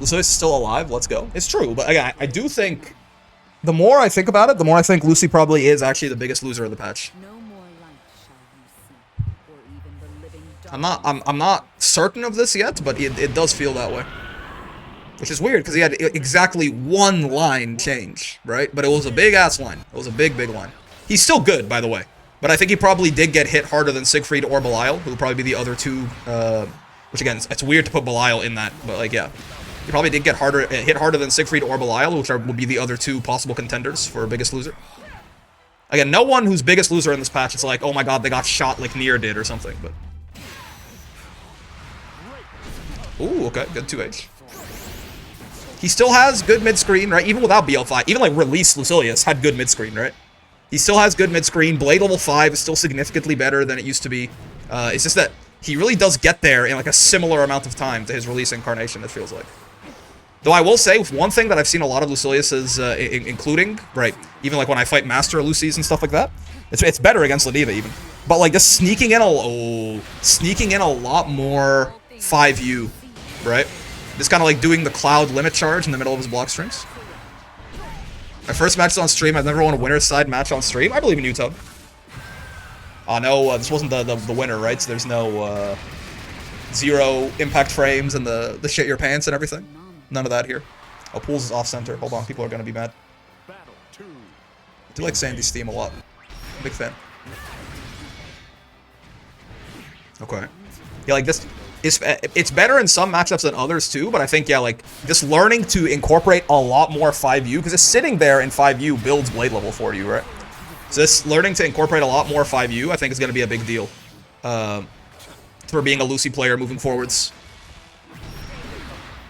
Lucilius is still alive, let's go. It's true, but again, I do think, the more I think about it, the more I think Lucy probably is actually the biggest loser of the patch. I'm not certain of this yet, but it does feel that way. Which is weird, because he had exactly one line change, right? But it was a big-ass line. It was a big, big line. He's still good, by the way. But I think he probably did get hit harder than Siegfried or Belial, who would probably be the other two, which again, it's weird to put Belial in that, but like, yeah. He probably did get hit harder than Siegfried or Belial, which would be the other two possible contenders for biggest loser. Again, no one who's biggest loser in this patch, it's like, oh my god, they got shot like Nier did or something, but... Ooh, okay, good 2H. He still has good mid-screen, right? Even without BL5. Even, like, Release Lucilius had good mid-screen, right? He still has good mid-screen. Blade level 5 is still significantly better than it used to be. It's just that he really does get there in, like, a similar amount of time to his Release incarnation, it feels like. Though I will say, one thing that I've seen a lot of Lucilius's, including, right, even, like, when I fight Master Lucies and stuff like that, it's better against Ladiva, even. But, like, just sneaking in a lot more 5U, right? Just kind of like doing the Cloud limit charge in the middle of his block strings. My first match is on stream. I've never won a winner's side match on stream. I believe in you, Tub. Oh, no, this wasn't the winner, right? So there's no 0 impact frames and the shit your pants and everything. None of that here. Oh, Pools is off-center. Hold on, people are going to be mad. I do like Sandy's theme a lot. Big fan. Okay. Yeah, like this... It's better in some matchups than others too, but I think, yeah, like, just learning to incorporate a lot more 5U, because just sitting there in 5U builds blade level for you, right? So this learning to incorporate a lot more 5U, I think, is going to be a big deal for being a Lucy player moving forwards.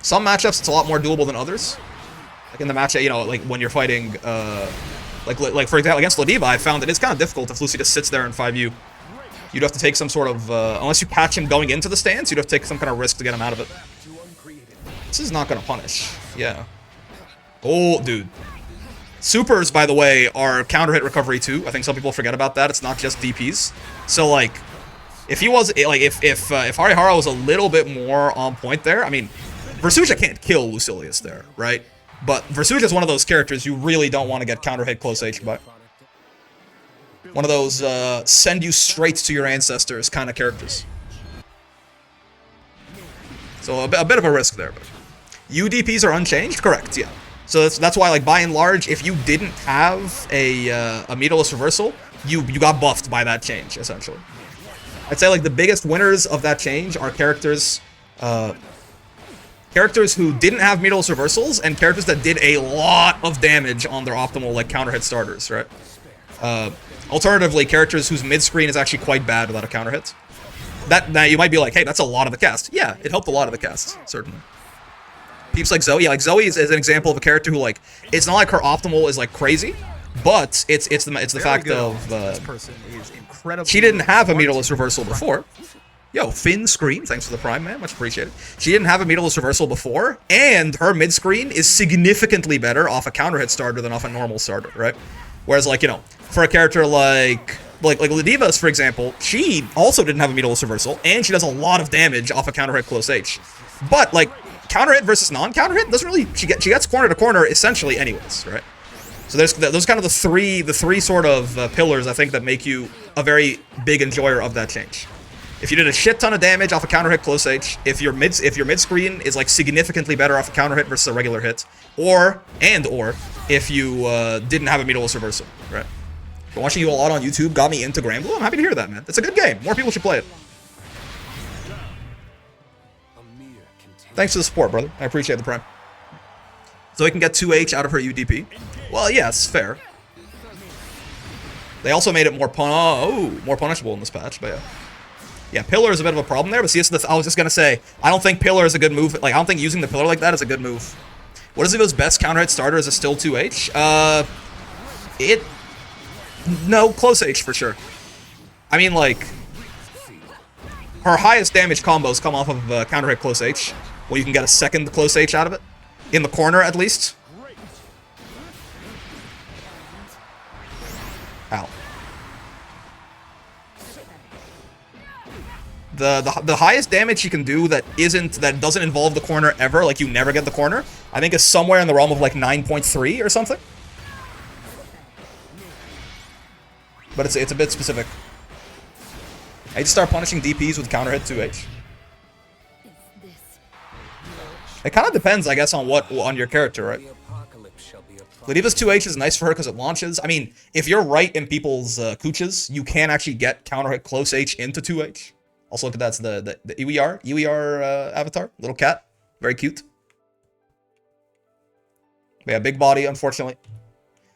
Some matchups, it's a lot more doable than others. Like in the match, you know, like when you're fighting, like for example, against Ladiva, I found that it's kind of difficult if Lucy just sits there in 5U. You'd have to take some sort of, unless you catch him going into the stance, you'd have to take some kind of risk to get him out of it. This is not going to punish. Yeah. Oh, dude. Supers, by the way, are counter hit recovery too. I think some people forget about that. It's not just DPs. So, like, if he was, like, if Harihara was a little bit more on point there, I mean, Versusia can't kill Lucilius there, right? But Versusia is one of those characters you really don't want to get counter hit close H by. One of those send you straight to your ancestors kind of characters. So a bit of a risk there. But UDPs are unchanged? Correct, yeah. So that's why, like, by and large, if you didn't have a meterless reversal, you got buffed by that change, essentially. I'd say, like, the biggest winners of that change are characters who didn't have meterless reversals and characters that did a lot of damage on their optimal, like, counter hit starters, right? Alternatively, characters whose mid-screen is actually quite bad without a counter hit. Now you might be like, hey, that's a lot of the cast. Yeah, it helped a lot of the cast, certainly. Peeps like Zoe, yeah, like Zoe is an example of a character who, like, it's not like her optimal is like crazy, but it's the fact of this person is incredibly she didn't have a meterless reversal before. Yo, Finn Scream, thanks for the prime, man, much appreciated. She didn't have a meterless reversal before, and her mid-screen is significantly better off a counter hit starter than off a normal starter, right? Whereas, like, you know, for a character like Ladiva's, for example, she also didn't have a meterless reversal, and she does a lot of damage off a counter hit close H. But, like, counter hit versus non-counter hit doesn't really, she gets corner to corner essentially anyways, right? So those are kind of the three sort of pillars I think that make you a very big enjoyer of that change. If you did a shit ton of damage off a counter hit close H, if your mid screen is like significantly better off a counter hit versus a regular hit, or if you didn't have a meterless reversal, right? But watching you a lot on YouTube got me into Granblue. I'm happy to hear that, man. It's a good game. More people should play it. Thanks for the support, brother. I appreciate the prime. So we can get 2H out of her UDP. Well, yes, fair. They also made it more punishable in this patch, but yeah. Yeah, Pillar is a bit of a problem there, but see, I was just gonna say, I don't think Pillar is a good move. Like, I don't think using the Pillar like that is a good move. What is Evo's best counter hit starter? Is it still 2H? No, close H for sure. I mean, like, her highest damage combos come off of counter hit close H, where you can get a second close H out of it. In the corner, at least. Ow. The highest damage he can do that doesn't involve the corner ever, like you never get the corner, I think is somewhere in the realm of like 9.3 or something. But it's a bit specific. I just start punishing DPs with counter hit 2H. It kind of depends, I guess, on your character, right? Ladiva's 2H is nice for her because it launches. I mean, if you're right in people's cooches, you can actually get counter hit close H into 2H. Also, look at that's the UER avatar, little cat, very cute. But yeah, big body, unfortunately.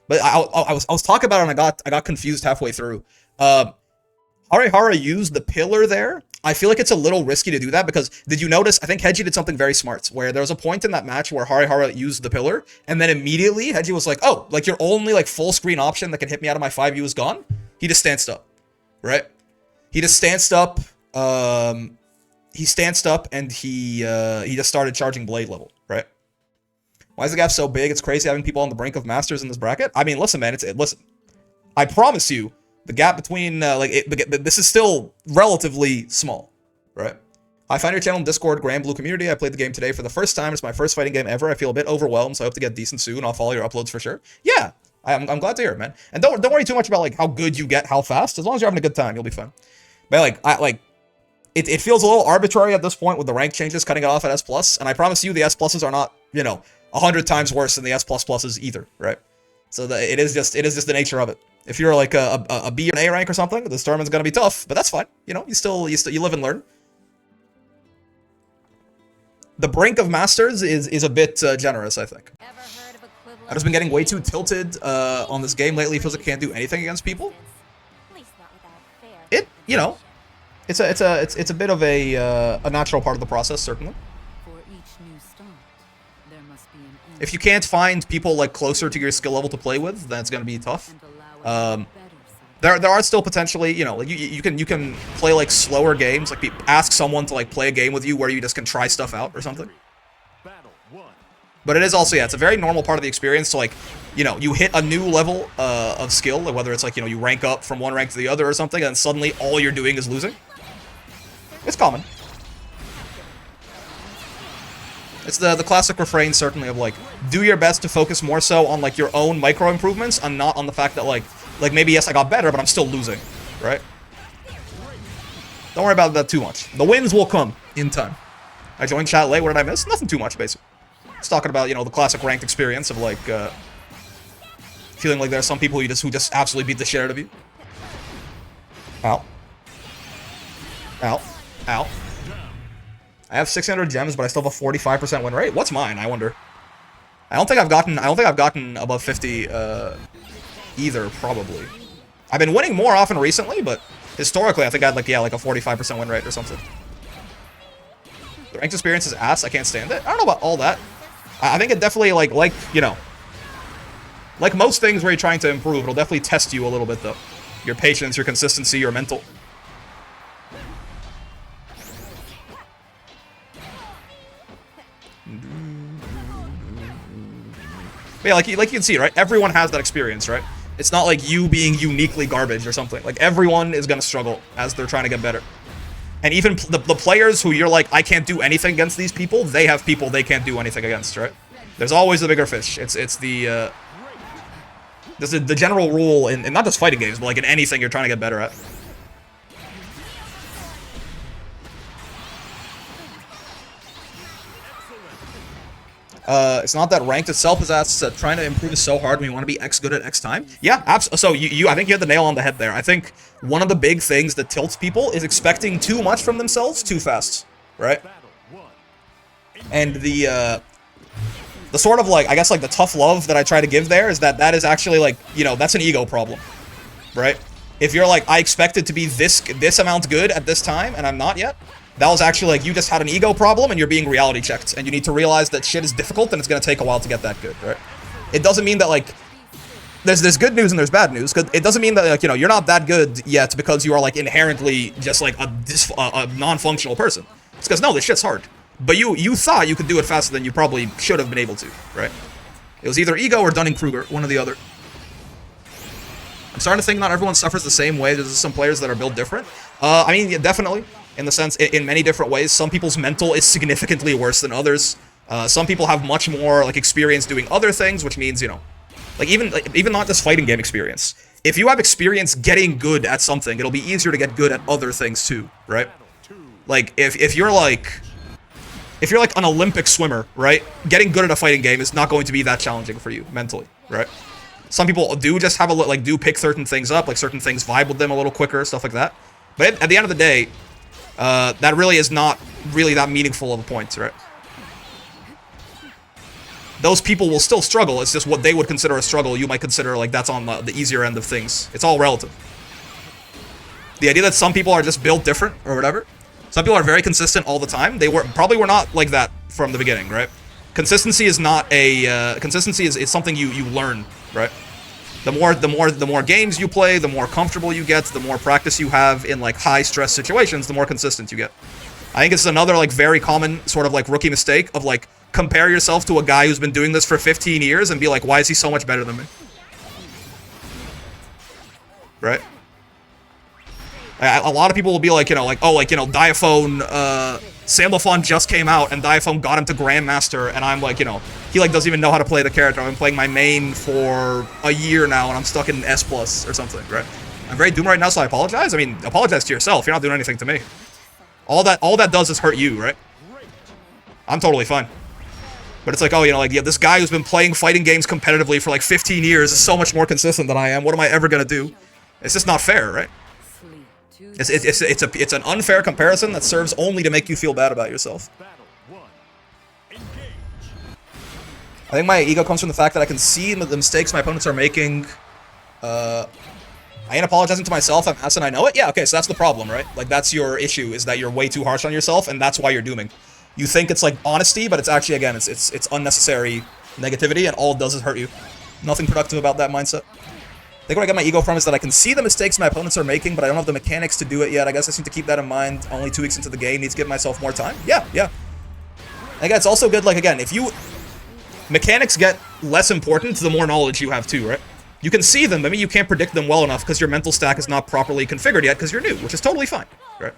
But I was talking about it and I got confused halfway through. Harihara used the pillar there. I feel like it's a little risky to do that because did you notice? I think Heiji did something very smart where there was a point in that match where Harihara used the pillar and then immediately Heiji was like, oh, like your only like full screen option that can hit me out of my 5U is gone. He just stanced up, right? He just stanced up. He stanced up and he just started charging blade level, right? Why is the gap so big? It's crazy having people on the brink of masters in this bracket. I mean, listen, man, listen. I promise you, the gap between this is still relatively small, right? I find your channel in Discord, Grand Blue Community. I played the game today for the first time. It's my first fighting game ever. I feel a bit overwhelmed, so I hope to get decent soon. I'll follow your uploads for sure. Yeah, I'm glad to hear it, man. And don't worry too much about like how good you get, how fast. As long as you're having a good time, you'll be fine. But it feels a little arbitrary at this point with the rank changes cutting it off at S+, and I promise you the S+s are not, 100 times worse than the S++s either, right? So it is just the nature of it. If you're like a B or an A rank or something, this tournament's gonna be tough, but that's fine. You live and learn. The brink of masters is a bit generous, I think. I've just been getting way too tilted on this game lately. It feels like I can't do anything against people. It's a bit of a natural part of the process, certainly. If you can't find people like closer to your skill level to play with, then it's gonna be tough. There are still potentially, you can play like slower games, like ask someone to like play a game with you where you just can try stuff out or something. But it is also, it's a very normal part of the experience to like, you hit a new level of skill, whether it's like, you rank up from one rank to the other or something, and suddenly all you're doing is losing. It's common. It's the classic refrain, certainly, of like, do your best to focus more so on like your own micro improvements and not on the fact that like maybe yes I got better, but I'm still losing, right? Don't worry about that too much. The wins will come in time. I joined chat late. What did I miss? Nothing too much, basically. Just talking about the classic ranked experience of like feeling like there's some people who just absolutely beat the shit out of you. Ow. Ow. Ow. I have 600 gems, but I still have a 45% win rate. What's mine? I wonder. I don't think I've gotten above 50 either. Probably. I've been winning more often recently, but historically, I think I had like a 45% win rate or something. The ranked experience is ass. I can't stand it. I don't know about all that. I think it definitely like most things where you're trying to improve, it'll definitely test you a little bit though. Your patience, your consistency, your mental. But yeah, like you can see, right? Everyone has that experience, right? It's not like you being uniquely garbage or something. Like, everyone is gonna struggle as they're trying to get better. And even the players who you're like, I can't do anything against these people, they have people they can't do anything against, right? There's always the bigger fish. It's the general rule in not just fighting games, but like in anything you're trying to get better at. It's not that ranked itself is ass, it's trying to improve is so hard when you want to be X good at X time. Yeah, absolutely. So I think you hit the nail on the head there. I think one of the big things that tilts people is expecting too much from themselves too fast, right? And the sort of like, I guess like the tough love that I try to give there is that is actually like, that's an ego problem, right? If you're like, I expect it to be this amount good at this time and I'm not yet, that was actually like, you just had an ego problem and you're being reality checked. And you need to realize that shit is difficult and it's going to take a while to get that good, right? It doesn't mean that like, there's good news and there's bad news. Cause it doesn't mean that like, you're not that good yet because you are like inherently just like a non-functional person. It's because no, this shit's hard. But you thought you could do it faster than you probably should have been able to, right? It was either ego or Dunning-Kruger, one or the other. I'm starting to think not everyone suffers the same way. There's some players that are built different. I mean, yeah, definitely. in the sense, in many different ways. Some people's mental is significantly worse than others. Some people have much more, like, experience doing other things, which means, you know, like, even not just fighting game experience. If you have experience getting good at something, it'll be easier to get good at other things too, right? Like, if you're like an Olympic swimmer, right? Getting good at a fighting game is not going to be that challenging for you mentally, right? Some people do just have do pick certain things up, like certain things vibe with them a little quicker, stuff like that. But at the end of the day, that really is not really that meaningful of a point, right? Those people will still struggle. It's just what they would consider a struggle, you might consider like that's on the easier end of things. It's all relative. The idea that some people are just built different or whatever. Some people are very consistent all the time. They probably were not like that from the beginning, right? Consistency is not a consistency is something you learn, right? The more games you play, the more comfortable you get, the more practice you have in like high stress situations, the more consistent you get. I think it's another like very common sort of like rookie mistake of like compare yourself to a guy who's been doing this for 15 years and be like, why is he so much better than me? Right? A lot of people will be like, you know, like, oh, like, you know, Diaphone, Sam LaFon just came out and Diaphone got him to Grandmaster, and I'm like, you know, he like doesn't even know how to play the character. I've been playing my main for a year now and I'm stuck in S+ or something, right? I'm very doomed right now, so I apologize. I mean, apologize to yourself. You're not doing anything to me. All that does is hurt you, right? I'm totally fine. But it's like, oh, you know, like, yeah, this guy who's been playing fighting games competitively for like 15 years is so much more consistent than I am. What am I ever gonna do? It's just not fair, right? It's an unfair comparison that serves only to make you feel bad about yourself. I think my ego comes from the fact that I can see the mistakes my opponents are making. I ain't apologizing to myself. I'm asking, I know it. Yeah, okay, so that's the problem, right? Like, that's your issue, is that you're way too harsh on yourself, and that's why you're dooming. You think it's like honesty, but it's actually, again, it's unnecessary negativity, and all it does is hurt you. Nothing productive about that mindset. I think where I get my ego from is that I can see the mistakes my opponents are making, but I don't have the mechanics to do it yet. I guess I need to keep that in mind. Only 2 weeks into the game, need to give myself more time. Yeah. Again, it's also good, like, again, if you... Mechanics get less important the more knowledge you have too, right? You can see them, but maybe you can't predict them well enough because your mental stack is not properly configured yet because you're new, which is totally fine, right?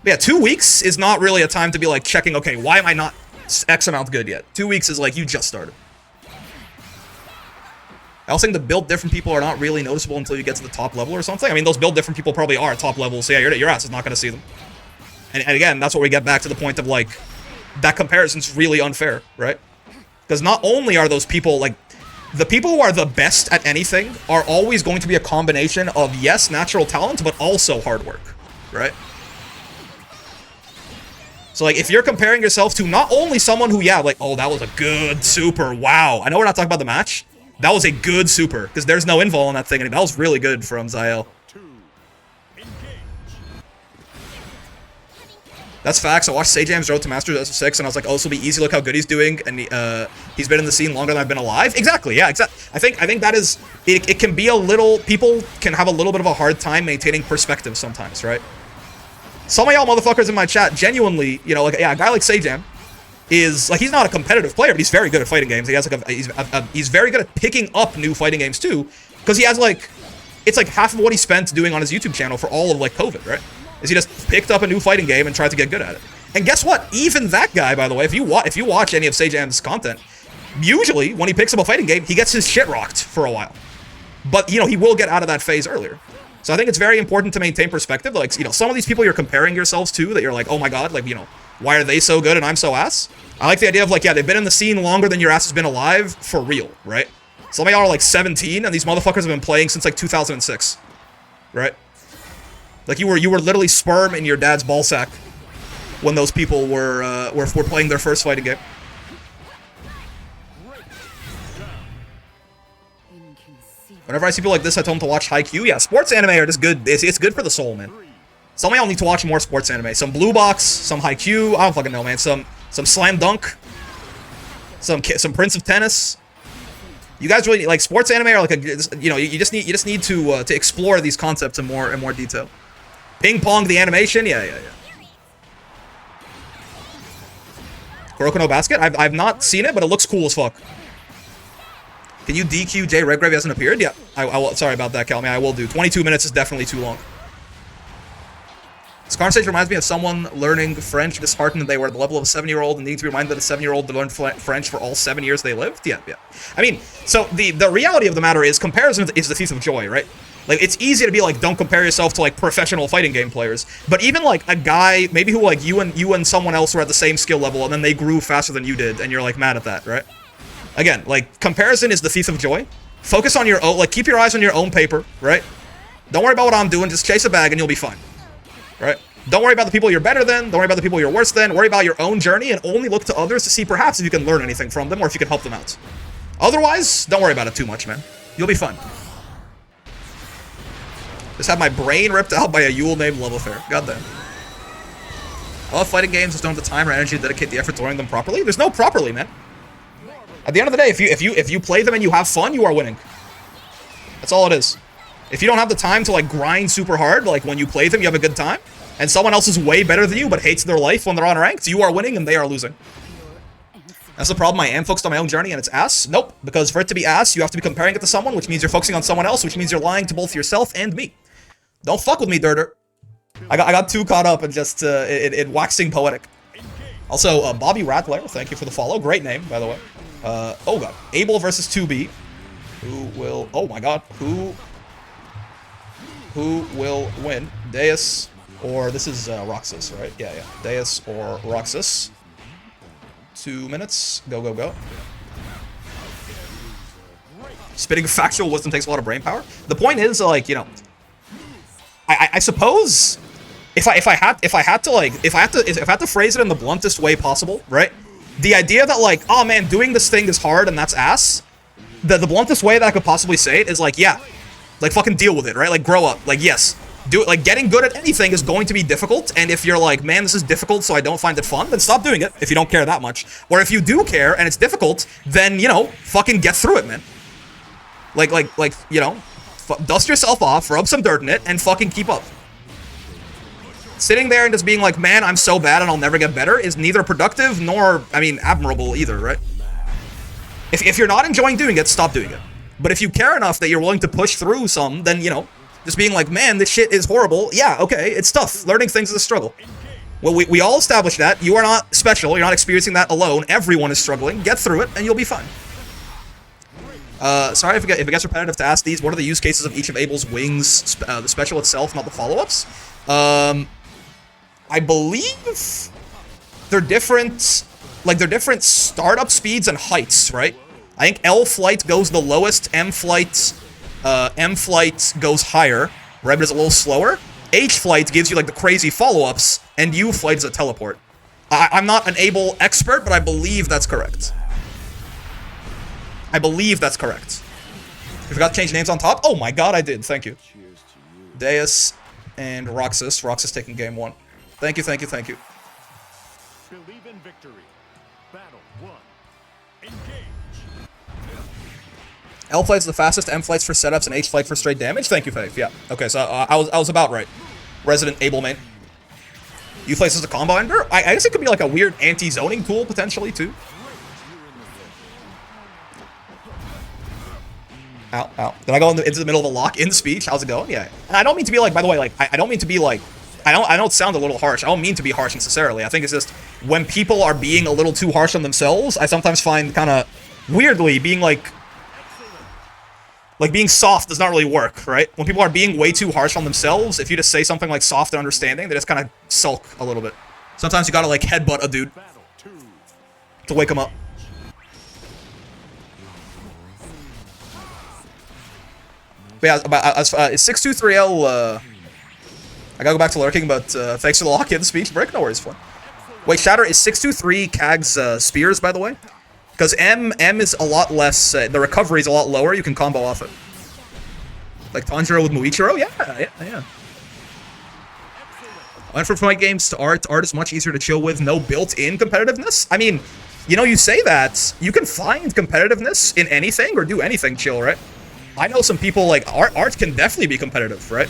But yeah, 2 weeks is not really a time to be like checking, okay, why am I not X amount good yet? 2 weeks is like, you just started. I also think the build different people are not really noticeable until you get to the top level or something. I mean, those build different people probably are top level, so yeah, your ass is not going to see them. And again, that's where we get back to the point of like, that comparison's really unfair, right? Because not only are those people, like, the people who are the best at anything are always going to be a combination of, yes, natural talent, but also hard work, right? So, like, if you're comparing yourself to not only someone who, yeah, like, oh, that was a good super, wow. I know we're not talking about the match. That was a good super, because there's no invul on that thing, and that was really good from Zael. That's facts. I watched Sajam's Road to Masters as 6, and I was like, oh, this will be easy. Look how good he's doing, and he's been in the scene longer than I've been alive. Exactly, yeah, exactly. I think that is, it can be a little, people can have a little bit of a hard time maintaining perspective sometimes, right? Some of y'all motherfuckers in my chat genuinely, you know, like, yeah, a guy like Sajam is, like, he's not a competitive player, but he's very good at fighting games. He has, like, he's very good at picking up new fighting games, too, because he has, like, it's, like, half of what he spent doing on his YouTube channel for all of, like, COVID, right? Is he just picked up a new fighting game and tried to get good at it. And guess what? Even that guy, by the way, if you watch any of Sajam's content, usually, when he picks up a fighting game, he gets his shit rocked for a while. But, you know, he will get out of that phase earlier. So I think it's very important to maintain perspective. Like, you know, some of these people you're comparing yourselves to that you're like, oh my god, like, you know, why are they so good and I'm so ass? I like the idea of, like, yeah, they've been in the scene longer than your ass has been alive, for real, right? Some of y'all are, like, 17, and these motherfuckers have been playing since, like, 2006, right? Like, you were literally sperm in your dad's ballsack when those people were playing their first fighting game. Whenever I see people like this, I tell them to watch Haikyuu. Yeah, sports anime are just good. It's good for the soul, man. Some of y'all need to watch more sports anime. Some Blue Box, some Haikyuu. I don't fucking know, man. Some Slam Dunk. Some Prince of Tennis. You guys really, like, sports anime are like a, you know, you just need to explore these concepts in more detail. Ping Pong, the animation, yeah. Kuroko no Basket? I've not seen it, but it looks cool as fuck. Can you DQ Jay Redgrave? He hasn't appeared? Yeah, I will. Sorry about that, Calmy. I will do. 22 minutes is definitely too long. This conversation reminds me of someone learning French, disheartened that they were at the level of a 7-year-old and needing to be reminded that a 7-year-old to learn French for all 7 years they lived. Yeah. I mean, so the reality of the matter is comparison is the thief of joy, right? Like, it's easy to be like, don't compare yourself to like professional fighting game players, but even like a guy maybe who like you and someone else were at the same skill level and then they grew faster than you did, and you're like mad at that, right? Again, like, comparison is the thief of joy. Focus on your own, like, keep your eyes on your own paper, right? Don't worry about what I'm doing, just chase a bag and you'll be fine. Right? Don't worry about the people you're better than. Don't worry about the people you're worse than. Worry about your own journey and only look to others to see perhaps if you can learn anything from them or if you can help them out. Otherwise, don't worry about it too much, man. You'll be fine. Just had my brain ripped out by a Yule named Levelfair. Goddamn. I love fighting games, just don't have the time or energy to dedicate the effort to learning them properly. There's no properly, man. At the end of the day, if you play them and you have fun, you are winning. That's all it is. If you don't have the time to, like, grind super hard, like, when you play them, you have a good time, and someone else is way better than you but hates their life when they're on ranked, you are winning and they are losing. That's the problem. I am focused on my own journey and it's ass. Nope, because for it to be ass, you have to be comparing it to someone, which means you're focusing on someone else, which means you're lying to both yourself and me. Don't fuck with me, Dirter. I got too caught up in just, in waxing poetic. Also, Bobby Rattler, thank you for the follow. Great name, by the way. Oh god. Abel versus 2B. Who will... Oh my god. Who will win? Deus or... This is Roxas, right? Yeah. Deus or Roxas. 2 minutes. Go. Spitting factual wisdom takes a lot of brain power. The point is, like, you know... I suppose... If I had to phrase it in the bluntest way possible, right? The idea that, like, oh man, doing this thing is hard and that's ass. The bluntest way that I could possibly say it is like, yeah, like, fucking deal with it, right? Like, grow up. Like, yes, do it. Like, getting good at anything is going to be difficult. And if you're like, man, this is difficult, so I don't find it fun, then stop doing it if you don't care that much. Or if you do care and it's difficult, then, you know, fucking get through it, man. Like, you know, dust yourself off, rub some dirt in it, and fucking keep up. Sitting there and just being like, man, I'm so bad and I'll never get better is neither productive nor, I mean, admirable either, right? If you're not enjoying doing it, stop doing it. But if you care enough that you're willing to push through some, then, you know, just being like, man, this shit is horrible. Yeah, okay, it's tough. Learning things is a struggle. Well, we all established that. You are not special. You're not experiencing that alone. Everyone is struggling. Get through it and you'll be fine. Sorry if it gets repetitive to ask these. What are the use cases of each of Abel's wings? The special itself, not the follow-ups. I believe they're different, like, they're different startup speeds and heights, right? I think L flight goes the lowest, M flight goes higher, right, but it's a little slower. H flight gives you, like, the crazy follow-ups, and U flight is a teleport. I'm not an Abel expert, but I believe that's correct. You forgot to change names on top? Oh my god, I did. Thank you. Deus and Roxas. Roxas taking game 1. Thank you. Believe in victory. Battle 1. Engage. L flight's the fastest, M flight's for setups, and H flight for straight damage. Thank you, Faith. Yeah. Okay, so I was about right. Resident Abel main. U flight is a combo ender. I guess it could be like a weird anti-zoning tool potentially too. Ow. Did I go into the middle of a lock in speech? How's it going? Yeah. And I don't mean to be like, by the way, like, I don't mean to be like, I know it sounds a little harsh. I don't mean to be harsh necessarily. I think it's just when people are being a little too harsh on themselves, I sometimes find kind of weirdly being like being soft does not really work, right? When people are being way too harsh on themselves, if you just say something like soft and understanding, they just kind of sulk a little bit. Sometimes you gotta like headbutt a dude to wake him up. But yeah, it's 623L, I gotta go back to lurking, but thanks for the lock-in speech break. No worries, fun. Wait, Shatter, is 623 Kag's spears, by the way? Because M is a lot less, the recovery is a lot lower, you can combo off it. Like Tanjiro with Muichiro? Yeah. I went from fight games to art. Art is much easier to chill with, no built-in competitiveness. I mean, you know, you say that, you can find competitiveness in anything or do anything chill, right? I know some people, like, art can definitely be competitive, right?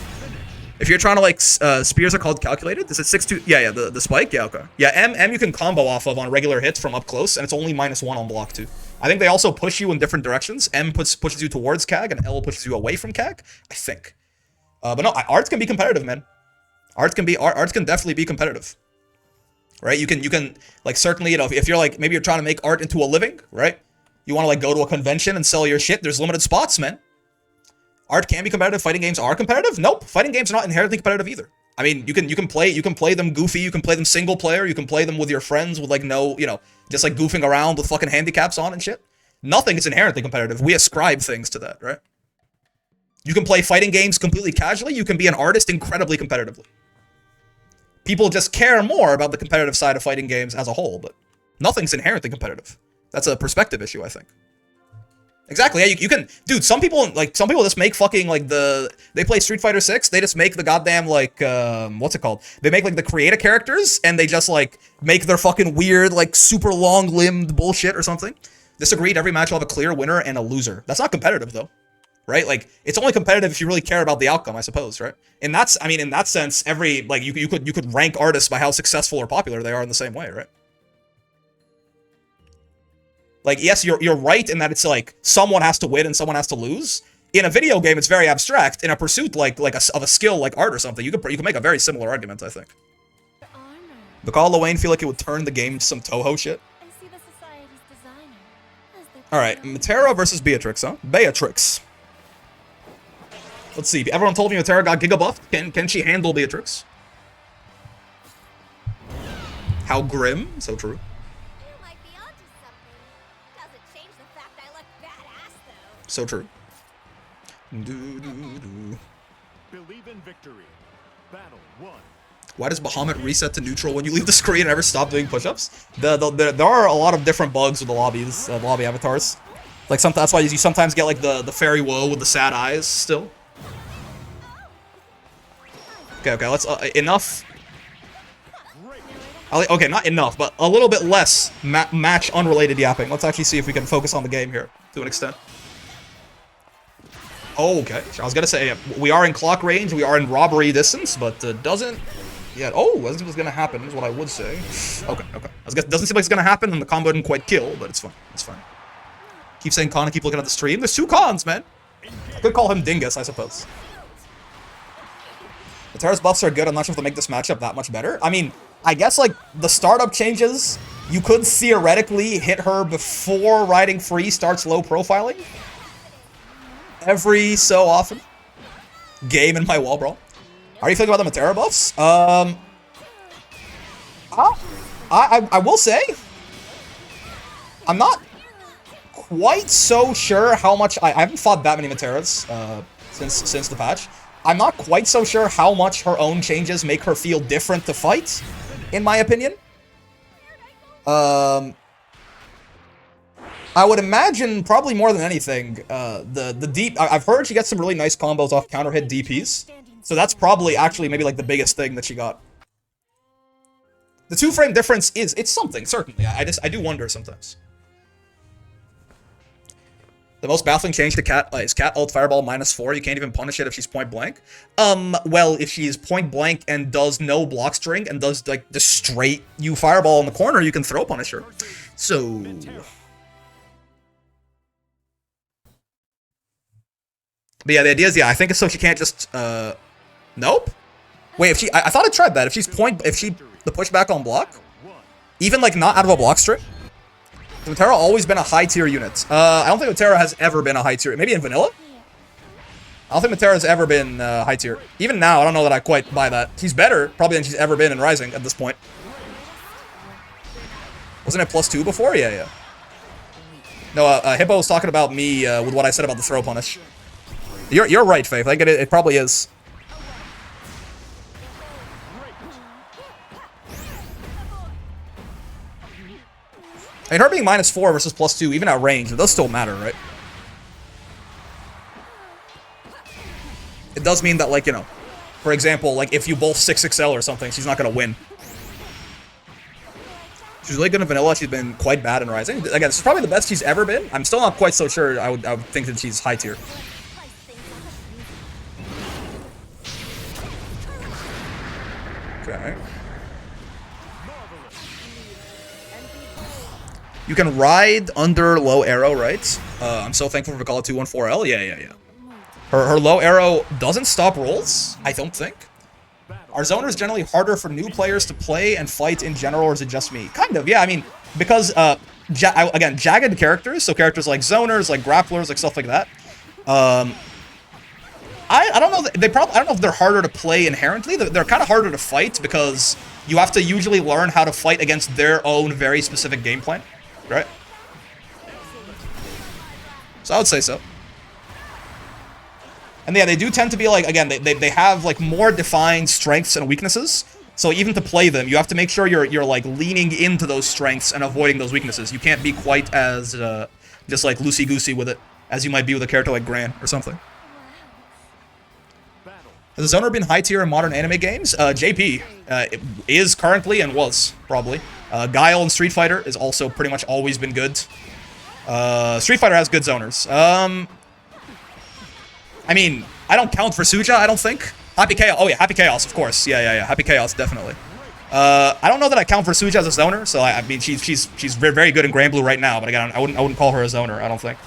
If you're trying to, like, spears are called calculated. Is it 6-2? Yeah, the spike? Yeah, okay. Yeah, M you can combo off of on regular hits from up close, and it's only -1 on block, too. I think they also push you in different directions. M pushes you towards Kag, and L pushes you away from Kag, I think. But no, arts can be competitive, man. Art can definitely be competitive. Right? You can like certainly, you know, if you're like maybe you're trying to make art into a living, right? You want to like go to a convention and sell your shit, there's limited spots, man. Art can be competitive, fighting games are competitive? Nope. Fighting games are not inherently competitive either. I mean, you can play them goofy, you can play them single player, you can play them with your friends with like no, you know, just like goofing around with fucking handicaps on and shit. Nothing is inherently competitive. We ascribe things to that, right? You can play fighting games completely casually, you can be an artist incredibly competitively. People just care more about the competitive side of fighting games as a whole, but nothing's inherently competitive. That's a perspective issue, I think. Exactly, yeah, you can... Dude, some people just make fucking, like, they play Street Fighter 6, they just make the goddamn, like, what's it called? They make, like, the creator characters, and they just, like, make their fucking weird, like, super long-limbed bullshit or something. Disagreed, every match will have a clear winner and a loser. That's not competitive, though. Right? Like, it's only competitive if you really care about the outcome, I suppose, right? And that's, I mean, in that sense, every, like, you could rank artists by how successful or popular they are in the same way, right? Like, yes, you're right in that it's like, someone has to win and someone has to lose. In a video game, it's very abstract. In a pursuit of a skill like art or something, you can make a very similar argument, I think. Bacall Wayne feel like it would turn the game to some Toho shit. Alright, Metera versus Beatrix, huh? Beatrix. Let's see. Everyone told me Metera got giga buffed. Can she handle Beatrix? How grim. So true. You might be onto something. Doesn't change the fact I look badass, though. So true. Believe in victory. Battle 1. Why does Bahamut reset to neutral when you leave the screen and ever stop doing push-ups? There are a lot of different bugs with the lobbies, lobby avatars. Like that's why you sometimes get like the fairy woe with the sad eyes still. Okay, let's enough. Okay, not enough, but a little bit less match unrelated yapping. Let's actually see if we can focus on the game here to an extent. Oh, okay. I was gonna say we are in clock range, we are in robbery distance, but doesn't yet. Oh, as it was gonna happen is what I would say. Okay. Doesn't seem like it's gonna happen, and the combo didn't quite kill, but it's fine. It's fine. Keep saying Con and keep looking at the stream. There's two Cons, man. I could call him Dingus, I suppose. The Terra's buffs are good. I'm not sure if they'll make this matchup that much better. I mean, I guess, like, the startup changes, you could theoretically hit her before Riding Free starts low profiling. Every so often. Game in my wall, bro. How are you feeling about the Metera buffs? I will say, I'm not quite so sure how much... I haven't fought that many Meteras since the patch. I'm not quite so sure how much her own changes make her feel different to fight, in my opinion. I would imagine, probably more than anything, the deep... I've heard she gets some really nice combos off counter hit DPs. So that's probably actually maybe like the biggest thing that she got. The 2-frame difference it's something, certainly. I do wonder sometimes. The most baffling change to Cat is Cat ult Fireball -4. You can't even punish it if she's point blank. Well, if she's point blank and does no block string and does like the straight you Fireball in the corner, you can throw punish her. So... But yeah, the idea is, yeah, I think it's so she can't just, nope. Wait, if she, I thought I tried that. If the pushback on block, even like not out of a block string. Metera always been a high tier unit. I don't think Metera has ever been a high tier. Maybe in vanilla? I don't think Metera has ever been high tier. Even now, I don't know that I quite buy that. She's better, probably, than she's ever been in Rising at this point. Wasn't it +2 before? Yeah. No, Hippo was talking about me with what I said about the throw punish. You're right, Faith. I get it. It probably is. I mean, her being -4 versus +2, even at range, it does still matter, right? It does mean that, like, you know, for example, like, if you both 6XL or something, she's not gonna win. She's really good in vanilla. She's been quite bad in Rising. Again, this is probably the best she's ever been. I'm still not quite so sure. I would think that she's high tier. Okay. You can ride under low arrow, right? I'm so thankful for Vicala 214L. Yeah. Her low arrow doesn't stop rolls, I don't think. Are zoners generally harder for new players to play and fight in general, or is it just me? Kind of, yeah. I mean, because again, jagged characters, so characters like zoners, like grapplers, like stuff like that. I don't know. I don't know if they're harder to play inherently. They're kind of harder to fight because you have to usually learn how to fight against their own very specific game plan, right? So I would say so. And yeah, they do tend to be like, again, they have like more defined strengths and weaknesses. So even to play them, you have to make sure you're like leaning into those strengths and avoiding those weaknesses. You can't be quite as just like loosey-goosey with it as you might be with a character like Gran or something. Has the zoner been high tier in modern anime games? JP is currently and was probably. Guile in Street Fighter is also pretty much always been good. Street Fighter has good zoners. I mean, I don't count Versusia, I don't think. Happy Chaos. Oh yeah, Happy Chaos, of course. Yeah. Happy Chaos, definitely. I don't know that I count Versusia as a zoner, so I mean, she's very, very good in Granblue right now, but again, I wouldn't call her a zoner, I don't think.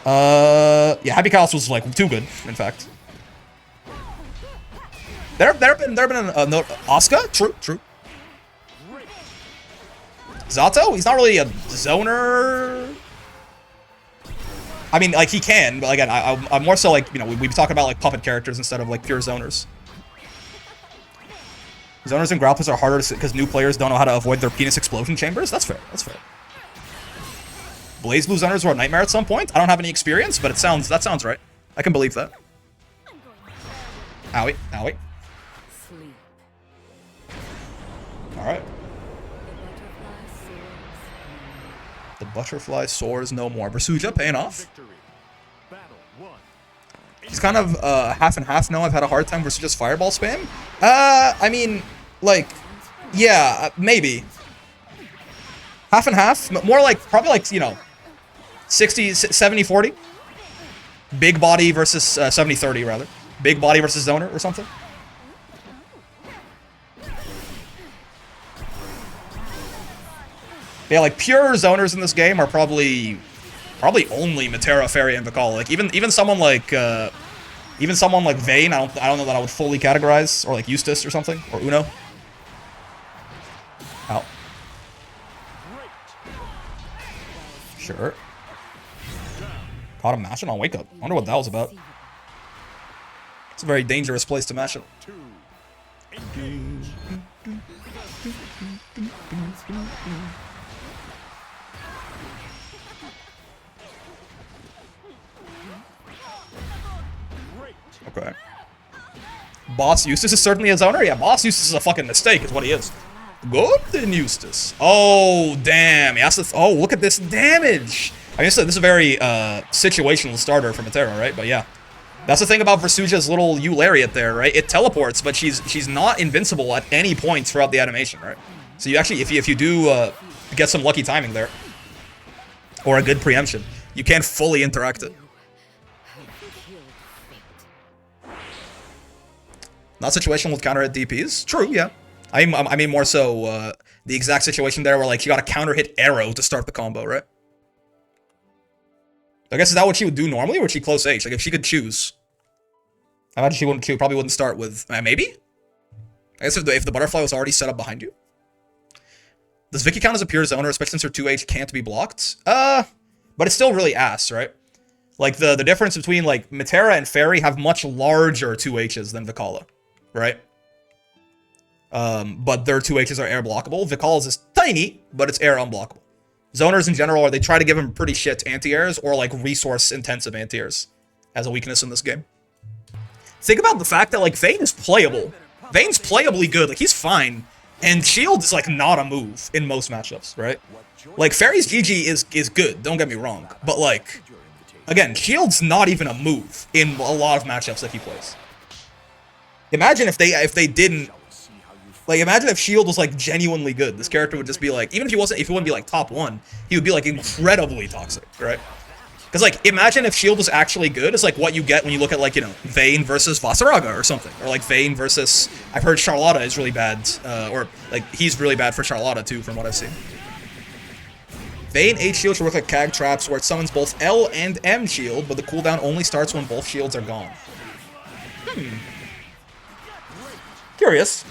Yeah, Happy Chaos was like too good, in fact. There have been no Asuka? True. Zato? He's not really a zoner. I mean, like, he can, but again, I'm more so like, you know, we've talked about like puppet characters instead of like pure zoners. Zoners and grapplers are harder because new players don't know how to avoid their penis explosion chambers? That's fair, that's fair. Blaze Blue zoners were a nightmare at some point? I don't have any experience, but that sounds right. I can believe that. Owie. Alright. The butterfly soars no more. Versusia paying off. He's kind of half and half now. I've had a hard time versus just fireball spam. I mean, like, yeah, maybe. Half and half. More like, probably like, you know, 60, 70, 40. Big body versus 70, 30 rather. Big body versus zoner or something. Yeah, like pure zoners in this game are probably only Metera, Fairy, and Vikal. Like even someone like Vane, I don't know that I would fully categorize, or like Eustace or something, or Uno. Ow. Sure. Caught him mashing on Wake Up. I wonder what that was about. It's a very dangerous place to mash it. Okay. Boss Eustace is certainly a zoner? Yeah, Boss Eustace is a fucking mistake, is what he is. Good in Eustace. Oh, damn. He has to oh, look at this damage. I mean, this is a very situational starter for Metera, right? But yeah. That's the thing about Versusia's little Eulariat there, right? It teleports, but she's not invincible at any point throughout the animation, right? So you actually, if you do get some lucky timing there, or a good preemption, you can fully interact it. Not situation with counter hit DPs. True, yeah. I mean more so the exact situation there where like you got a counter hit arrow to start the combo, right? I guess is that what she would do normally, or would she close H? Like if she could choose, I imagine she probably wouldn't start with maybe. I guess if the butterfly was already set up behind you. Does Vicky count as a pure zoner, especially since her 2H can't be blocked? But it's still really ass, right? Like the difference between like Metera and Fairy have much larger 2Hs than Vikala, right? But their 2Hs are air blockable. Vikala's is tiny, but it's air unblockable. Zoners in general, they try to give him pretty shit anti-airs or like resource-intensive anti-airs as a weakness in this game. Think about the fact that like Vane is playable. Vane's playably good, like he's fine. And Shield is like not a move in most matchups, right? Like Fairy's GG is good, don't get me wrong. But like, again, Shield's not even a move in a lot of matchups that he plays. Imagine if they didn't, like imagine if Shield was like genuinely good. This character would just be like, even if he wouldn't be like top 1, he would be like incredibly toxic, right? Because like, imagine if Shield was actually good. It's like what you get when you look at like, you know, Vane versus Vasaraga or something. Or like Vane versus, I've heard Charlotta is really bad. Or like, he's really bad for Charlotta too, from what I've seen. Vane H shield should work like CAG traps where it summons both L and M shield, but the cooldown only starts when both shields are gone. Curious.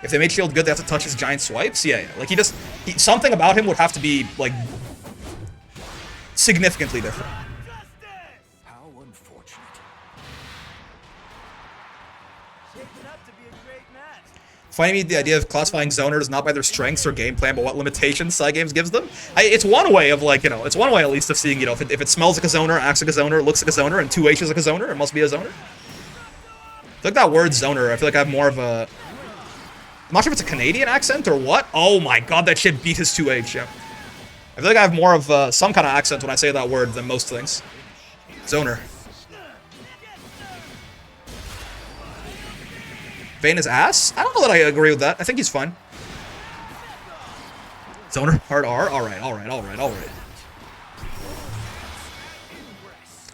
If they made shield good, they have to touch his giant swipes? Yeah, yeah. Like, something about him would have to be, like, significantly different. How unfortunate. Finding me the idea of classifying zoners not by their strengths or game plan, but what limitations side games gives them. It's one way of, like, you know, it's one way at least of seeing, you know, if it smells like a zoner, acts like a zoner, looks like a zoner, and 2H is like a zoner, it must be a zoner. I feel like that word zoner, I feel like I have more of a... I'm not sure if it's a Canadian accent or what. Oh my god, that shit beat his 2H, yeah. I feel like I have more of some kind of accent when I say that word than most things. Zoner. Vane is ass? I don't know that I agree with that. I think he's fine. Zoner, hard R? Alright.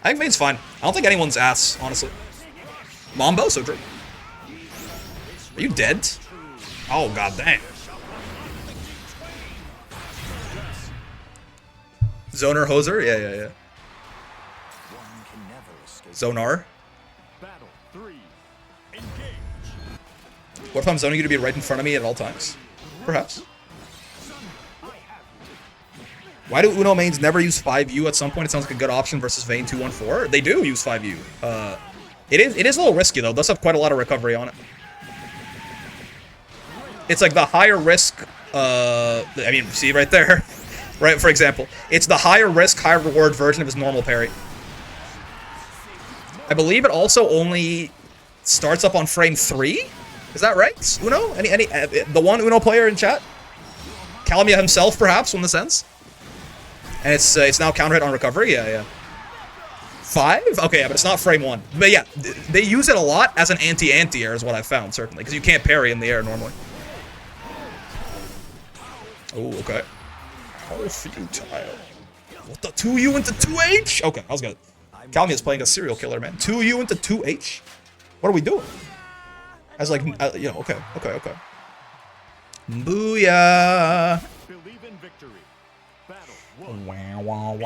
I think Vane's fine. I don't think anyone's ass, honestly. Mambo, so true. Are you dead? Oh, god dang. Zoner Hoser? Yeah. Zonar? Battle 3. Engage. What if I'm zoning you to be right in front of me at all times? Perhaps. Why do Uno mains never use 5U at some point? It sounds like a good option versus Vane 214. They do use 5U. It is a little risky, though. It does have quite a lot of recovery on it. It's like the higher risk, I mean, see right there, right, for example. It's the higher risk, higher reward version of his normal parry. I believe it also only starts up on frame 3? Is that right, Uno? The one Uno player in chat? Calamia himself, perhaps, in the sense? And it's now counter hit on recovery? Yeah. 5? Okay, yeah, but it's not frame 1. But yeah, they use it a lot as an anti-anti-air is what I've found, certainly, because you can't parry in the air normally. Oh, okay. How futile. What the 2U into 2H? Okay, that was good. Calmia's playing a serial killer, man. 2U into 2H? What are we doing? As like, you know, okay. Booyah! Believe in victory. Battle 1. Wow.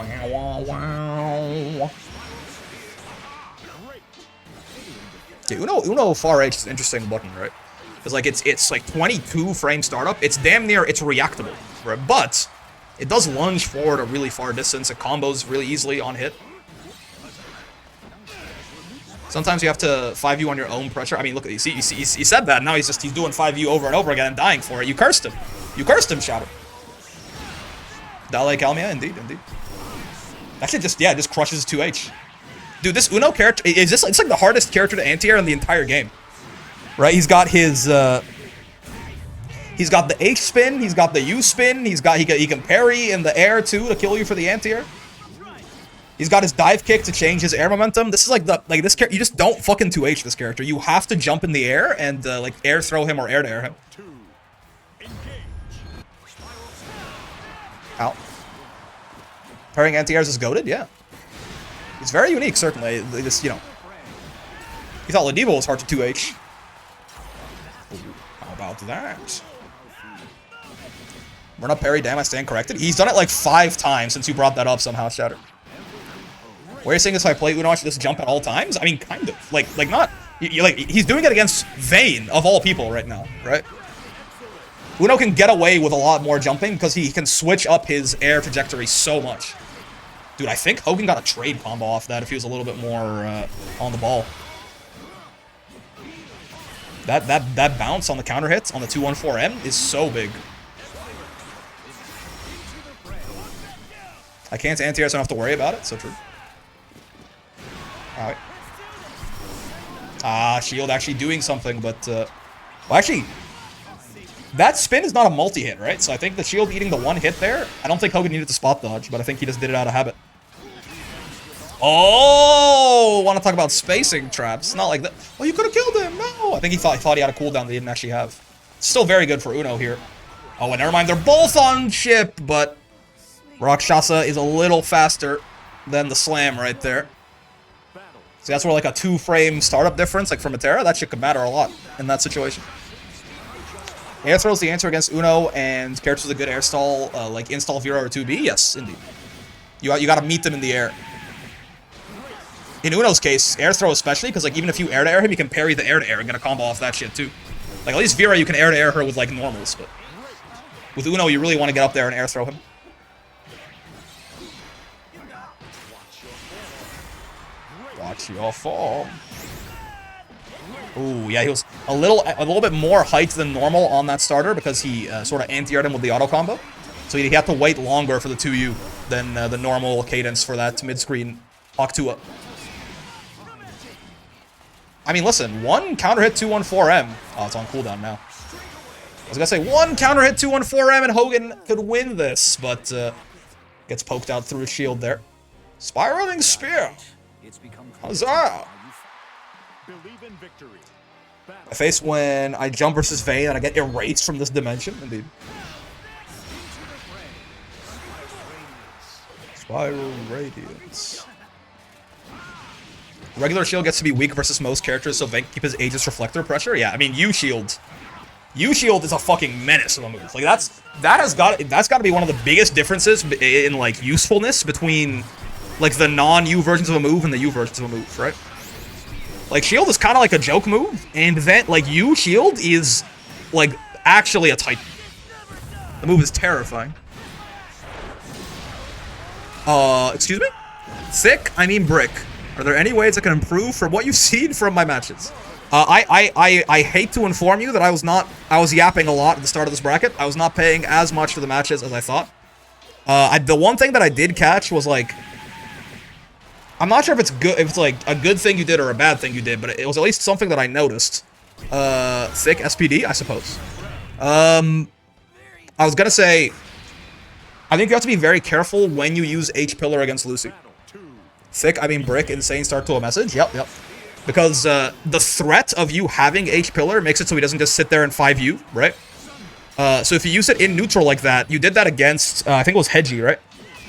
Yeah, Uno far H is an interesting button, right? Because like it's like 22 frame startup. It's damn near it's reactable, right? But it does lunge forward a really far distance. It combos really easily on hit. Sometimes you have to 5U on your own pressure. I mean, look, you said that. Now he's doing 5U over and over again and dying for it. You cursed him. Shadow. Dale Calmia, indeed. Actually, just crushes 2H. Dude, this Uno character it's like the hardest character to anti-air in the entire game. Right? He's got his he's got the H spin, he's got the U spin, he can parry in the air too to kill you for the anti-air. He's got his dive kick to change his air momentum. This is like this character, you just don't fucking 2H this character. You have to jump in the air and like air throw him or air to air him. Ow. Parrying anti-airs is goated, yeah. It's very unique, certainly. This, you know. You thought Ladivo was hard to 2H. How about that? We're not parry, damn, I stand corrected. He's done it like 5 times since you brought that up somehow, Shatter. What you're saying is if I play Uno, I should just jump at all times? I mean, kind of. Like not... like, he's doing it against Vane, of all people, right now, right? Uno can get away with a lot more jumping because he can switch up his air trajectory so much. Dude, I think Hogan got a trade combo off that if he was a little bit more on the ball. That bounce on the counter hits on the 214M is so big. I can't anti-air, so I don't have to worry about it. So true. Alright. Shield actually doing something, but... well, actually... That spin is not a multi-hit, right? So I think the shield eating the 1 hit there, I don't think Hogan needed to spot dodge, but I think he just did it out of habit. Oh! Want to talk about spacing traps. Not like that. Oh, you could have killed him! No! I think he thought he had a cooldown they didn't actually have. Still very good for Uno here. Oh, and never mind, they're both on ship, but... Rakshasa is a little faster than the slam right there. So that's where like a 2-frame startup difference, like for Metera, that shit could matter a lot in that situation. Air throw is the answer against Uno, and characters with a good air stall, like install Vero or 2B? Yes, indeed. You gotta meet them in the air. In Uno's case, air throw especially, because like even if you air to air him, you can parry the air to air and get a combo off that shit too. Like at least Vera, you can air to air her with like normals, but with Uno, you really want to get up there and air throw him. Watch your fall. Ooh, yeah, he was a little bit more height than normal on that starter because he sort of anti-aired him with the auto combo. So he had to wait longer for the 2U than the normal cadence for that mid-screen Octua. I mean, listen, one counter hit 214M. Oh, it's on cooldown now. I was gonna say one counter hit 214M and Hogan could win this, but gets poked out through his shield there. Spiraling Spear. Huzzah! Believe in victory. I face when I jump versus Vane and I get erased from this dimension, indeed. Spiral Radiance. Regular shield gets to be weak versus most characters, so Vane can keep his Aegis Reflector pressure. Yeah, I mean, U-Shield is a fucking menace of a move. Like that's got to be one of the biggest differences in like usefulness between like the non-U versions of a move and the U versions of a move, right? Like shield is kind of like a joke move, and then like U-Shield is like actually a titan. The move is terrifying. Excuse me? Thick? I mean brick. Are there any ways I can improve from what you've seen from my matches? I hate to inform you that I was yapping a lot at the start of this bracket. I was not paying as much for the matches as I thought. The one thing that I did catch was like, I'm not sure if it's like a good thing you did or a bad thing you did, but it was at least something that I noticed. Thick SPD, I suppose. I was gonna say, I think you have to be very careful when you use H-Pillar against Lucy. Thick, I mean brick, insane start to a message. Yep. Because the threat of you having H-Pillar makes it so he doesn't just sit there and 5U, right? So if you use it in neutral like that, you did that against, I think it was Hedgie, right?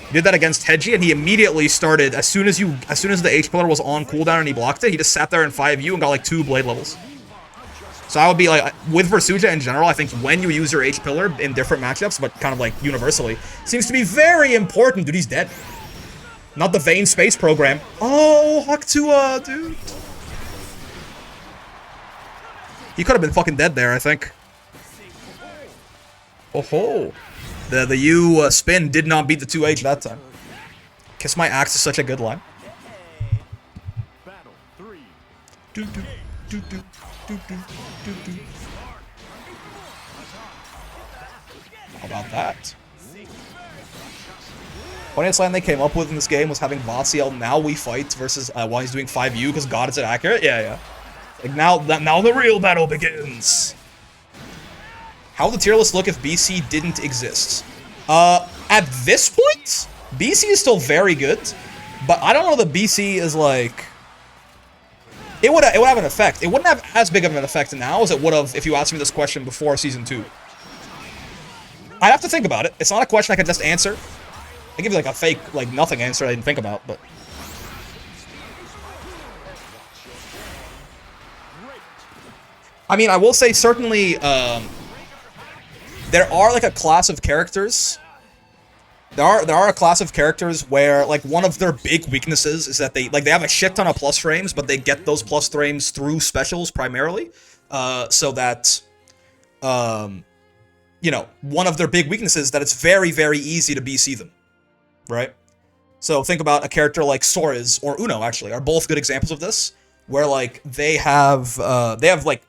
You did that against Hedgie, and he immediately started, as soon as the H-Pillar was on cooldown and he blocked it, he just sat there and 5U and got like 2 blade levels. So I would be like, with Versusia in general, I think when you use your H-Pillar in different matchups, but kind of like universally, seems to be very important. Dude, he's dead. Not the Vane space program. Oh, Octua, dude. He could have been fucking dead there, I think. Oh ho. The U spin did not beat the 2H that time. Kiss My Axe is such a good line. Battle 3. Do, do, do, do, do, do, do, do. How about that? Funniest line they came up with in this game was having bots yell, "Now we fight," versus while he's doing 5U because God is it accurate? Yeah. Like now the real battle begins. How would the tier list look if BC didn't exist? At this point, BC is still very good, but I don't know that BC is like. It would have an effect. It wouldn't have as big of an effect now as it would have if you asked me this question before Season 2. I'd have to think about it. It's not a question I could just answer. I give you like a fake, like nothing answer I didn't think about, but. I mean, I will say certainly, there are like a class of characters. There are a class of characters where like one of their big weaknesses is that they have a shit ton of plus frames, but they get those plus frames through specials primarily, so that, you know, one of their big weaknesses is that it's very, very easy to BC them. Right? So think about a character like Soriz or Uno, actually, are both good examples of this, where like they have like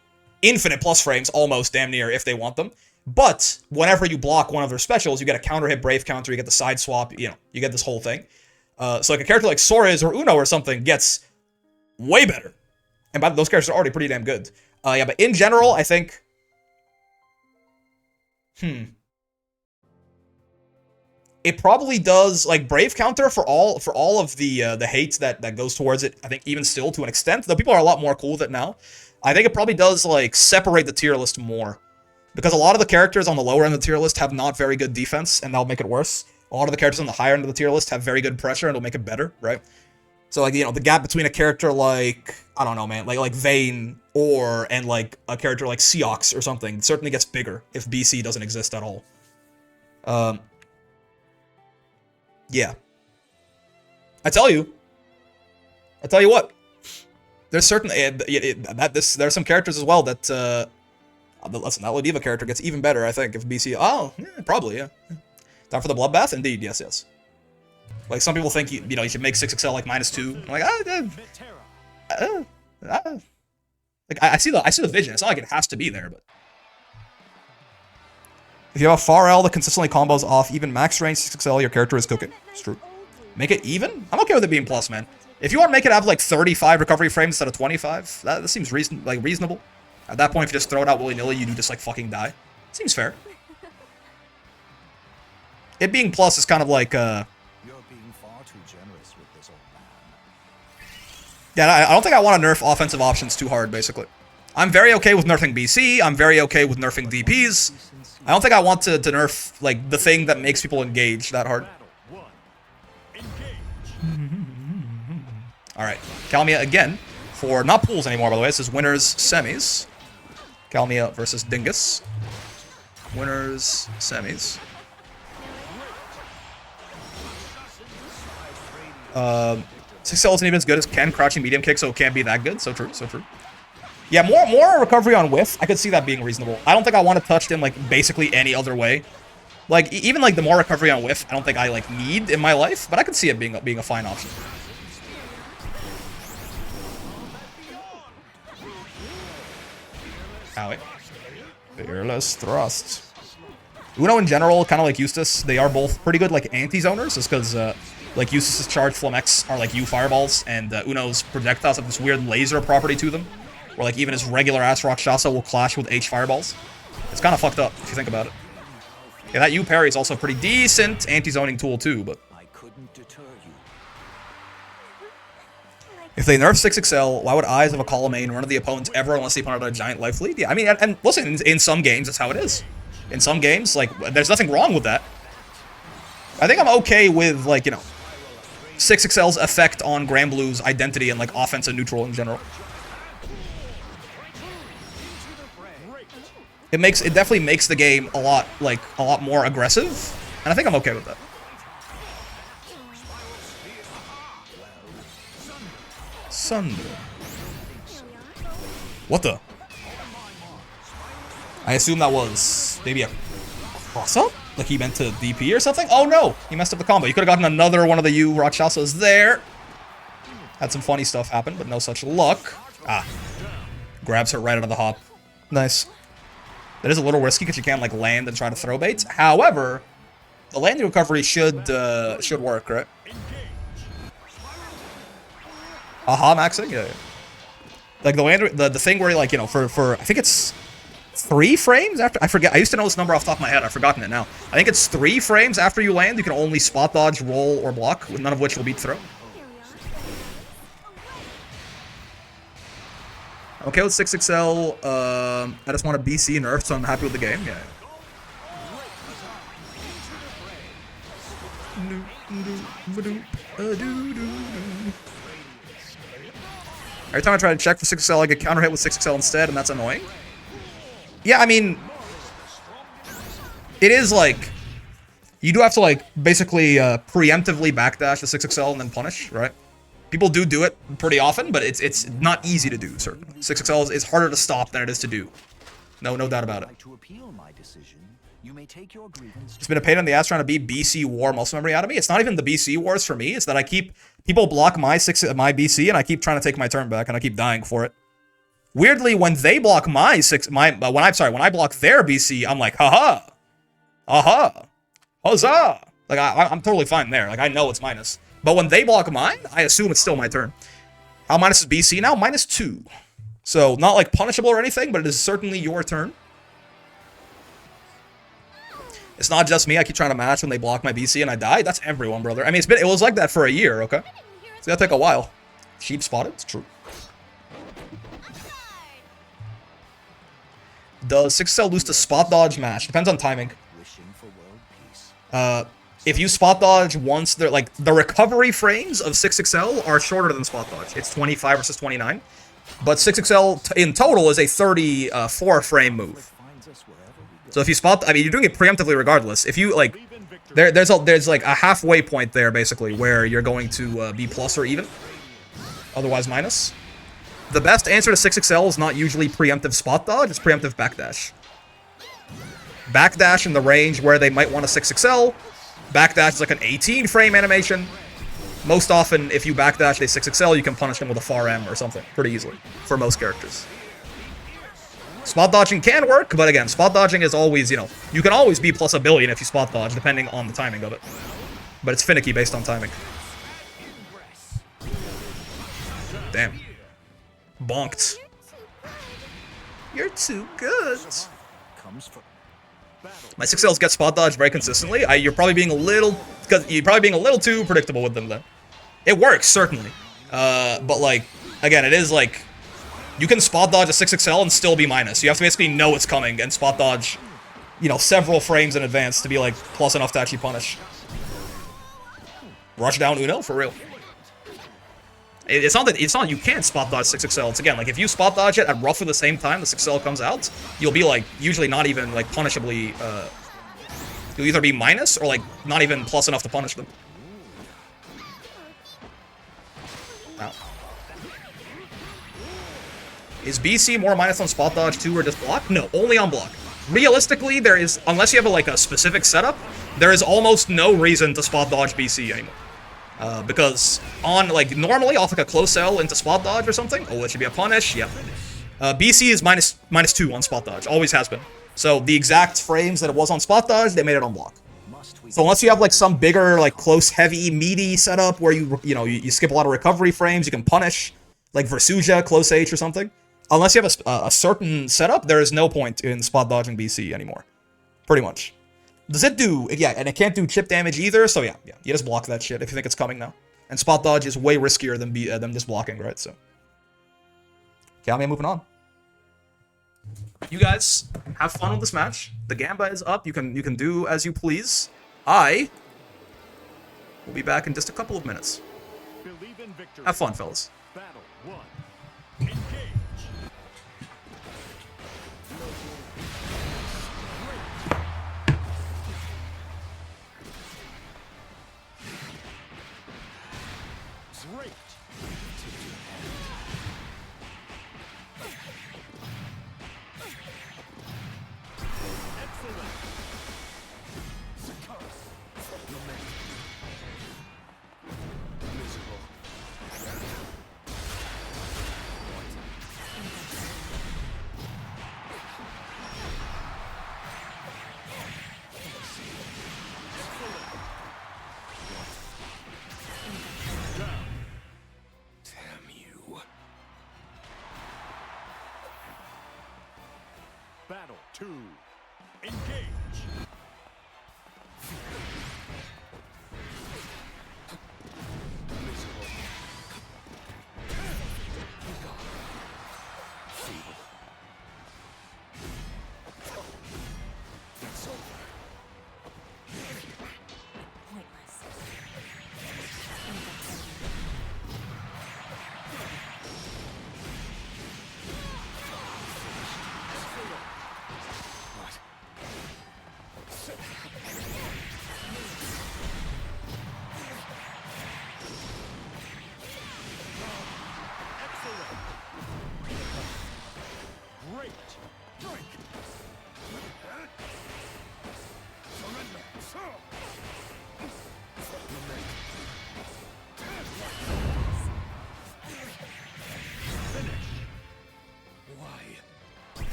infinite plus frames almost damn near if they want them. But whenever you block one of their specials, you get a counter hit brave counter, you get the side swap, you know, you get this whole thing. So like a character like Soriz or Uno or something gets way better. And by those characters are already pretty damn good. Yeah, but in general, I think it probably does, like, Brave counter for all of the hate that goes towards it, I think even still to an extent, though people are a lot more cool with it now. I think it probably does, like, separate the tier list more. Because a lot of the characters on the lower end of the tier list have not very good defense, and that'll make it worse. A lot of the characters on the higher end of the tier list have very good pressure, and it'll make it better, right? So, like, you know, the gap between a character like, I don't know, man, like Vane, and, like, a character like Seox or something certainly gets bigger if BC doesn't exist at all. Yeah. I tell you, I tell you what, there's certain there's some characters as well that listen, that Lodiva character gets even better, I think, if BC. Oh, yeah, probably, yeah. Time for the bloodbath, indeed, yes. Like some people think you should make 6XL like -2. I'm like like I see the vision. It's not like it has to be there, but if you have a far L that consistently combos off even max range 6XL, your character is cooking. It's true. Make it even? I'm okay with it being plus, man. If you want to make it have like 35 recovery frames instead of 25, that seems reasonable. At that point, if you just throw it out willy-nilly, you do just like fucking die. Seems fair. It being plus is kind of like You're being far too generous with this old man. yeah, I don't think I want to nerf offensive options too hard, basically. I'm very okay with nerfing BC. I'm very okay with nerfing DPs. I don't think I want to nerf like the thing that makes people engage that hard. Alright, Kalmia again, for not pools anymore, by the way. This is winners semis. Kalmia versus Dingus. Winners semis. 6XL isn't even as good as Ken crouching medium kick, so it can't be that good. So true. Yeah, more recovery on whiff. I could see that being reasonable. I don't think I want to touch him like basically any other way. Like even like the more recovery on whiff, I don't think I like need in my life, but I could see it being a fine option. Owie. Fearless thrust. Uno in general, kind of like Eustace, they are both pretty good like anti-zoners, just because like Eustace's charge Flamex are like U fireballs, and Uno's projectiles have this weird laser property to them, where like even his regular ass Rakshasa will clash with H fireballs. It's kind of fucked up if you think about it. Yeah, that U parry is also a pretty decent anti-zoning tool too, but I couldn't deter you. if they nerf 6XL, why would Eyes of a column main run of the opponents ever unless the opponent had a giant life lead? Yeah, I mean, and listen, in some games, that's how it is. In some games, like, there's nothing wrong with that. I think I'm okay with, like, 6XL's effect on Granblue's identity and, like, offense and neutral in general. It definitely makes the game a lot more aggressive, and I think I'm okay with that. Sunder. What the? I assume that was maybe a cross-up? Like he meant to DP or something? Oh no! He messed up the combo. You could have gotten another one of the U Rakshasas there. Had some funny stuff happen, but no such luck. Ah. Grabs her right out of the hop. Nice. That is a little risky because you can't like land and try to throw baits. However, the landing recovery should work, right? Aha, maxing? Yeah. Like the thing where like, for I think it's 3 frames after, I forget, I used to know this number off the top of my head, I've forgotten it now. I think it's 3 frames after you land, you can only spot dodge, roll, or block, none of which will beat throw. I'm okay with 6XL, I just want a BC nerf, so I'm happy with the game, yeah. Every time I try to check for 6XL, I get counter hit with 6XL instead, and that's annoying. Yeah, I mean, it is like, you do have to like basically preemptively backdash the 6XL and then punish, right? People do it pretty often, but it's not easy to do, certainly. 6XL is harder to stop than it is to do. No doubt about it. It's been a pain in the ass trying to beat BC War muscle memory out of me. It's not even the BC Wars for me, it's that I keep, people block my BC and I keep trying to take my turn back and I keep dying for it. Weirdly, when they block when I block their BC, I'm like, haha, aha, huzzah. Like I'm totally fine there. Like I know it's minus. But when they block mine, I assume it's still my turn. How minus is BC now? -2. So not like punishable or anything, but it is certainly your turn. It's not just me. I keep trying to match when they block my BC and I die. That's everyone, brother. I mean, it was like that for a year. Okay, it's gonna take a while. Sheep spotted. It's true. Does 6XL lose to spot dodge match? Depends on timing. If you spot dodge once, they're like the recovery frames of 6XL are shorter than spot dodge. It's 25 versus 29, but 6XL in total is a 34 frame move. So if you spot, I mean, you're doing it preemptively regardless. If you like, there's like a halfway point there basically where you're going to be plus or even. otherwise minus. The best answer to 6XL is not usually preemptive spot dodge, it's preemptive backdash. Backdash in the range where they might want a 6XL. Backdash is like an 18 frame animation. Most often, if you backdash a 6XL, you can punish them with a far M or something pretty easily for most characters. Spot dodging can work, but again, spot dodging is always, you know, you can always be plus a billion if you spot dodge, depending on the timing of it. But it's finicky based on timing. Damn. Bonked. You're too good. My 6Ls get spot dodge very consistently. You're probably being a little too predictable with them then. It works, certainly. But like, again, it is like, you can spot dodge a 6XL and still be minus. You have to basically know it's coming and spot dodge, you know, several frames in advance to be like plus enough to actually punish. Rush down Uno, for real. It's not you can't spot dodge 6XL. It's again, like if you spot dodge it at roughly the same time the 6XL comes out, you'll be like, usually not even like punishably, you'll either be minus or like not even plus enough to punish them. Wow. Is BC more minus on spot dodge too or just block? No, only on block. Realistically, there is, unless you have like a specific setup, there is almost no reason to spot dodge BC anymore. Because on, like, normally off like a close L into spot dodge or something, oh, it should be a punish, yep. BC is minus 2 on spot dodge, always has been. So the exact frames that it was on spot dodge, they made it on block. So unless you have like some bigger, like close, heavy, meaty setup where you skip a lot of recovery frames, you can punish, like Versusia, close H or something. Unless you have a certain setup, there is no point in spot dodging BC anymore. Pretty much. Does it do... Yeah, and it can't do chip damage either, so yeah. You just block that shit if you think it's coming now. And spot dodge is way riskier than just blocking, right? So... Okay, I'm moving on. You guys have fun with this match. The Gamba is up. You can do as you please. I will be back in just a couple of minutes. Have fun, fellas. Battle 1. Engage. Great. Excellent. Battle 2. Engage.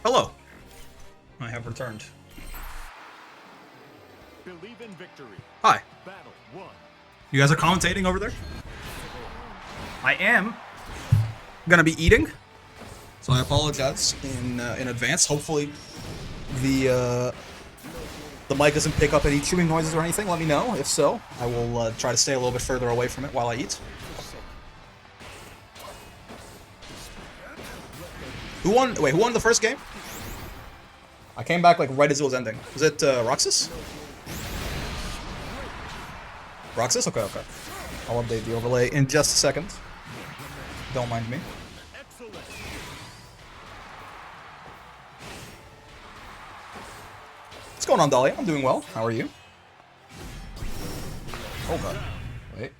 Hello. I have returned. Believe in victory. Hi. Battle 1. You guys are commentating over there? I am gonna be eating, so I apologize in advance. Hopefully, the mic doesn't pick up any chewing noises or anything. Let me know. If so, I will try to stay a little bit further away from it while I eat. Who won? Wait, who won the first game? I came back like right as it was ending. Was it Roxas? Roxas? Okay, okay. I'll update the overlay in just a second. Don't mind me. What's going on, Dahlia? I'm doing well. How are you? Oh god. Wait.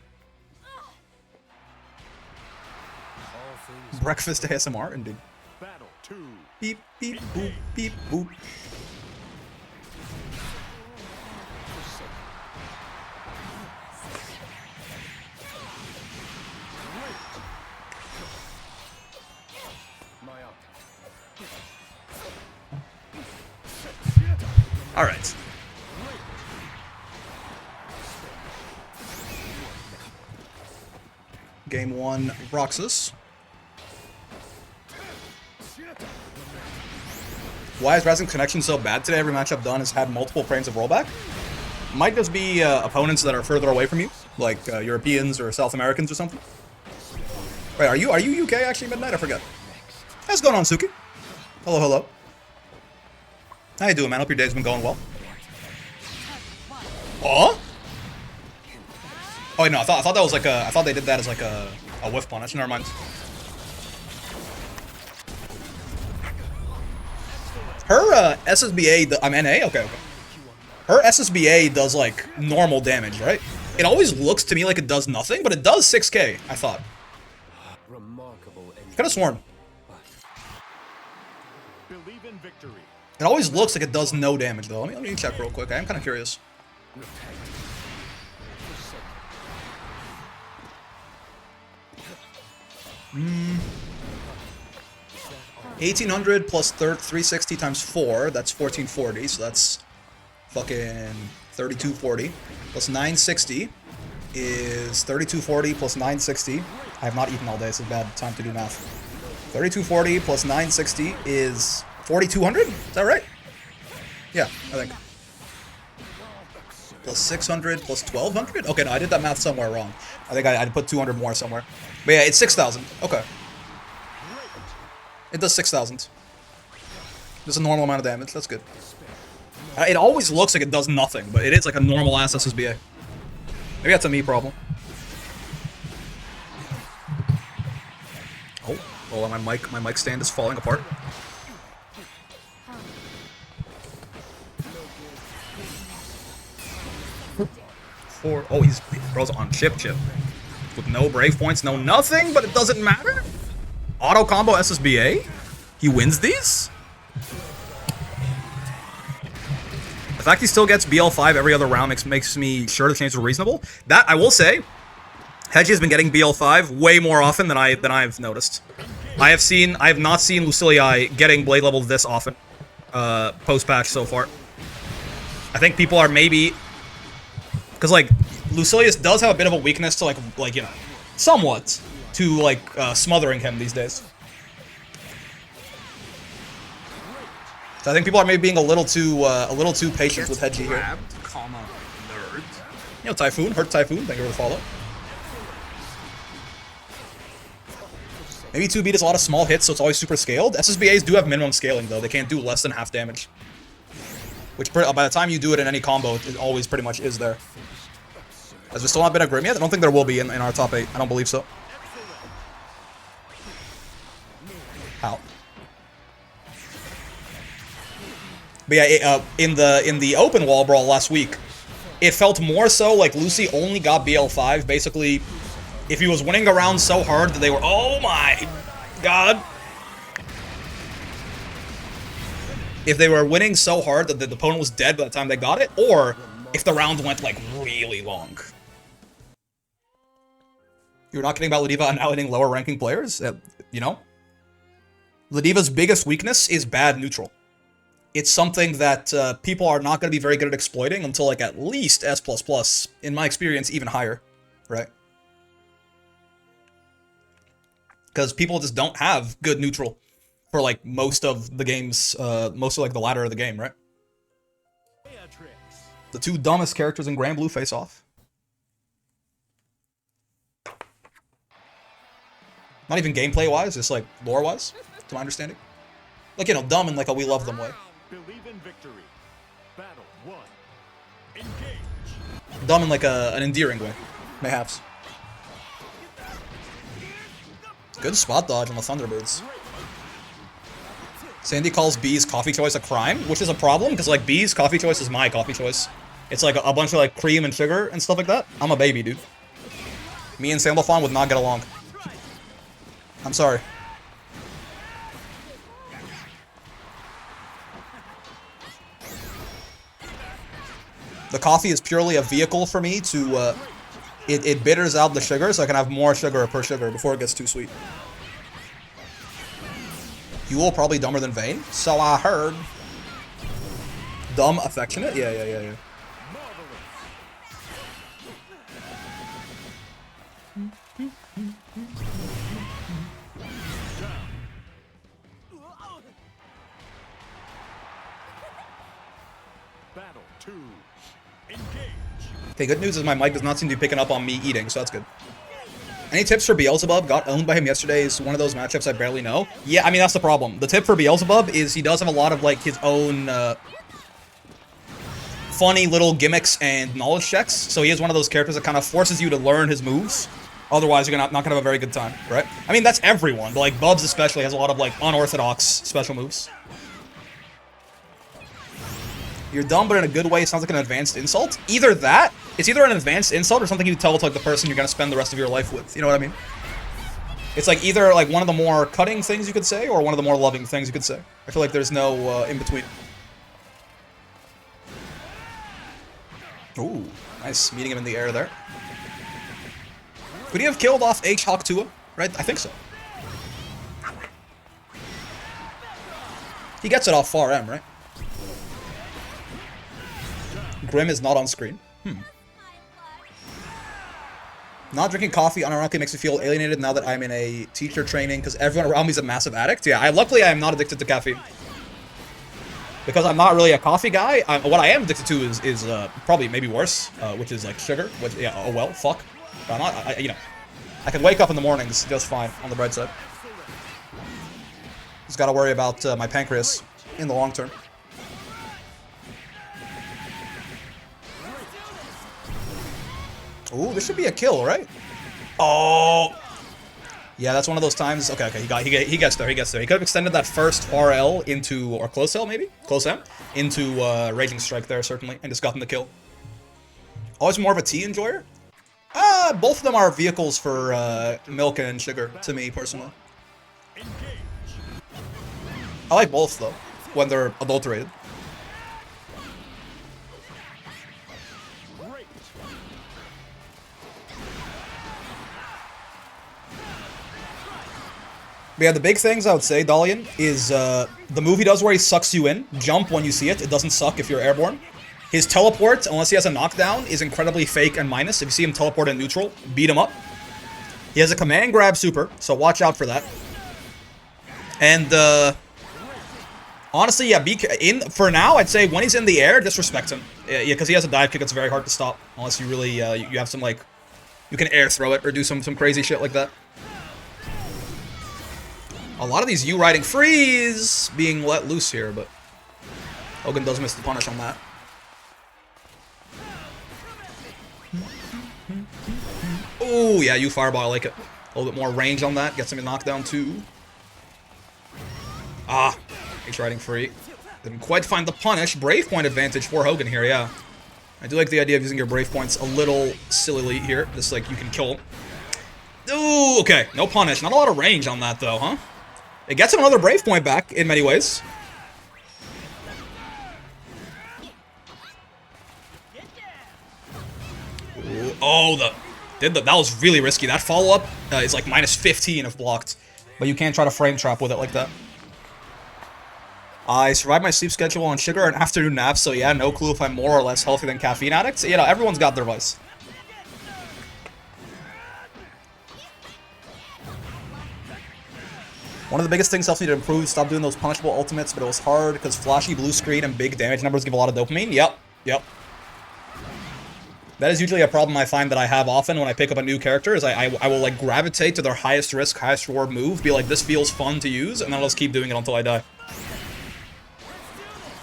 Breakfast ASMR, indeed. Battle 2. Beep, beep, boop, beep, boop. All right. Game 1, Roxas. Why is Rising Connection so bad today? Every match I've done has had multiple frames of rollback. Might just be opponents that are further away from you, like Europeans or South Americans or something. Wait, are you UK actually, Midnight? I forget. How's it going on, Suki? Hello, hello. How you doing, man? Hope your day's been going well. Oh? Oh, no, I thought that was like a... I thought they did that as like a whiff punish. Never mind. Her SSBA... I'm NA? Okay, okay. Her SSBA does like normal damage, right? It always looks to me like it does nothing, but it does 6k, I thought. Could have sworn. Believe in victory. It always looks like it does no damage, though. Let me check real quick. I'm kind of curious. 1800 plus 360 times 4, that's 1440, so that's fucking 3240. Plus 960 is 3240 plus 960. I have not eaten all day, so it's a bad time to do math. 3240 plus 960 is 4200? Is that right? Yeah, I think. Plus 600 plus 1200? Okay, no, I did that math somewhere wrong. I think I put 200 more somewhere. But yeah, it's 6,000. Okay. It does 6,000. There's a normal amount of damage. That's good. It always looks like it does nothing, but it is like a normal ass SSBA. Maybe that's a me problem. Oh, hold on, my mic stand is falling apart. Oh, he's bro's on chip with no brave points, no nothing, but it doesn't matter. Auto combo SSBA. He wins these. The fact he still gets BL5 every other round makes me sure the chances are reasonable. That I will say, Hedgie has been getting BL5 way more often than I've noticed. I have not seen Lucilius getting blade level this often, post patch so far. I think people are maybe. Because, like, Lucilius does have a bit of a weakness to, like you know, somewhat, to, like, smothering him these days. So I think people are maybe being a little too patient with Hedgie here. Nerd. You know, Typhoon, Hurt Typhoon, thank you for the follow. Maybe 2B does a lot of small hits, so it's always super scaled. SSBAs do have minimum scaling, though. They can't do less than half damage. Which, by the time you do it in any combo, it always pretty much is there. Has there still not been a Grim yet? I don't think there will be in our top 8. I don't believe so. How? But yeah, in the open wall brawl last week, it felt more so like Lucy only got BL5. Basically, if he was winning around so hard that they were, oh my god. If they were winning so hard that the opponent was dead by the time they got it, or if the round went, like, really long. You're not kidding about Ladiva annihilating lower-ranking players? You know? Ladiva's biggest weakness is bad neutral. It's something that people are not going to be very good at exploiting until, like, at least S++, in my experience, even higher, right? Because people just don't have good neutral for, like, most of the games, most of, like, the latter of the game, right? Beatrix. The two dumbest characters in Grand Blue face off. Not even gameplay-wise, just, like, lore-wise, to my understanding. Like, you know, dumb in, like, a we love them way. Believe in victory. Battle 1. Engage. Dumb in, like, an endearing way, mayhaps. Good spot dodge on the Thunderbirds. Sandy calls B's coffee choice a crime, which is a problem, because, like, B's coffee choice is my coffee choice. It's, like, a bunch of, like, cream and sugar and stuff like that. I'm a baby, dude. Me and Sandalphon would not get along. I'm sorry. The coffee is purely a vehicle for me to, it bitters out the sugar so I can have more sugar per sugar before it gets too sweet. You will probably dumber than Vane, so I heard. Dumb, affectionate? Yeah. Battle 2. Engage. Okay, good news is my mic does not seem to be picking up on me eating, so that's good. Any tips for Beelzebub? Got owned by him yesterday. Is one of those matchups I barely know. Yeah, I mean, that's the problem. The tip for Beelzebub is he does have a lot of, like, his own, funny little gimmicks and knowledge checks. So he is one of those characters that kind of forces you to learn his moves. Otherwise, you're not gonna have a very good time, right? I mean, that's everyone, but, like, Bubs especially has a lot of, like, unorthodox special moves. You're dumb, but in a good way. It sounds like an advanced insult. Either that, it's either an advanced insult or something you tell to like the person you're gonna spend the rest of your life with. You know what I mean? It's like either like one of the more cutting things you could say or one of the more loving things you could say. I feel like there's no in between. Ooh, nice meeting him in the air there. Could he have killed off H Hawk Tua? Right? I think so. He gets it off far M, right? Grim is not on screen. Not drinking coffee unironically makes me feel alienated now that I'm in a teacher training because everyone around me is a massive addict. Yeah, luckily I am not addicted to caffeine. Because I'm not really a coffee guy. What I am addicted to is probably maybe worse, which is like sugar. Which, yeah, oh well, fuck. But I'm not, you know, I can wake up in the mornings just fine on the bright side. Just gotta worry about my pancreas in the long term. Ooh, this should be a kill, right? Oh, yeah, that's one of those times. Okay, he gets there. He could have extended that first RL into, or close L maybe, close M, into Raging Strike there certainly, and just gotten the kill. Always more of a tea enjoyer. Both of them are vehicles for milk and sugar to me personally. I like both though when they're adulterated. But yeah, the big things I would say, Dalian, is the move he does where he sucks you in. Jump when you see it. It doesn't suck if you're airborne. His teleport, unless he has a knockdown, is incredibly fake and minus. If you see him teleport in neutral, beat him up. He has a command grab super, so watch out for that. And honestly, yeah, for now, I'd say when he's in the air, disrespect him. Yeah, because he has a dive kick that's very hard to stop. Unless you really, you have some, like, you can air throw it or do some crazy shit like that. A lot of these U riding freeze being let loose here, but Hogan does miss the punish on that. Oh, yeah, U fireball, I like it. A little bit more range on that, gets him a knockdown too. Ah, H riding free. Didn't quite find the punish. Brave point advantage for Hogan here, yeah. I do like the idea of using your brave points a little sillily here. Just like you can kill him. Ooh, okay, no punish. Not a lot of range on that though, huh? It gets him another brave point back in many ways. Ooh, oh, that was really risky. That follow-up is like minus 15 if blocked. But you can't try to frame trap with it like that. I survived my sleep schedule on sugar and afternoon naps, so yeah, no clue if I'm more or less healthy than caffeine addicts. You know, everyone's got their vice. One of the biggest things Self need to improve, stop doing those punishable ultimates, but it was hard because flashy blue screen and big damage numbers give a lot of dopamine. Yep. That is usually a problem I find that I have often when I pick up a new character, is I will like gravitate to their highest risk, highest reward move, be like, this feels fun to use, and then I'll just keep doing it until I die.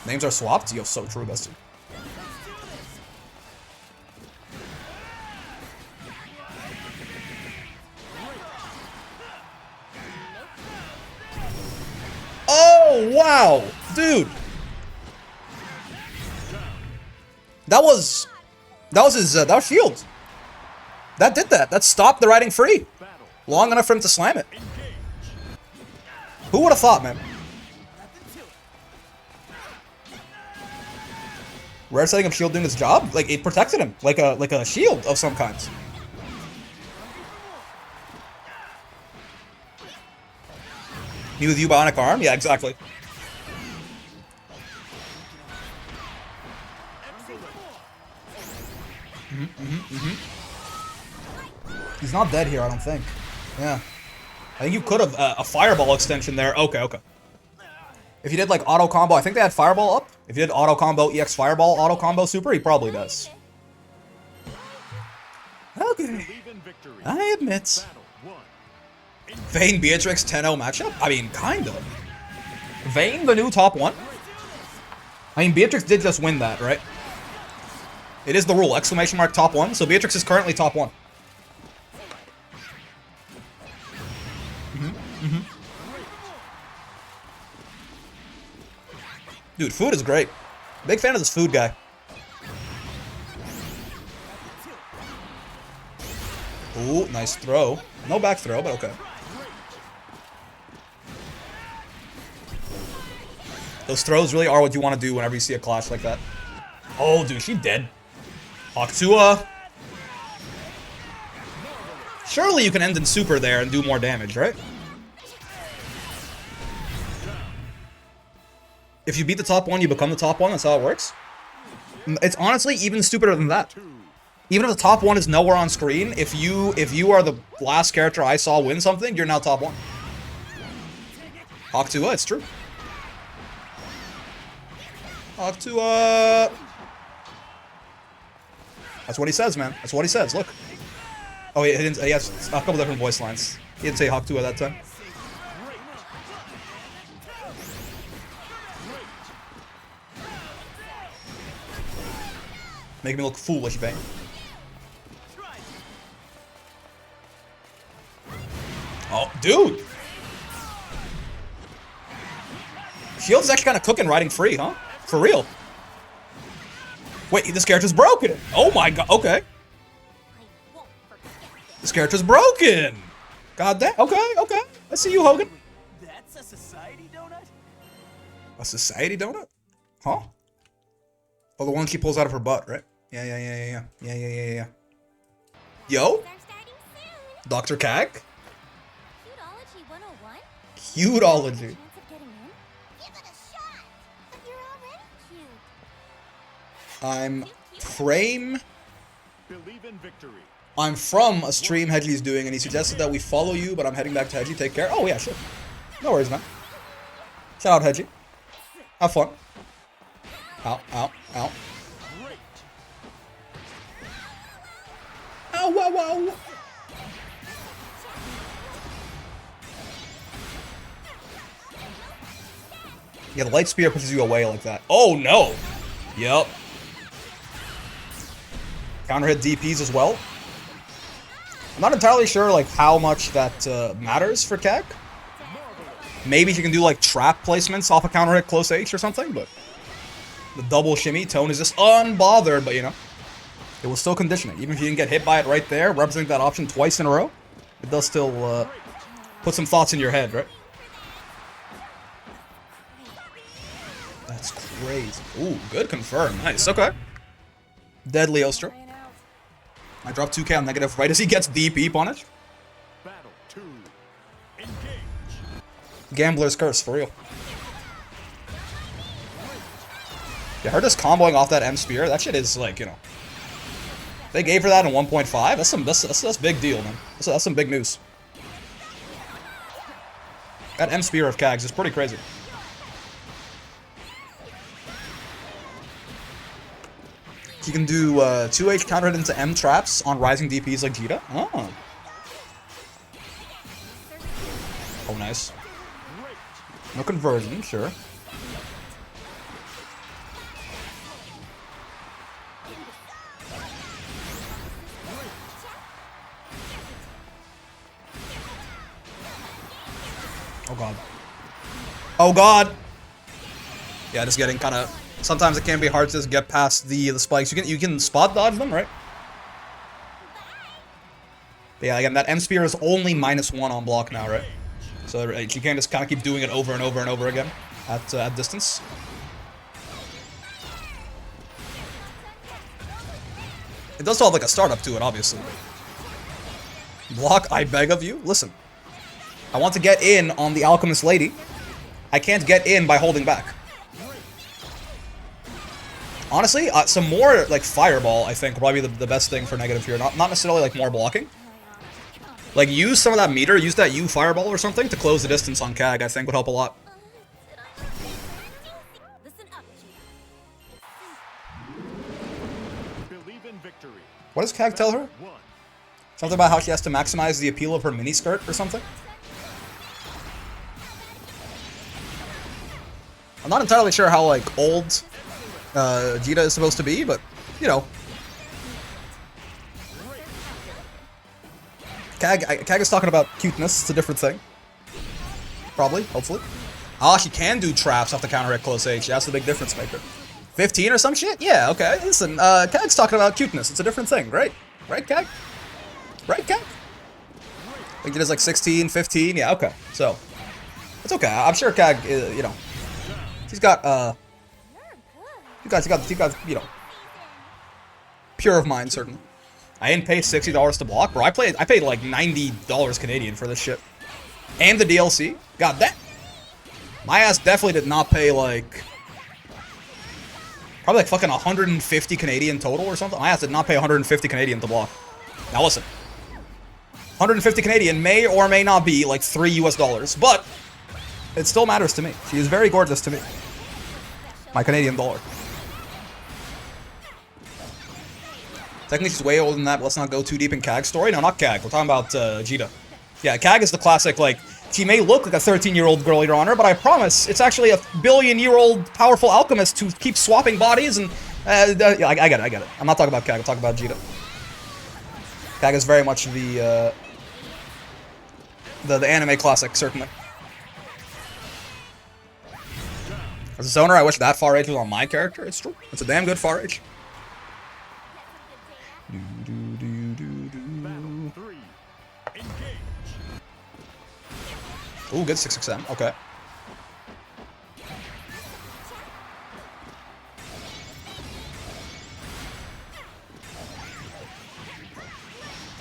Names are swapped? Yo, so true, bestie. Oh, wow! Dude! That was his shield. That did that. That stopped the riding free. Long enough for him to slam it. Who would have thought, man? Rare setting of shield doing its job? Like, it protected him. Like a shield of some kind. Me with you, bionic arm? Yeah, exactly. He's not dead here, I don't think. Yeah. I think you could have a fireball extension there. Okay, okay. If you did like auto combo, I think they had fireball up. If you did auto combo, EX fireball, auto combo super, he probably does. Okay. I admit. Vane Beatrix 10-0 matchup? I mean, kind of. Vane, the new top 1? I mean, Beatrix did just win that, right? It is the rule, exclamation mark top 1. So Beatrix is currently top 1. Dude, food is great. Big fan of this food guy. Ooh, nice throw. No back throw, but okay. Those throws really are what you want to do whenever you see a clash like that. Oh, dude, she dead. Octua. Surely you can end in super there and do more damage, right? If you beat the top 1, you become the top 1. That's how it works. It's honestly even stupider than that. Even if the top 1 is nowhere on screen, if you are the last character I saw win something, you're now top 1. Octua, it's true. Octua. That's what he says, man. That's what he says. Look. Oh, he has a couple different voice lines. He didn't say Octua that time. Make me look foolish, Vane. Oh, dude! Shield's actually kind of cooking riding free, huh? For real. Wait, this character's broken! Oh my god, okay. This character's broken! God damn, okay, okay. I see you, Hogan. That's a society donut? A society donut? Huh? Oh, the one she pulls out of her butt, right? Yeah. Yo? Dr. Kag? Cutology 101? Cutology. Chance of getting in? Give it a shot! But you're already cute. I'm frame. Believe in victory. I'm from a stream Hedgie's doing, and he suggested that we follow you, but I'm heading back to Hedgie. Take care. Oh, yeah, sure. No worries, man. Shout out, Hedgie. Have fun. Ow, ow, ow. Ow, wow, wow. Yeah, the light spear pushes you away like that. Oh, no. Yep. Counter hit DPs as well. I'm not entirely sure, like, how much that matters for Kag. Maybe she can do, like, trap placements off a counter hit close H or something, but the double shimmy tone is just unbothered, but, you know, it will still condition it. Even if you didn't get hit by it right there, representing that option twice in a row, it does still put some thoughts in your head, right? That's crazy. Ooh, good confirm. Nice, okay. Deadly Ostra. I dropped 2k on negative right as he gets DP punished. Battle 2. Engage. Gambler's curse, for real. Yeah, her just comboing off that M spear, that shit is like, you know. They gave her that in 1.5. That's big deal, man. That's some big news. That M spear of Kag's is pretty crazy. He can do 2H counter hit into M traps on rising DPs like Jita. Oh. Oh, nice. No conversion, sure. Oh god. Oh god! Yeah, just getting kind of... Sometimes it can be hard to just get past the spikes. You can spot dodge them, right? But yeah, again, that M spear is only -1 on block now, right? So you can't just kind of keep doing it over and over and over again at distance. It does still have like a startup to it, obviously. Block, I beg of you. Listen, I want to get in on the Alchemist Lady. I can't get in by holding back. Honestly, some more like Fireball, I think, will probably be the best thing for negative here. Not necessarily like more blocking. Like, use some of that meter, use that U Fireball or something to close the distance on Kag, I think would help a lot. Listen up, Believe in victory. What does Kag tell her? One. Something about how she has to maximize the appeal of her miniskirt or something? I'm not entirely sure how, like, old Jita is supposed to be, but, you know. Kag is talking about cuteness. It's a different thing. Probably, hopefully. Ah, she can do traps off the counter at close H. That's the big difference maker. 15 or some shit? Yeah, okay. Listen, Kag's talking about cuteness. It's a different thing, right? Right, Kag? Right, Kag? I think it is like 16, 15. Yeah, okay. So, it's okay. I'm sure Kag, you know, he's got, you guys, you know, pure of mind, certainly. I didn't pay $60 to block, bro. I paid like $90 Canadian for this shit. And the DLC. God damn. My ass definitely did not pay like... Probably like fucking 150 Canadian total or something. My ass did not pay 150 Canadian to block. Now listen. 150 Canadian may or may not be like $3 US, but it still matters to me. She is very gorgeous to me. My Canadian dollar. Technically, she's way older than that, but let's not go too deep in Kag's story. No, not Kag. We're talking about Jita. Yeah, Kag is the classic, like, she may look like a 13-year-old girl, Your Honor, but I promise it's actually a billion-year-old powerful alchemist who keeps swapping bodies and... yeah, I get it. I'm not talking about Kag, I'm talking about Jita. Kag is very much the anime classic, certainly. As a zoner, I wish that far age was on my character. It's true. It's a damn good far age. Battle 3. Engage. Ooh, good 6XM. Okay.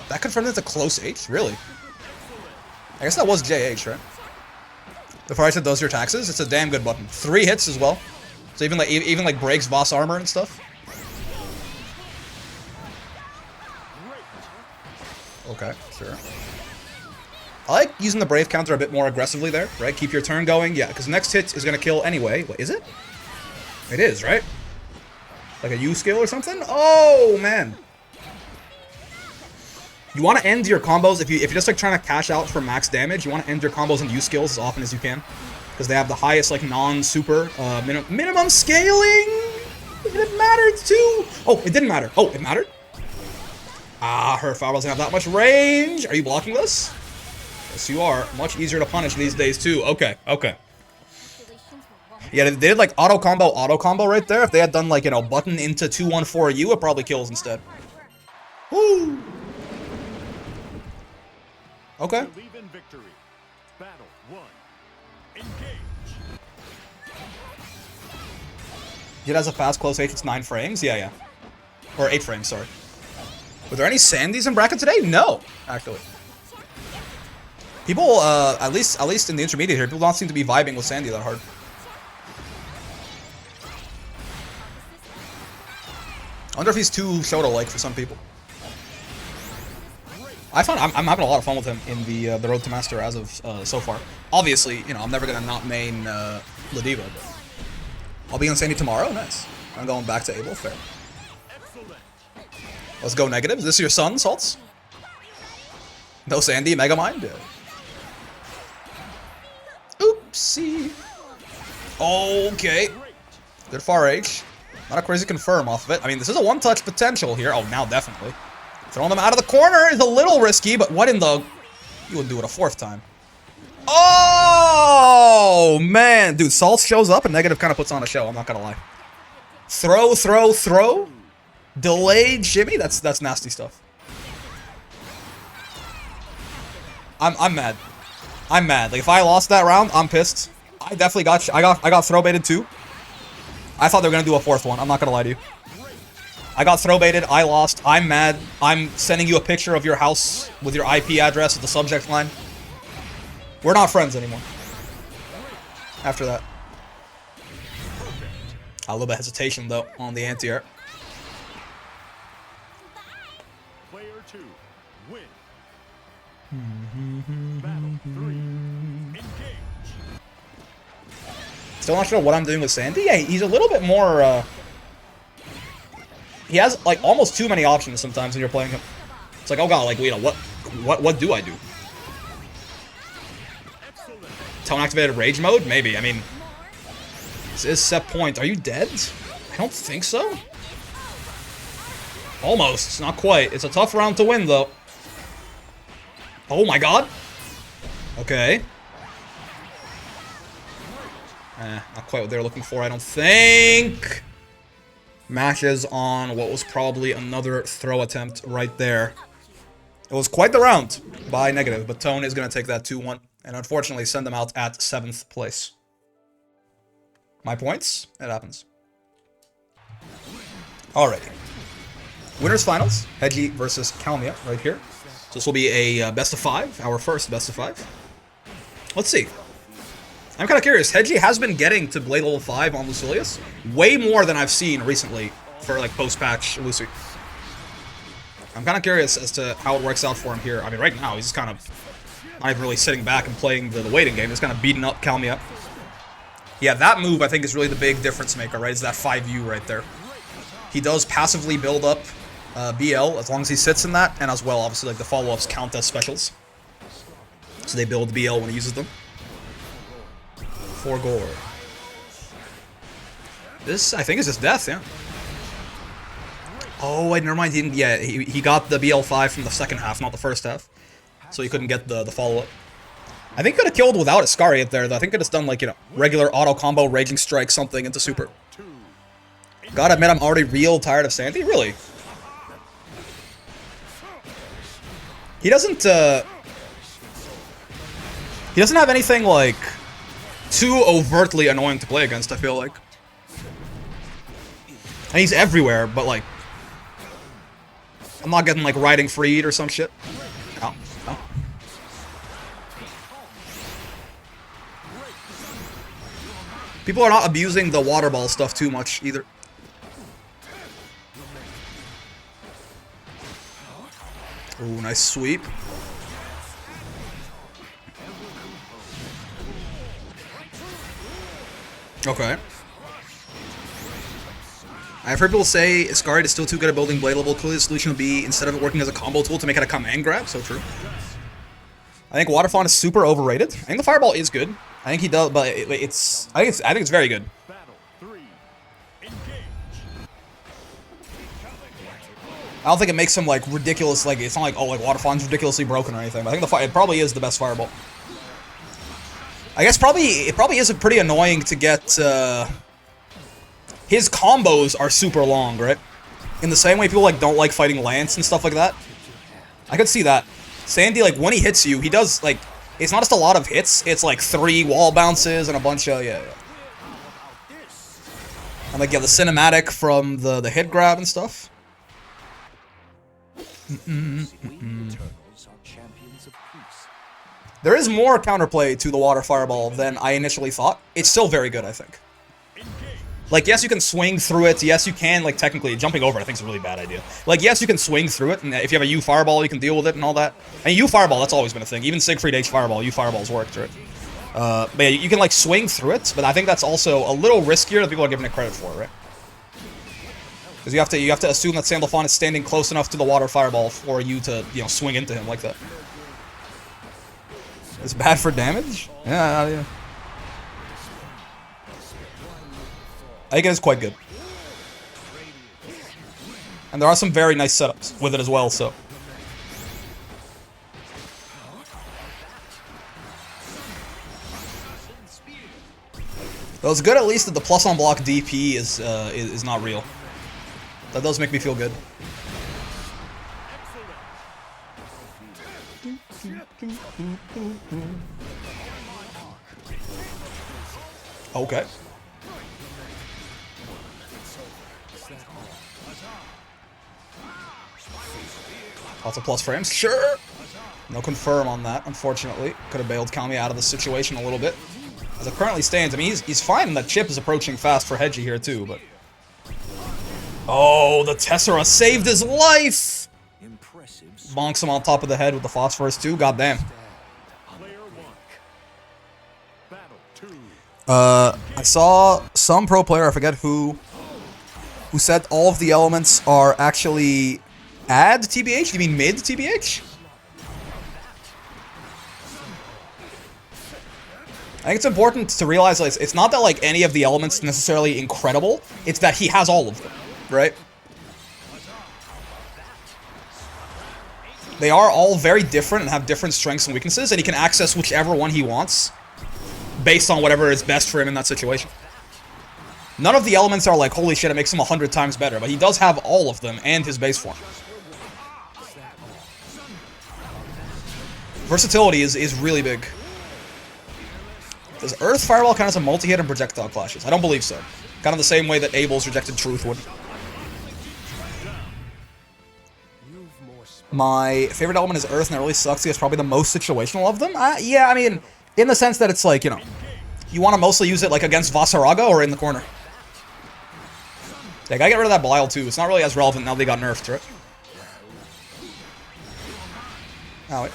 That confirmed it's a close H? Really? I guess that was JH, right? Before I said those are your taxes, it's a damn good button. 3 hits as well. So even like breaks boss armor and stuff. Okay, sure. I like using the Brave counter a bit more aggressively there, right? Keep your turn going. Yeah, because next hit is going to kill anyway. Wait, is it? It is, right? Like a U skill or something? Oh, man. You want to end your combos, if you're just like trying to cash out for max damage, you want to end your combos and U skills as often as you can. Because they have the highest like non-super minimum scaling. It mattered too. Oh, it didn't matter. Oh, it mattered? Ah, her fire doesn't have that much range. Are you blocking this? Yes, you are. Much easier to punish these days, too. Okay, okay. Yeah, they did, like, auto combo right there. If they had done, like, you know, button into 214U, it probably kills instead. Woo! Okay. Believe in victory. Battle 1. Engage. It has a fast close H, it's 9 frames? Yeah, yeah. Or 8 frames, sorry. Were there any Sandys in bracket today? No, actually. People, at least in the intermediate here, people don't seem to be vibing with Sandy that hard. I wonder if he's too Shoto-like for some people. I'm having a lot of fun with him in the Road to Master as of so far. Obviously, you know, I'm never gonna not main Ladiva, but I'll be on Sandy tomorrow. Nice. I'm going back to Abel. Fair. Let's go negative. Is this your son, Salts? No Sandy, Megamind? Yeah. Oopsie. Okay. Good far H. Not a crazy confirm off of it. I mean, this is a one-touch potential here. Oh, now definitely. Throwing them out of the corner is a little risky, but what in the... You wouldn't do it a 4th time. Oh, man. Dude, Salts shows up and negative kind of puts on a show. I'm not going to lie. Throw. Delayed shimmy? That's nasty stuff. I'm mad. I'm mad. Like, if I lost that round, I'm pissed. I definitely got throw baited too. I thought they were gonna do a 4th one. I'm not gonna lie to you. I got throw baited. I lost. I'm mad. I'm sending you a picture of your house with your IP address at the subject line. We're not friends anymore. After that. A little bit of hesitation, though, on the anti-air. Player 2, win. Battle 3, engage. Still not sure what I'm doing with Sandy. Yeah, he's a little bit more, he has, like, almost too many options sometimes when you're playing him. It's like, oh god, like, you know, what do I do? Tone-activated rage mode? Maybe, I mean... This is set point. Are you dead? I don't think so. Almost. Not quite. It's a tough round to win, though. Oh my god. Okay. Not quite what they were looking for, I don't think. Matches on what was probably another throw attempt right there. It was quite the round by negative, but Tone is going to take that 2-1. And unfortunately send them out at 7th place. My points? It happens. Alrighty. Winners finals. Hedgie versus Kalmia right here. So this will be a best of 5. Our first best of 5. Let's see. I'm kind of curious. Hedgie has been getting to Blade level 5 on Lucilius. Way more than I've seen recently for like post-patch Lucy. I'm kind of curious as to how it works out for him here. I mean, right now he's just kind of not even really sitting back and playing the waiting game. He's kind of beating up Kalmia. Yeah, that move I think is really the big difference maker, right? Is that 5U right there. He does passively build up BL as long as he sits in that, and as well, obviously, like the follow-ups count as specials. So they build BL when he uses them. For gore. This, I think, is his death, yeah. Oh, wait, never mind. He didn't, yeah, he got the BL5 from the second half, not the first half. So he couldn't get the follow-up. I think he could have killed without Iscariot there, though. I think could have done, like, you know, regular auto combo, Raging Strike, something into super. Gotta admit, I'm already real tired of Sandy. Really? He doesn't have anything, like, too overtly annoying to play against, I feel like. And he's everywhere, but, like, I'm not getting, like, riding freed or some shit. No, no. People are not abusing the water ball stuff too much, either. Ooh, nice sweep. Okay. I've heard people say Iscariot is still too good at building blade level. Clearly the solution would be, instead of it working as a combo tool, to make it a command grab. So true. I think Water Fawn is super overrated. I think the Fireball is good. I think he does, but I think it's very good. I don't think it makes him like ridiculous. Like it's not like, oh, like Water Fawn's ridiculously broken or anything. But I think it probably is the best Fireball. I guess it probably is pretty annoying to get. His combos are super long, right? In the same way people like don't like fighting Lance and stuff like that. I could see that. Sandy, like when he hits you, he does like, it's not just a lot of hits. It's like 3 wall bounces and a bunch of yeah. And like yeah, the cinematic from the hit grab and stuff. There is more counterplay to the Water Fireball than I initially thought. It's still very good, I think. Like, yes, you can swing through it. Yes, you can, like, technically, jumping over it I think is a really bad idea. Like, yes, you can swing through it, and if you have a U Fireball, you can deal with it and all that. And U Fireball, that's always been a thing. Even Siegfried H Fireball, U Fireball's worked, right? But yeah, you can, like, swing through it, but I think that's also a little riskier than people are giving it credit for, right? Because you have to assume that Sandalphon is standing close enough to the Water Fireball for you to, you know, swing into him like that. It's bad for damage? Yeah. I think it is quite good. And there are some very nice setups with it as well, so. Well, it's good at least that the plus on block DP is not real. That does make me feel good. Okay. Lots of plus frames. Sure. No confirm on that, unfortunately. Could have bailed Kami out of the situation a little bit. As it currently stands, I mean, he's fine that Chip is approaching fast for Hedgie here too, but... Oh, the Tessera saved his life! Impressive. Bonks him on top of the head with the Phosphorus too, goddamn. Player 1. Battle 2. I saw some pro player, I forget who said all of the elements are actually add TBH? You mean mid TBH? I think it's important to realize like, it's not that like any of the elements necessarily incredible, it's that he has all of them, right? They are all very different and have different strengths and weaknesses, and he can access whichever one he wants based on whatever is best for him in that situation. None of the elements are like, holy shit, it makes him 100 times better, but he does have all of them and his base form. Versatility is really big. Does Earth Fireball count as a multi-hit and projectile clashes? I don't believe so. Kind of the same way that Abel's rejected Truth would. My favorite element is Earth, and it really sucks. It's probably the most situational of them. Yeah, I mean, in the sense that it's like, you know, you want to mostly use it like against Vasaraga or in the corner. Yeah, gotta get rid of that Belial too. It's not really as relevant now they got nerfed, right? Oh, wait.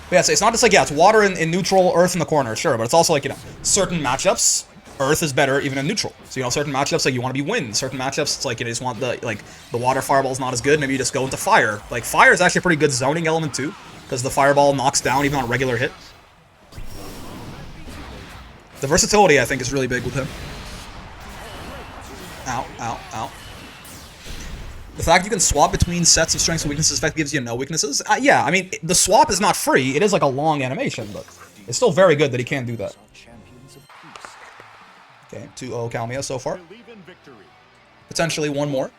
But yeah, so it's not just like, yeah, it's water in neutral, Earth in the corner, sure, but it's also like, you know, certain matchups, Earth is better even in neutral. So, you know, certain matchups, like, you want to be wind. Certain matchups, it's like, you know, just want the, like, the water fireball's not as good, maybe you just go into fire. Like, fire is actually a pretty good zoning element, too, because the fireball knocks down even on a regular hit. The versatility, I think, is really big with him. Ow, ow, ow. The fact you can swap between sets of strengths and weaknesses effect gives you no weaknesses. Yeah, I mean, the swap is not free. It is like a long animation, but it's still very good that he can do that. Okay, 2-0 Kalmia so far. Potentially one more.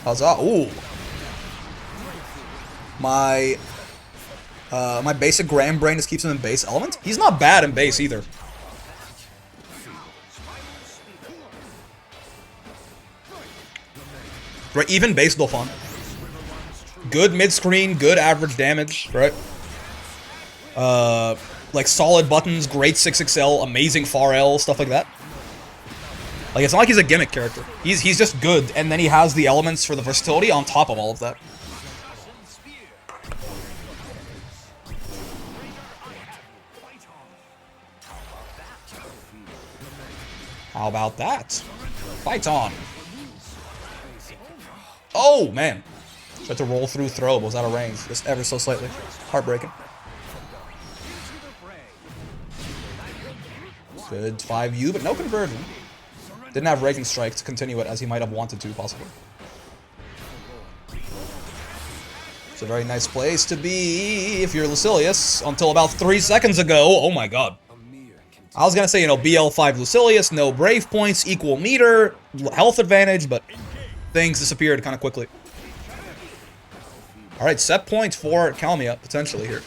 Huzzah. Ooh. My basic Graham Brain just keeps him in base element. He's not bad in base either. Right, even base Dolphin. Good mid-screen, good average damage, right? Like solid buttons, great 6XL, amazing far L, stuff like that. Like, it's not like he's a gimmick character. He's just good, and then he has the elements for the versatility on top of all of that. How about that? Fight on. Oh, man. Tried to roll through throw, but was out of range. Just ever so slightly. Heartbreaking. Good 5U, but no conversion. Didn't have Raking Strike to continue it as he might have wanted to, possibly. It's a very nice place to be if you're Lucilius, until about 3 seconds ago. Oh my god. I was gonna say, you know, BL5 Lucilius, no Brave points, equal meter, health advantage, but things disappeared kind of quickly. Alright, set points for Kalmia, potentially, here.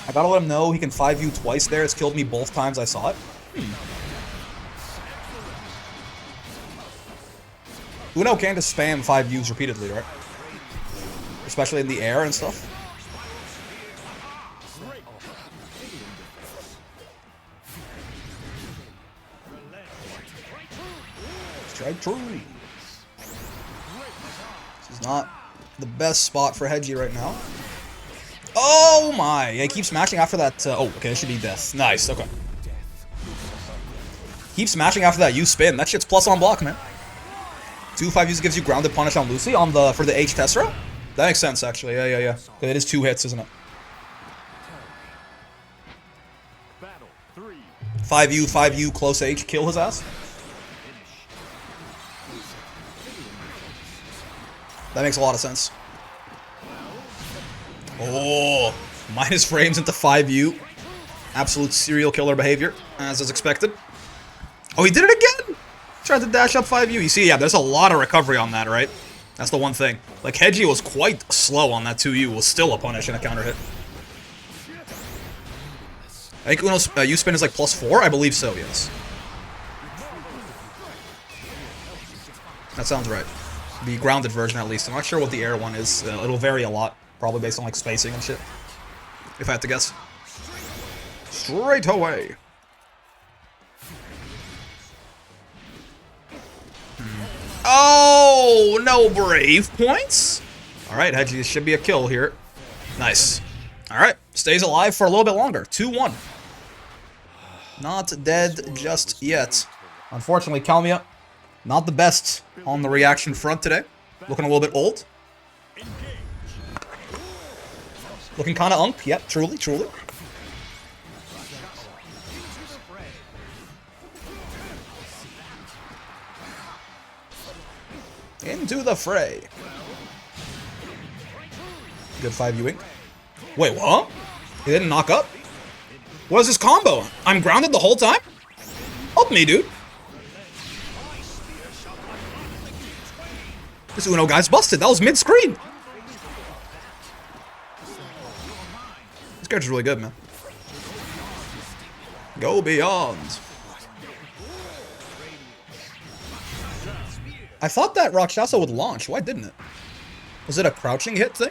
I gotta let him know he can 5U twice there. It's killed me both times I saw it. Uno can just spam 5Us repeatedly, right? Especially in the air and stuff. Strike true. This is not the best spot for Hedgie right now. Oh my! Yeah, he keeps smashing after that. Oh, okay, that should be death. Nice, okay. Keep smashing after that U-spin. That shit's plus on block, man. 2 5Us gives you grounded punish on Lucy on the for the H Tessera. That makes sense, actually. Yeah. It is 2 hits, isn't it? 5U, close H, kill his ass. That makes a lot of sense. Oh, minus frames into 5U. Absolute serial killer behavior, as is expected. Oh, he did it again! Tried to dash up 5U. You see, yeah, there's a lot of recovery on that, right? That's the one thing. Like, Hedgie was quite slow on that 2U. Was still a punish and a counter hit. I think Uno's U-spin is like +4? I believe so, yes. That sounds right. The grounded version, at least. I'm not sure what the air one is. It'll vary a lot. Probably based on, like, spacing and shit. If I had to guess. Straight away. Oh, no brave points. All right, Hedgie, this should be a kill here. Nice. All right, stays alive for a little bit longer. 2-1. Not dead just yet. Unfortunately, Kalmia, not the best on the reaction front today. Looking a little bit old. Looking kind of unk. Yep, truly, truly. Into the fray. Good 5-Uing. Wait, what? He didn't knock up? What is this combo? I'm grounded the whole time? Help me, dude. This Uno guy's busted. That was mid-screen. This character's really good, man. Go beyond. I thought that Rakshasa would launch. Why didn't it? Was it a crouching hit thing?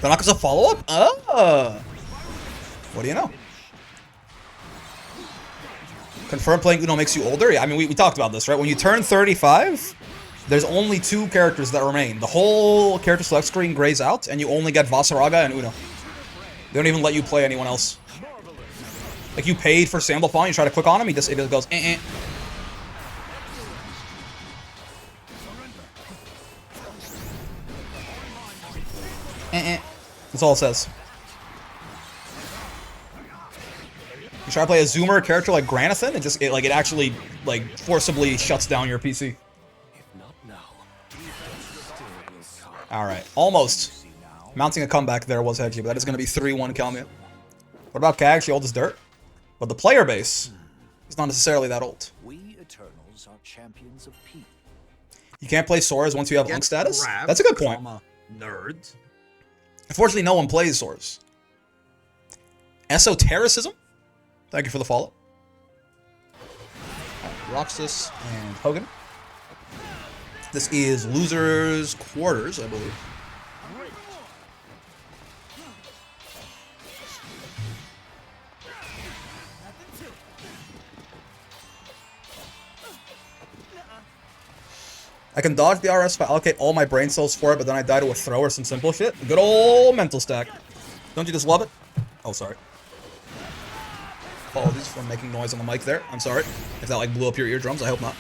Tanaka's a follow-up? Oh! What do you know? Confirm playing Uno makes you older? Yeah, I mean, we talked about this, right? When you turn 35, there's only 2 characters that remain. The whole character select screen grays out, and you only get Vasaraga and Uno. They don't even let you play anyone else. Like, you paid for Sample Fawn, you try to click on him, it just goes, eh. That's all it says. You try to play a Zoomer character like Granathan, it actually, like, forcibly shuts down your PC. Alright, almost. Mounting a comeback there was Hedgie, but that is going to be 3-1 Kalmia. What about Kag? She old as dirt? But the player base is not necessarily that old. We Eternals are champions of peace. You can't play Soras once you have Unk status? Grabbed, That's a good point. Nerd. Unfortunately, no one plays Soras. Esotericism? Thank you for the follow. Roxas and Hogan. This is Losers Quarters, I believe. I can dodge the RS if I allocate all my brain cells for it, but then I die to a throw or some simple shit. Good old mental stack. Don't you just love it? Oh, sorry. Apologies for making noise on the mic there. I'm sorry. If that, like, blew up your eardrums, I hope not.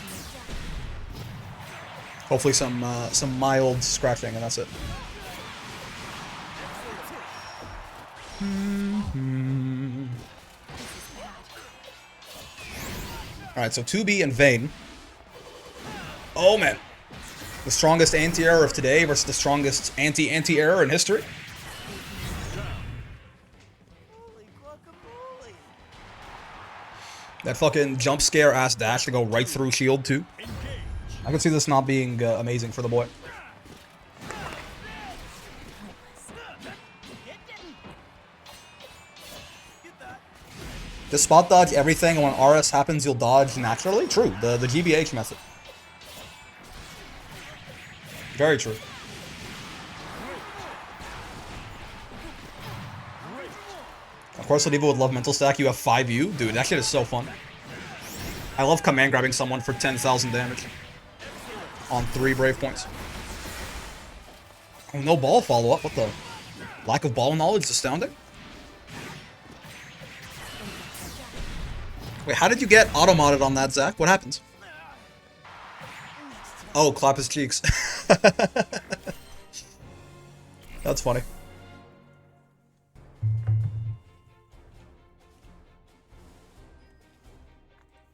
Hopefully some mild scratching, and that's it. Alright, so 2B and Vane. Oh, man. The strongest anti-error of today versus the strongest anti-error in history. That fucking jump scare ass dash to go right through shield too. I can see this not being amazing for the boy. Just spot dodge everything, and when RS happens, you'll dodge naturally. True, the GBH method. Very true. Of course, Ladiva would love mental stack. You have 5U. Dude, that shit is so fun. I love command grabbing someone for 10,000 damage. On 3 brave points. Oh, no ball follow-up. What the? Lack of ball knowledge is astounding. Wait, how did you get auto-modded on that, Zach? What happened? Oh, clap his cheeks. That's funny.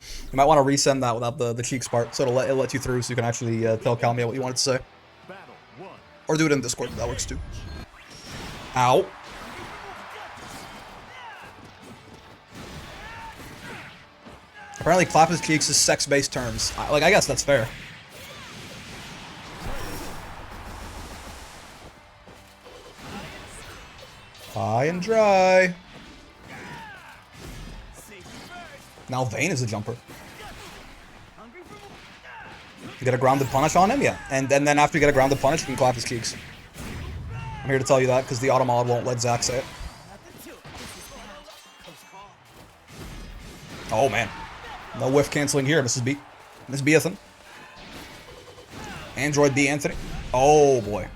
You might want to resend that without the cheeks part, so it'll let you through, so you can actually tell Kalmia what you wanted to say. Or do it in Discord, that works too. Ow. Apparently, clap his cheeks is sex-based terms. I guess that's fair. High and dry. Now Vane is a jumper. You get a grounded punish on him? Yeah. And then after you get a grounded punish, you can clap his cheeks. I'm here to tell you that because the automod won't let Zach say it. Oh, man. No whiff canceling here, Mrs. B. Miss Beathan. Android B. Anthony. Oh, boy.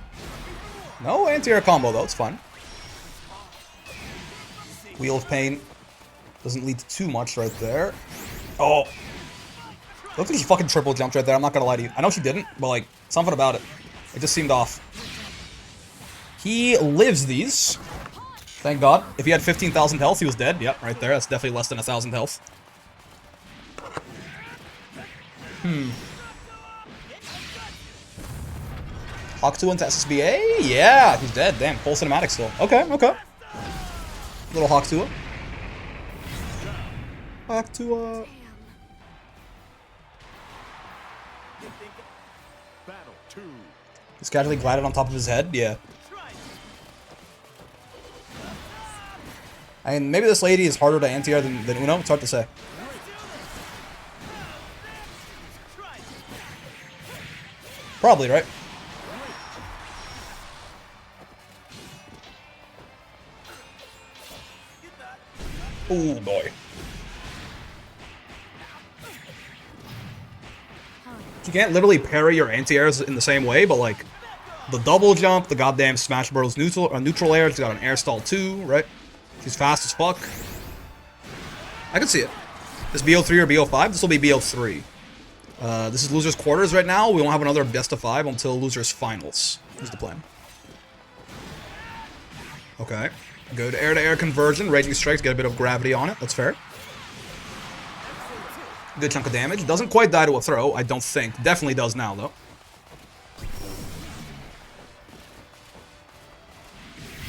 No anti-air combo, though. It's fine. Wheel of Pain. Doesn't lead to too much right there. Oh. Look at she fucking triple jumped right there. I'm not gonna lie to you. I know she didn't, but, like, something about it. It just seemed off. He lives these. Thank God. If he had 15,000 health, he was dead. Yep, right there. That's definitely less than 1,000 health. Hawk 2 into SSBA? Yeah, he's dead. Damn, full cinematic still. Okay. Little Hawk 2. Hawk 2. Battle 2. He's casually glided on top of his head. Yeah. I mean, maybe this lady is harder to anti-air than Uno. It's hard to say. Probably, right? Oh boy. You can't literally parry your anti-airs in the same way, but like the double jump, the goddamn Smash Bros. Neutral air, she's got an air stall too, right? She's fast as fuck. I can see it. This BO3 or BO5? This will be BO3. This is losers quarters right now. We won't have another best of 5 until losers finals. Here's the plan. Okay. Good air-to-air conversion. Raging strikes, get a bit of gravity on it. That's fair. Good chunk of damage. Doesn't quite die to a throw, I don't think. Definitely does now, though.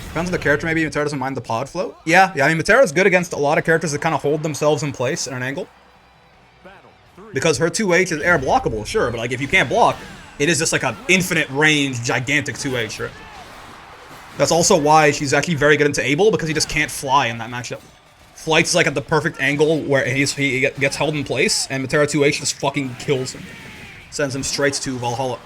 Depends on the character, maybe Metera doesn't mind the pod flow. Yeah, I mean, Metera's good against a lot of characters that kind of hold themselves in place at an angle. Because her 2H is air blockable, sure, but like if you can't block, it is just like an infinite range, gigantic 2H, right? That's also why she's actually very good into Able, because he just can't fly in that matchup. Flight's like at the perfect angle where he gets held in place, and Metera 2H just fucking kills him. Sends him straight to Valhalla.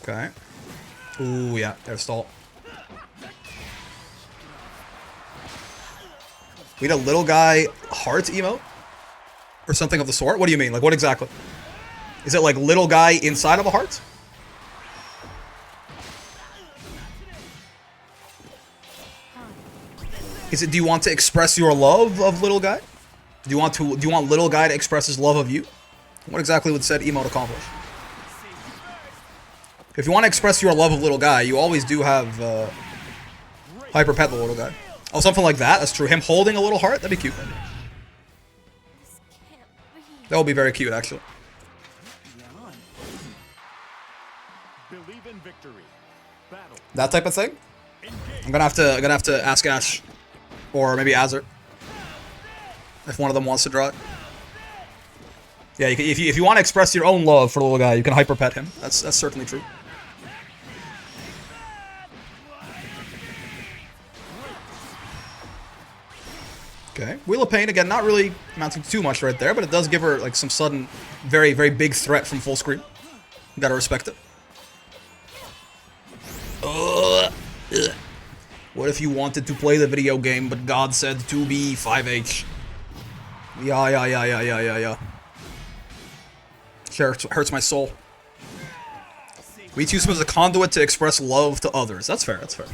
Okay. Ooh, yeah, air stall. We need a little guy heart emote? Or something of the sort? What do you mean? Like, what exactly? Is it like little guy inside of a heart? Is it, do you want to express your love of little guy? Do you want little guy to express his love of you? What exactly would said emote accomplish? If you want to express your love of little guy, you always do have hyper pet the little guy. Oh, something like that. That's true. Him holding a little heart, that'd be cute. That would be very cute, actually. Believe in victory. Battle. That type of thing. I'm gonna have to ask Ash, or maybe Azur, if one of them wants to draw it. Yeah, if you want to express your own love for the little guy, you can hyper pet him. That's certainly true. Okay, Wheel of Pain, again, not really amounting to too much right there, but it does give her, like, some sudden, very, very big threat from full screen. You gotta respect it. Ugh. What if you wanted to play the video game, but God said to be 5H? Yeah. Sure, it hurts my soul. We use him as a conduit to express love to others. That's fair, that's fair.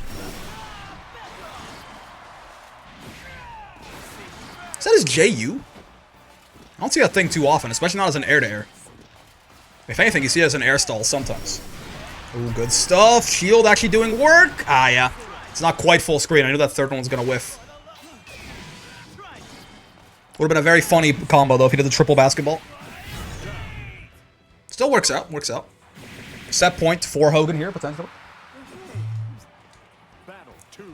Is that his JU? I don't see that thing too often, especially not as an air-to-air. If anything, you see it as an air stall sometimes. Ooh, good stuff. Shield actually doing work. Ah, yeah. It's not quite full screen. I knew that third one was going to whiff. Would have been a very funny combo, though, if he did the triple basketball. Still works out. Works out. Set point for Hogan here, potentially. Battle 2.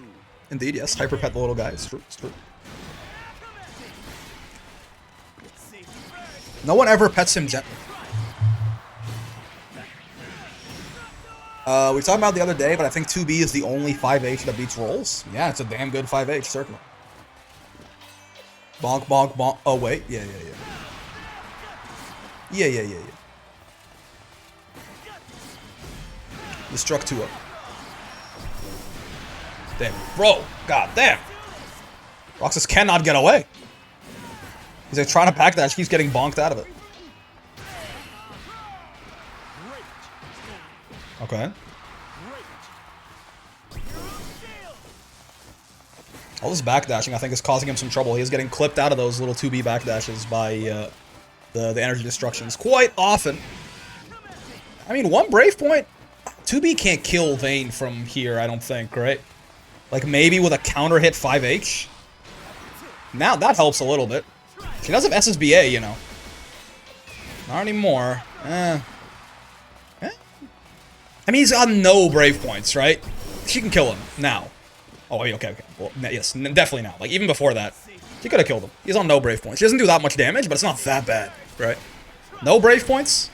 Indeed, yes. Hyper pet the little guy. It's true. It's true. No one ever pets him gently. We were talking about it the other day, but I think 2B is the only 5H that beats rolls. Yeah, it's a damn good 5H, certainly. Bonk, bonk, bonk. Oh, wait. Yeah. You struck 2 up. Damn. Bro. God damn. Roxas cannot get away. He's like trying to backdash, keeps getting bonked out of it. Okay. All this backdashing, I think, is causing him some trouble. He is getting clipped out of those little 2B backdashes by the energy destructions quite often. I mean, one Brave Point, 2B can't kill Vane from here, I don't think, right? Like, maybe with a counter hit 5H? Now, that helps a little bit. She does have SSBA, you know. Not anymore. I mean, he's on no Brave Points, right? She can kill him now. Oh, okay. Well, yes, definitely now. Like, even before that, she could have killed him. He's on no Brave Points. She doesn't do that much damage, but it's not that bad, right? No Brave Points?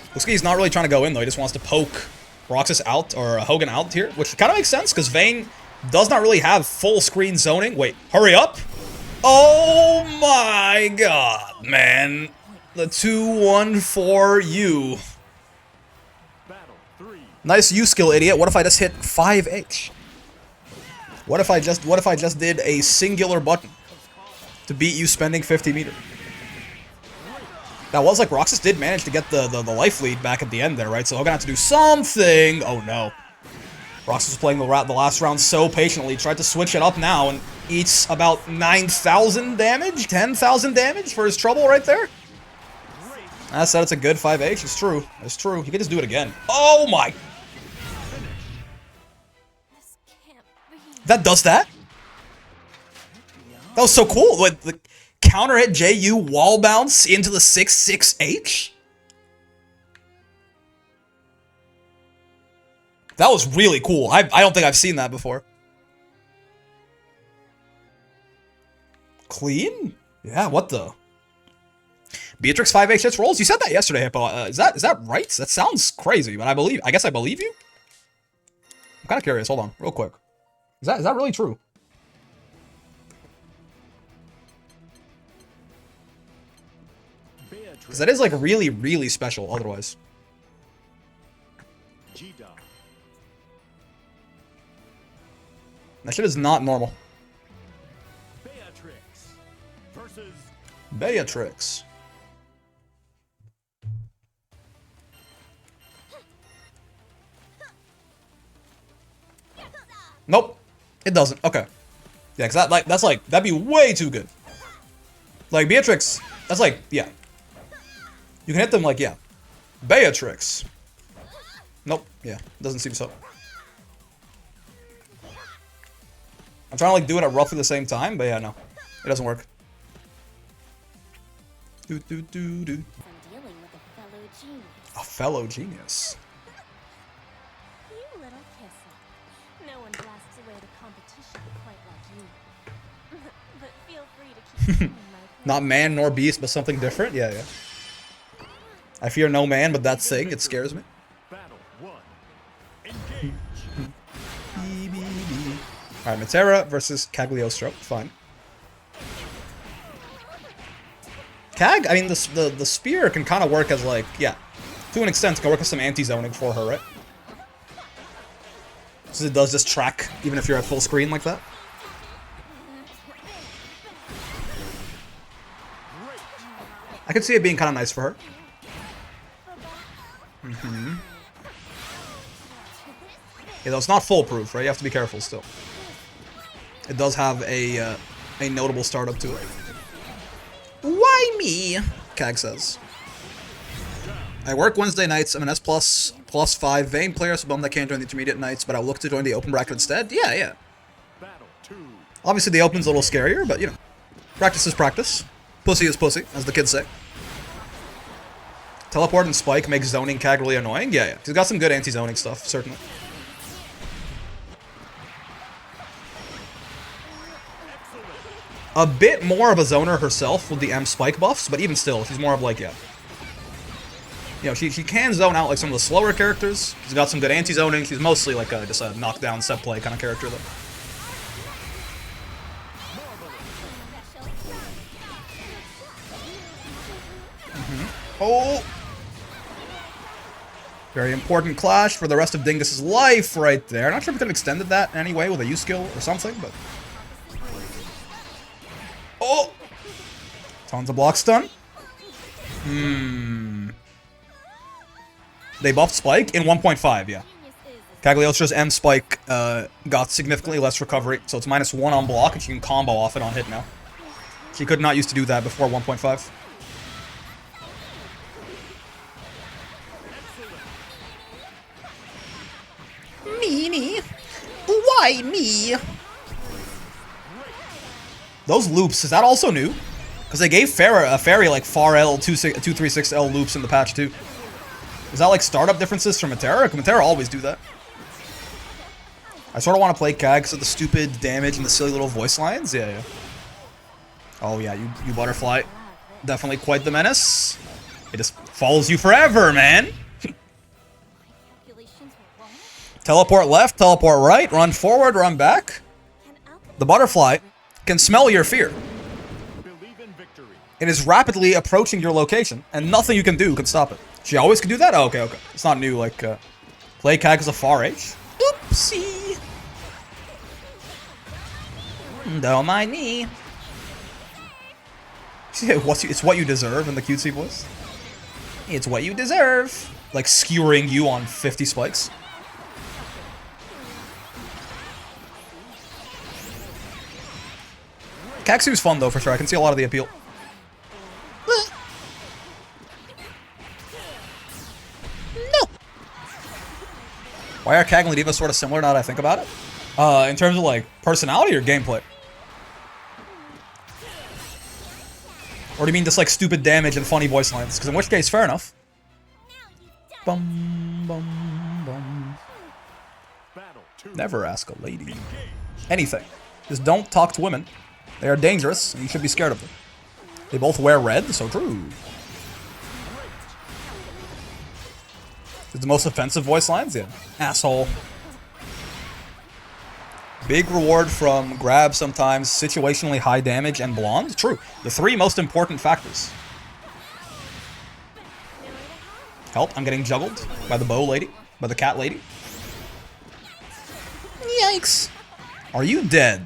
Looks like he's not really trying to go in, though. He just wants to poke Roxas out, or Hogan out here, which kind of makes sense, because Vane does not really have full screen zoning. Wait, hurry up! Oh my god, man. The 2-1-4-U. Nice U skill, idiot. What if I just hit 5H? What if I just did a singular button to beat you spending 50 meter? That was like Roxas did manage to get the life lead back at the end there, right? So I'm gonna have to do something. Oh no. Roxas was playing the last round so patiently, tried to switch it up now, and eats about 9,000 damage, 10,000 damage for his trouble right there. I said it's a good 5H. It's true. It's true. He could just do it again. Oh my! That does that? That was so cool. Like, the counter hit JU wall bounce into the 6-6H? That was really cool. I don't think I've seen that before. Clean? Yeah, what the? Beatrix 5H hits rolls? You said that yesterday, Hippo. Is that right? That sounds crazy, but I guess I believe you? I'm kind of curious. Hold on, real quick. Is that really true? Because that is, like, really, really special otherwise. That shit is not normal. Beatrix versus Beatrix. Nope. It doesn't. Okay. Yeah, because that'd be way too good. Like, Beatrix, that's like, yeah. You can hit them like, yeah. Beatrix. Nope. Yeah, doesn't seem so. I'm trying to, like, do it at roughly the same time, but yeah, no. It doesn't work. Do. I'm dealing with a fellow genius. A fellow genius. You little kisser. No one blasts away the competition quite like you. But feel free to keep coming, my friend. Not man nor beast, but something different? Yeah. I fear no man, but that thing, it scares me. Battle 1. Engage. Alright, Metera versus Cagliostro. Fine. Cag, I mean, the spear can kind of work as, like, yeah. To an extent, it can work as some anti-zoning for her, right? So it does just track, even if you're at full screen like that. I could see it being kind of nice for her. Yeah, though it's not foolproof, right? You have to be careful still. It does have a notable startup to it. Why me? Cag says. I work Wednesday nights. I'm an S plus 5 Vane player, so bummed I can't join the intermediate nights, but I'll look to join the open bracket instead. Yeah. Battle 2. Obviously the open's a little scarier, but you know. Practice is practice. Pussy is pussy, as the kids say. Teleport and Spike makes zoning Cag really annoying. Yeah. He's got some good anti-zoning stuff, certainly. a bit more of a zoner herself with the M spike buffs, but even still, she's more of like, yeah. You know, she can zone out like some of the slower characters. She's got some good anti-zoning. She's mostly like just a knockdown set play kind of character though. Oh! Very important clash for the rest of Dingus's life right there. Not sure if we could have extended that in any way with a U skill or something, but... Oh! Tons of block stun. They buffed Spike in 1.5, yeah. Cagliostro's M Spike got significantly less recovery, so it's -1 on block, and she can combo off it on hit now. She could not used to do that before 1.5. Me. Why me? Those loops, is that also new? Because they gave Fairy like far L 236L loops in the patch too. Is that like startup differences from Metera? Can Metera always do that? I sort of want to play Cag because of the stupid damage and the silly little voice lines. Yeah. Oh yeah, you butterfly. Definitely quite the menace. It just follows you forever, man. Teleport left, teleport right, run forward, run back. The butterfly can smell your fear. It is rapidly approaching your location, and nothing you can do can stop it. She always can do that? Oh, okay. It's not new, like, play Cag as a far H. Oopsie. Don't mind me. It's what you deserve in the cutesy voice. It's what you deserve. Like, skewering you on 50 spikes. Cagsu's fun, though, for sure. I can see a lot of the appeal. Why are Cag and Lediva sort of similar now that I think about it? In terms of, like, personality or gameplay? Or do you mean just, like, stupid damage and funny voice lines? Because in which case, fair enough. Bum, bum, bum. Never ask a lady anything. Just don't talk to women. They are dangerous, and you should be scared of them. They both wear red, so true. The most offensive voice lines? Yeah. Asshole. Big reward from grab sometimes, situationally high damage, and blonde? True. The 3 most important factors. Help, I'm getting juggled by the bow lady. By the cat lady. Yikes. Are you dead?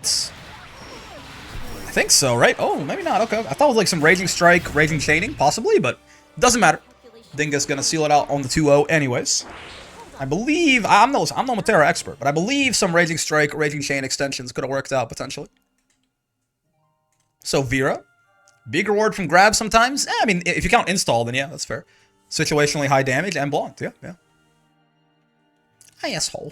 I think so, right? Oh, maybe not. Okay. I thought it was like some Raging Strike, Raging Chaining, possibly, but doesn't matter. Dingus gonna seal it out on the 2-0 anyways. I believe, I'm no Metera expert, but I believe some Raging Strike, Raging Chain extensions could have worked out, potentially. So, Vera. Big reward from grab sometimes. I mean, if you count install, then yeah, that's fair. Situationally high damage and blonde. Yeah. Hi, asshole.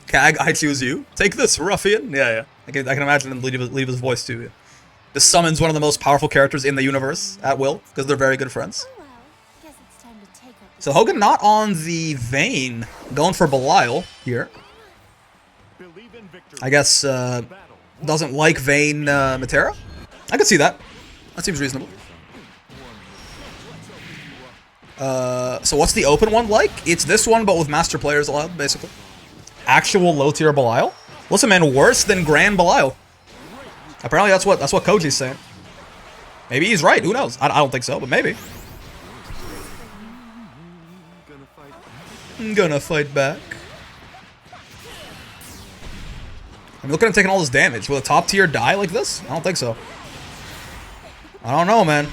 Cag, I choose you. Take this, ruffian. Yeah. I can imagine him leave his voice too. Yeah. This summons one of the most powerful characters in the universe at will, because they're very good friends. So Hogan not on the Vane, going for Belial here. I guess doesn't like Vane Metera. I could see that. That seems reasonable. So what's the open one like? It's this one, but with master players allowed, basically. Actual low tier Belial. Listen, man, worse than Grand Belial. Apparently that's what Koji's saying. Maybe he's right. Who knows? I don't think so, but maybe. I'm gonna fight back. I mean, look at him taking all this damage. Will a top tier die like this? I don't think so. I don't know, man.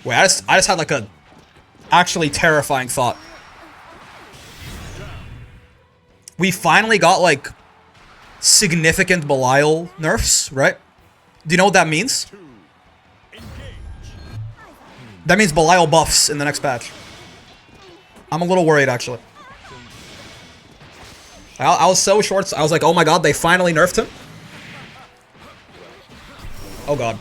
Wait, I just had like a actually terrifying thought. We finally got like significant Belial nerfs, right? Do you know what that means? That means Belial buffs in the next patch. I'm a little worried, actually. I was so short. I was like, oh my god, they finally nerfed him. Oh god.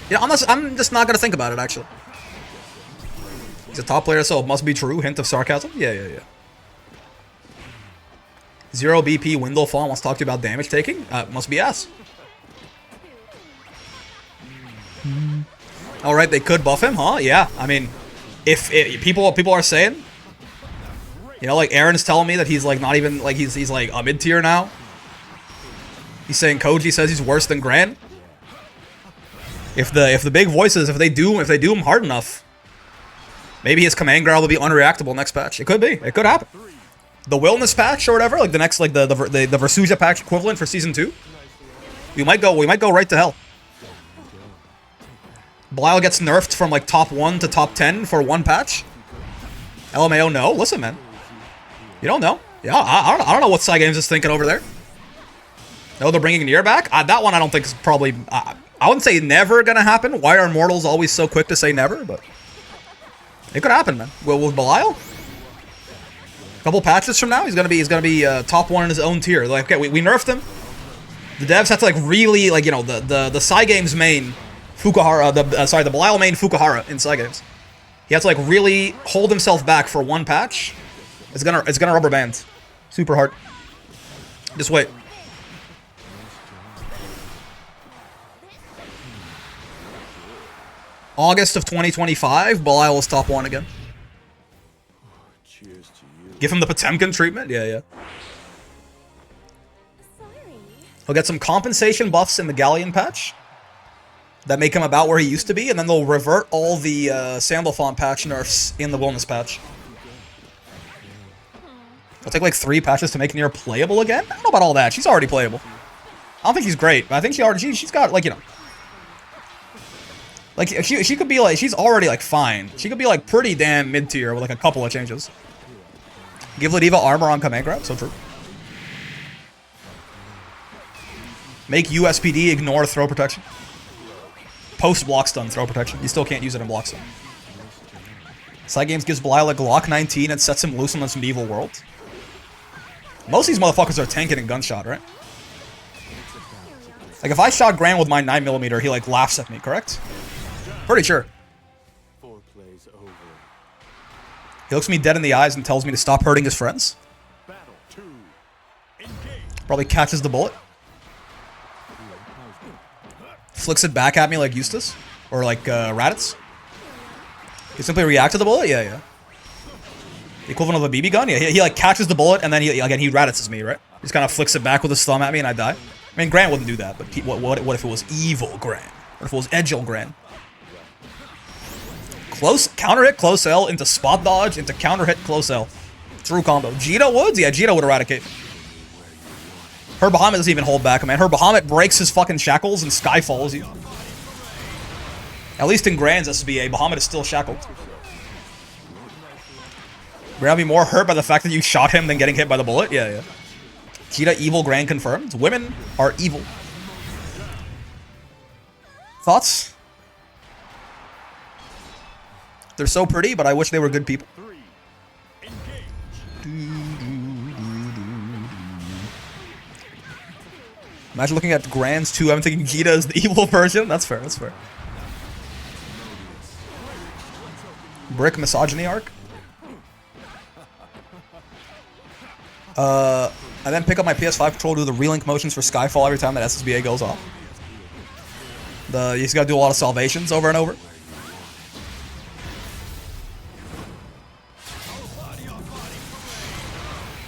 Yeah, I'm just not gonna think about it, actually. He's a top player, so it must be true. Hint of sarcasm. Yeah. 0 BP Windlefawn wants to talk to you about damage taking. Must be ass. All right, they could buff him, huh? Yeah, I mean, if people are saying, you know, like Aaron's telling me that he's like not even like he's like a mid tier now. He's saying Koji says he's worse than Gran. If the big voices, if they do him hard enough, maybe his command growl will be unreactable next patch. It could be. It could happen. The Willness patch or whatever, like the next like the Versusia patch equivalent for season 2. We might go right to hell. Belial gets nerfed from like top 1 to top 10 for 1 patch. LMAO, no. Listen, man. You don't know. Yeah, I don't know what Psy Games is thinking over there. No, they're bringing Nier back? That one I don't think is probably... I wouldn't say never gonna happen. Why are mortals always so quick to say never? But it could happen, man. With Belial? A couple patches from now, he's gonna be top 1 in his own tier. Like, okay, we nerfed him. The devs have to like really like, you know, the Psy Games main Fukuhara, the Belial main Fukuhara in Psy Games. He has to like really hold himself back for 1 patch. It's gonna rubber band. Super hard. Just wait. August of 2025, Belial is top 1 again. Cheers to you. Give him the Potemkin treatment? Yeah. Sorry. He'll get some compensation buffs in the Galleon patch that make him about where he used to be, and then they'll revert all the Sandalphon patch nerfs in the Wellness patch. It'll take like 3 patches to make Nier playable again? I don't know about all that. She's already playable. I don't think she's great, but I think she's got, like, you know... Like, she could be, like, she's already, like, fine. She could be, like, pretty damn mid-tier with, like, a couple of changes. Give Ladiva armor on command grab, so true. Make USPD ignore throw protection. Post block stun throw protection. You still can't use it in block stun. Psy Games gives Belial a Glock 19 and sets him loose in this medieval world. Most of these motherfuckers are tanking and gunshot, right? Like, if I shot Gran with my 9mm, he, like, laughs at me, correct? Pretty sure. Foreplay's over. He looks me dead in the eyes and tells me to stop hurting his friends. Battle 2. Engage. Probably catches the bullet. Flicks it back at me like Eustace. Or like Raditz. He simply reacts to the bullet? Yeah. The equivalent of a BB gun? Yeah, he like catches the bullet and then he Raditzes me, right? He just kind of flicks it back with his thumb at me and I die. I mean, Gran wouldn't do that, but what if it was evil Gran? What if it was Edgil Gran? Close, counter hit, close L, into spot dodge, into counter hit, close L. True combo. Jita Woods? Yeah, Jita would eradicate. Her Bahamut doesn't even hold back, man. Her Bahamut breaks his fucking shackles and skyfalls you. At least in Gran's SBA, Bahamut is still shackled. Gran will be more hurt by the fact that you shot him than getting hit by the bullet? Yeah. Jita evil Gran confirmed. Women are evil. Thoughts? They're so pretty, but I wish they were good people. 3. Engage. Imagine looking at Grans 2. I'm thinking Jita is the evil version. That's fair. Brick misogyny arc. I then pick up my PS5 controller, do the relink motions for Skyfall every time that SSBA goes off. You just gotta do a lot of salvations over and over.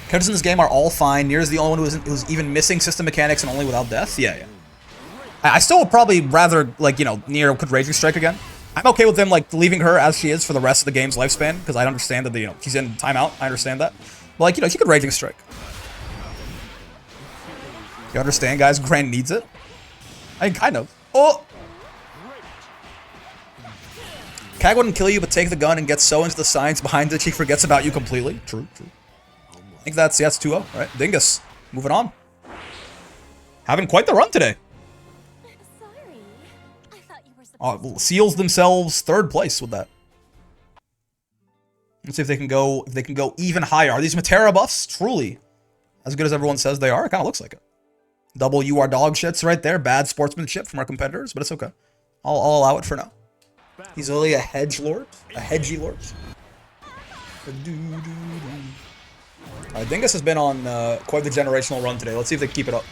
Characters in this game are all fine. Nier's the only one who's even missing system mechanics and only without death. Yeah. I still would probably rather, like, you know, Nier could Raging Strike again. I'm okay with them, like, leaving her as she is for the rest of the game's lifespan, because I understand that, you know, she's in timeout. I understand that. But, like, you know, she could Raging Strike. You understand, guys? Gran needs it. I mean, kind of. Oh! Kag wouldn't kill you, but take the gun and get so into the science behind it, she forgets about you completely. True. I think that's 2-0, right? Dingus. Moving on. Having quite the run today. Sorry. I thought you were supposed Seals themselves 3rd place with that. Let's see if they can go even higher. Are these Metera buffs truly as good as everyone says they are? It kind of looks like it. Double you are dog shits right there. Bad sportsmanship from our competitors, but it's okay. I'll allow it for now. He's only a hedge lord. A hedgy lord. Alright, Dingus has been on quite the generational run today. Let's see if they keep it up.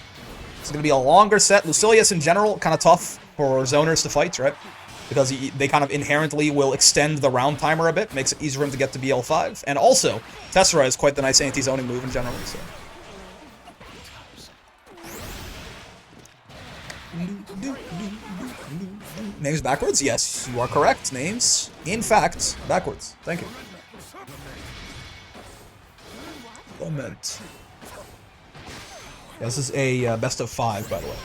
It's going to be a longer set. Lucilius in general, kind of tough for zoners to fight, right? Because they kind of inherently will extend the round timer a bit. Makes it easier for him to get to BL5. And also, Tessera is quite the nice anti-zoning move in general. So. Names backwards? Yes, you are correct. Names, in fact, backwards. Thank you. Lament. Yeah, this is a best of 5, by the way.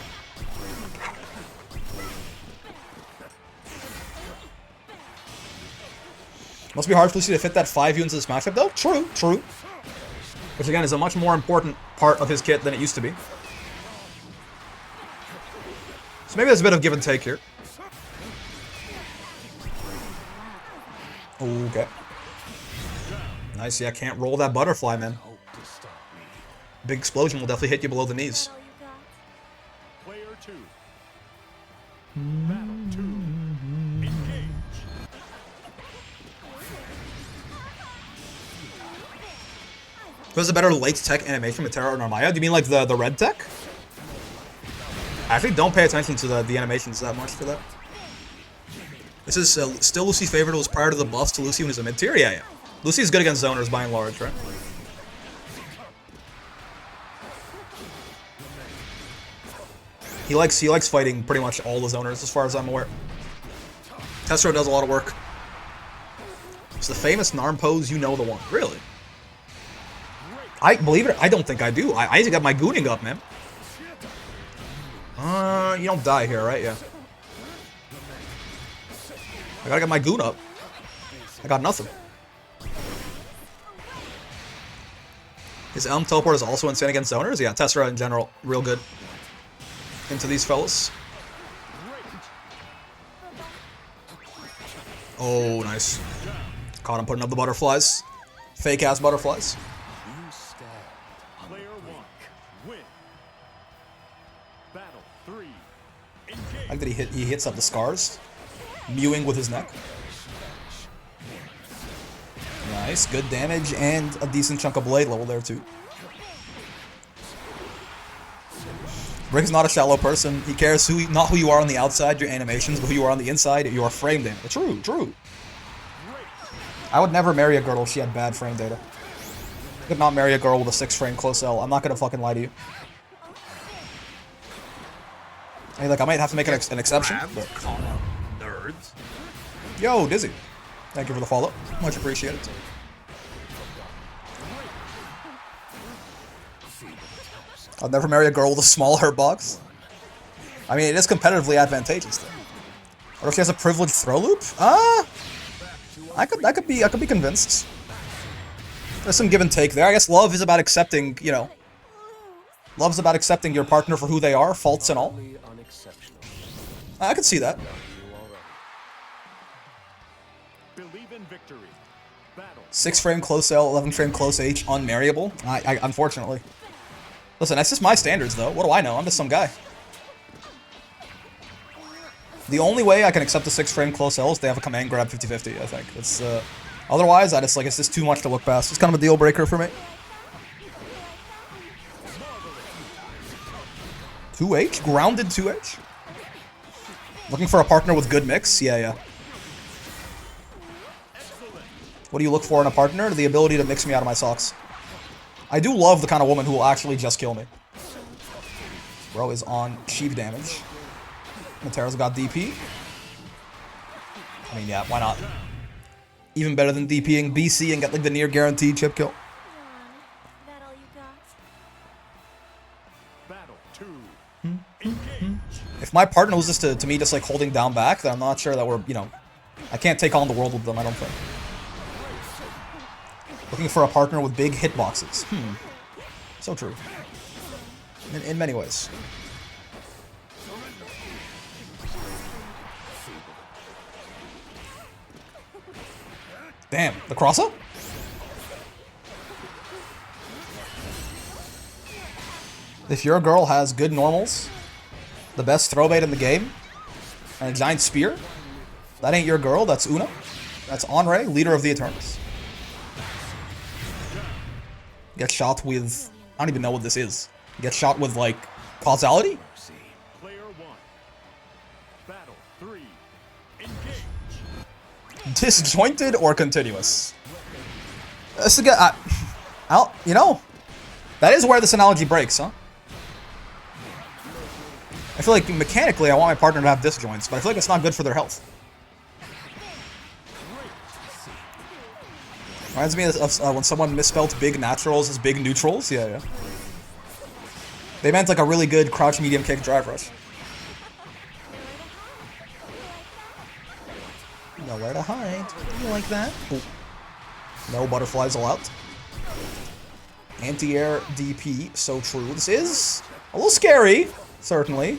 Must be hard for Lucy to fit that 5 units into this matchup, though. True, true. Which, again, is a much more important part of his kit than it used to be. So maybe there's a bit of give and take here. Okay. Nice, yeah, can't roll that butterfly, man. Big explosion will definitely hit you below the knees. Player 2. Battle 2. Engage. Who's a better late tech animation, Metera or Narmaya? Do you mean like the red tech? I actually don't pay attention to the animations that much for that. This is still Lucy's favorite. It was prior to the buffs to Lucy when he was a mid-tier? Yeah, yeah. Lucy's good against zoners by and large, right? He likes fighting pretty much all the zoners as far as I'm aware. Tessera does a lot of work. It's the famous Narm pose, you know the one. Really? I believe it. I don't think I do. I need to get my gooning up, man. You don't die here, right? Yeah. I gotta get my goon up. I got nothing. His Elm teleport is also insane against zoners? Yeah, Tessera in general, real good. Into these fellas. Oh, nice. Caught him putting up the butterflies. Fake-ass butterflies. Player 1. Win. Battle 3. I Engage. like that he hits up the scars. Mewing with his neck. Nice, good damage and a decent chunk of blade level there too. Rick's not a shallow person. He cares not who you are on the outside, your animations, but who you are on the inside, your frame data. True, true. I would never marry a girl if she had bad frame data. I could not marry a girl with a 6 frame close L. I'm not gonna fucking lie to you. Hey, look, I might have to make an exception. But... Nerds. Yo, Dizzy. Thank you for the follow. Much appreciated. I'll never marry a girl with a small hurt box. I mean, it is competitively advantageous, though. What if she has a privileged throw loop? I could be convinced. There's some give and take there. I guess love is about accepting, you know. Love's about accepting your partner for who they are, faults and all. I could see that. Believe in victory. Battle. 6 frame close L, 11 frame close H, unmarryable. I unfortunately. Listen, that's just my standards, though. What do I know? I'm just some guy. The only way I can accept a 6 frame close L is they have a command grab 50-50, I think. It's, otherwise, it's just too much to look past. It's kind of a deal breaker for me. 2H? Grounded 2H? Looking for a partner with good mix? Yeah, yeah. What do you look for in a partner? The ability to mix me out of my socks. I do love the kind of woman who will actually just kill me. Bro is on cheap damage. Metera's got DP. I mean, yeah, why not? Even better than DPing BC and get like the near guaranteed chip kill. That all you got? Battle 2. Engage. If my partner was just to me just like holding down back, then I'm not sure that we're, you know, I can't take on the world with them, I don't think. Looking for a partner with big hitboxes. So true. In many ways. Damn, the crosser? If your girl has good normals, the best throw bait in the game, and a giant spear, that ain't your girl, that's Una. That's Anre, leader of the Eternals. Get shot with... I don't even know what this is. Get shot with, like, causality? Player 1. Battle 3. Engage. Disjointed or continuous? This is good. You know, that is where this analogy breaks, huh? I feel like mechanically I want my partner to have disjoints, but I feel like it's not good for their health. Reminds me of when someone misspelled big naturals as big neutrals. Yeah, yeah. They meant like a really good crouch medium kick drive rush. Nowhere to hide. You like that? Ooh. No butterflies allowed. Anti-air DP, so true. This is a little scary, certainly.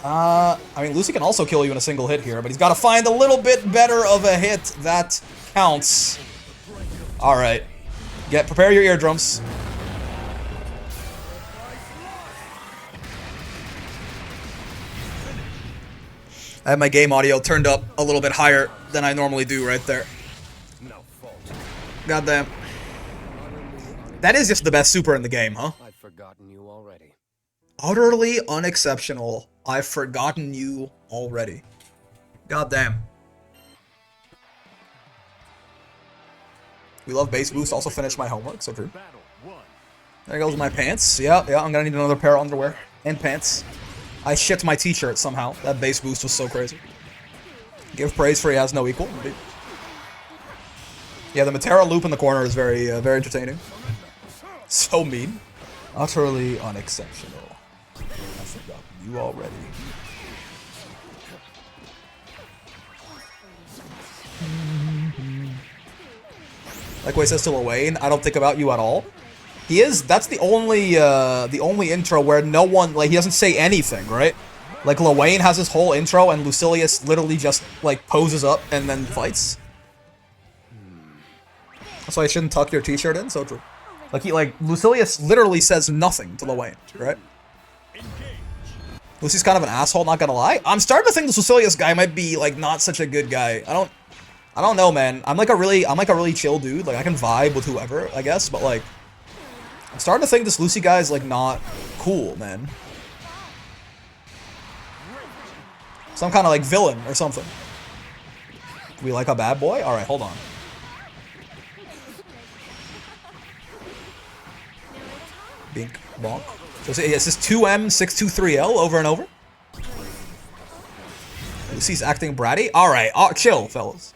I mean, Lucy can also kill you in a single hit here, but he's got to find a little bit better of a hit that counts. All right, prepare your eardrums. I have my game audio turned up a little bit higher than I normally do right there. Goddamn. That is just the best super in the game, huh? I've forgotten you already. Utterly unexceptional. I've forgotten you already. Goddamn. We love base boost. Also finished my homework, so true. Battle 1. There goes my pants. Yeah, I'm gonna need another pair of underwear and pants. I shipped my t-shirt somehow. That base boost was so crazy. Give praise for he has no equal. Indeed. Yeah, the Metera loop in the corner is very, very entertaining. So mean. Utterly unexceptional. I forgot you already. Like what he says to Lil Wayne, I don't think about you at all. He is, that's the only intro where no one, like, he doesn't say anything, right? Like, Lil Wayne has his whole intro, and Lucilius literally just, like, poses up and then fights. That's why I shouldn't tuck your t-shirt in, so true. Like, Lucilius literally says nothing to Lil Wayne, right? Lucy's kind of an asshole, not gonna lie. I'm starting to think this Lucilius guy might be, like, not such a good guy. I don't know, man. I'm like a really chill dude. Like, I can vibe with whoever, I guess, but, like, I'm starting to think this Lucy guy is, like, not cool, man. Some kind of, like, villain or something. We like a bad boy? Alright, hold on. Bink, bonk. So it's just 2M623L over and over. Lucy's acting bratty? Alright, chill, fellas.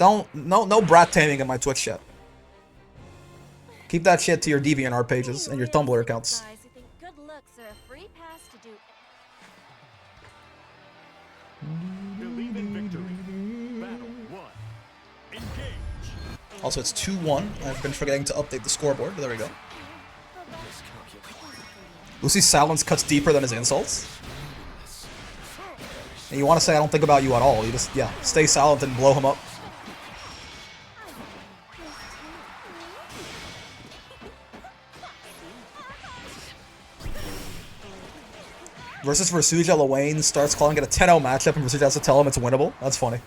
No brat taming in my Twitch chat. Keep that shit to your DeviantArt pages and your Tumblr accounts. Believe in victory. Battle 1. Engage. Also, it's 2-1. I've been forgetting to update the scoreboard, but there we go. Lucy's silence cuts deeper than his insults. And you want to say I don't think about you at all. You just, yeah, stay silent and blow him up. Versus Versusia, Lil Wayne starts calling it a 10-0 matchup, and Versusia has to tell him it's winnable. That's funny.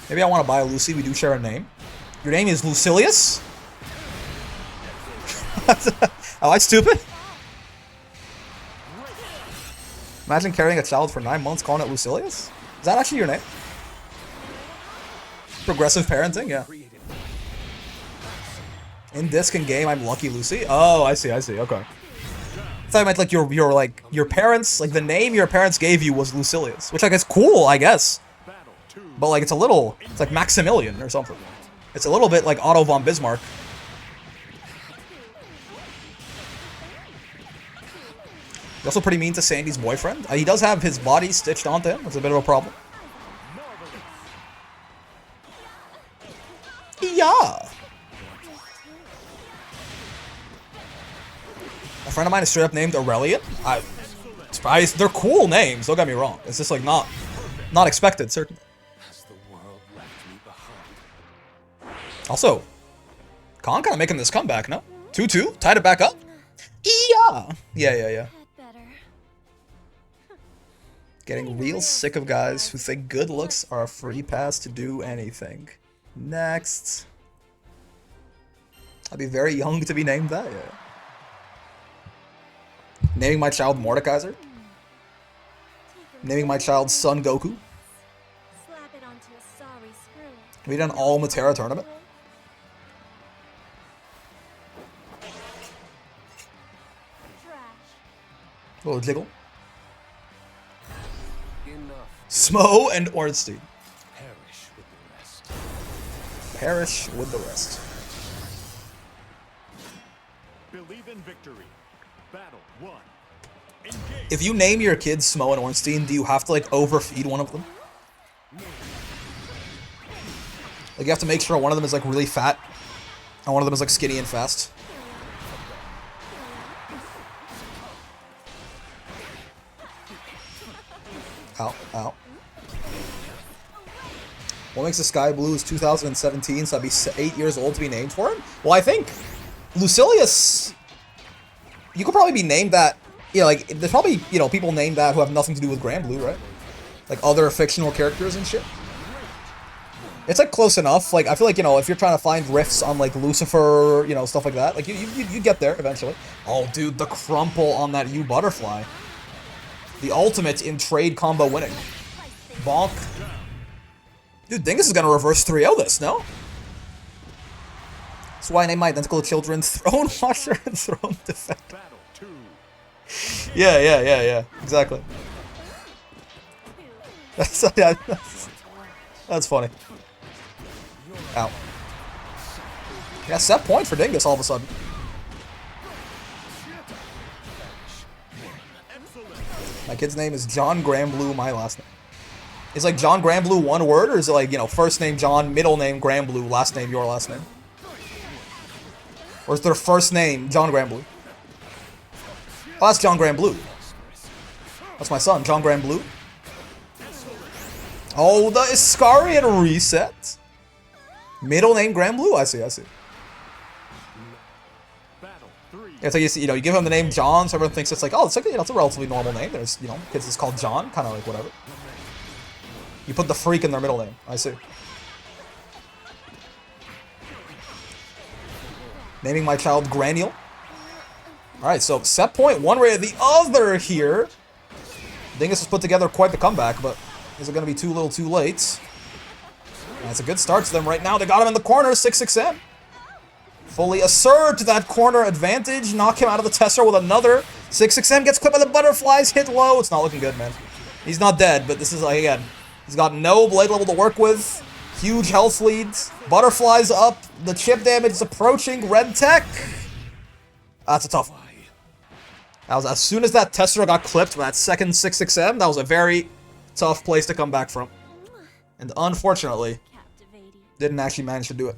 Maybe I want to buy a Lucy. We do share a name. Your name is Lucilius? Am I stupid? Imagine carrying a child for 9 months calling it Lucilius? Is that actually your name? Progressive parenting? Yeah. In disc and game, I'm Lucky Lucy. Oh, I see, okay. I thought I meant like your parents, like the name your parents gave you was Lucilius, which like is cool, I guess. But like it's like Maximilian or something. It's a little bit like Otto von Bismarck. He's also pretty mean to Sandy's boyfriend. He does have his body stitched onto him. That's a bit of a problem. Yeah. A friend of mine is straight up named Aurelian. They're cool names, don't get me wrong. It's just like not expected, certainly. Also, Khan kind of making this comeback, no? 2-2? Tied it back up? Yeah. Getting real sick of guys who think good looks are a free pass to do anything. Next. I'd be very young to be named that, yeah. Naming my child Mordekaiser. Naming my child Son Goku. Slap it onto a sorry screw. We did an all Metera tournament. Trash. Little jiggle. Enough. Smo and Ornstein. Perish with the rest. Perish with the rest. Believe in victory. Battle 1. Engage. If you name your kids Smo and Ornstein, do you have to like overfeed one of them? Like you have to make sure one of them is like really fat and one of them is like skinny and fast. Ow, ow. What makes the Sky Blue is 2017, so I'd be 8 years old to be named for him? Well, I think Lucilius, you could probably be named that. Yeah, like, there's probably, you know, people named that who have nothing to do with Grand Blue, right? Like, other fictional characters and shit. It's, like, close enough. Like, I feel like, you know, if you're trying to find riffs on, like, Lucifer, you know, stuff like that, like, you get there eventually. Oh, dude, the crumple on that U butterfly. The ultimate in trade combo winning. Bonk. Dude, Dingus is gonna reverse 3-0 this, no? That's why I named my identical children Throne Watcher and Throne Defender. Battle 2. Yeah. Exactly. That's funny. Ow. Yeah, set point for Dingus all of a sudden. My kid's name is John Granblue, my last name. Is like John Granblue one word, or is it like, you know, first name John, middle name Granblue, last name your last name? Or is their first name John Granblue? Oh, that's John Granblue. That's my son, John Granblue. Oh, the Iscarian reset. Middle name Granblue? I see. Battle 3. It's like, you know, you give him the name John, so everyone thinks it's like, oh, it's like, you know, it's a relatively normal name. There's, you know, kids is called John, kind of like whatever. You put the freak in their middle name. I see. Naming my child Granule. Alright, so set point one way or the other here. Dingus has put together quite the comeback, but is it going to be too little too late? That's a good start to them right now. They got him in the corner, 6-6M. Fully assert that corner advantage. Knock him out of the Tessera with another. 6-6M gets clipped by the butterflies. Hit low. It's not looking good, man. He's not dead, but this is like, again, he's got no blade level to work with. Huge health leads. Butterflies up. The chip damage is approaching. Red tech. That's a tough one. That was, as soon as that Tessera got clipped with that second 6-6M, that was a very tough place to come back from. And unfortunately, Captivating. didn't actually manage to do it.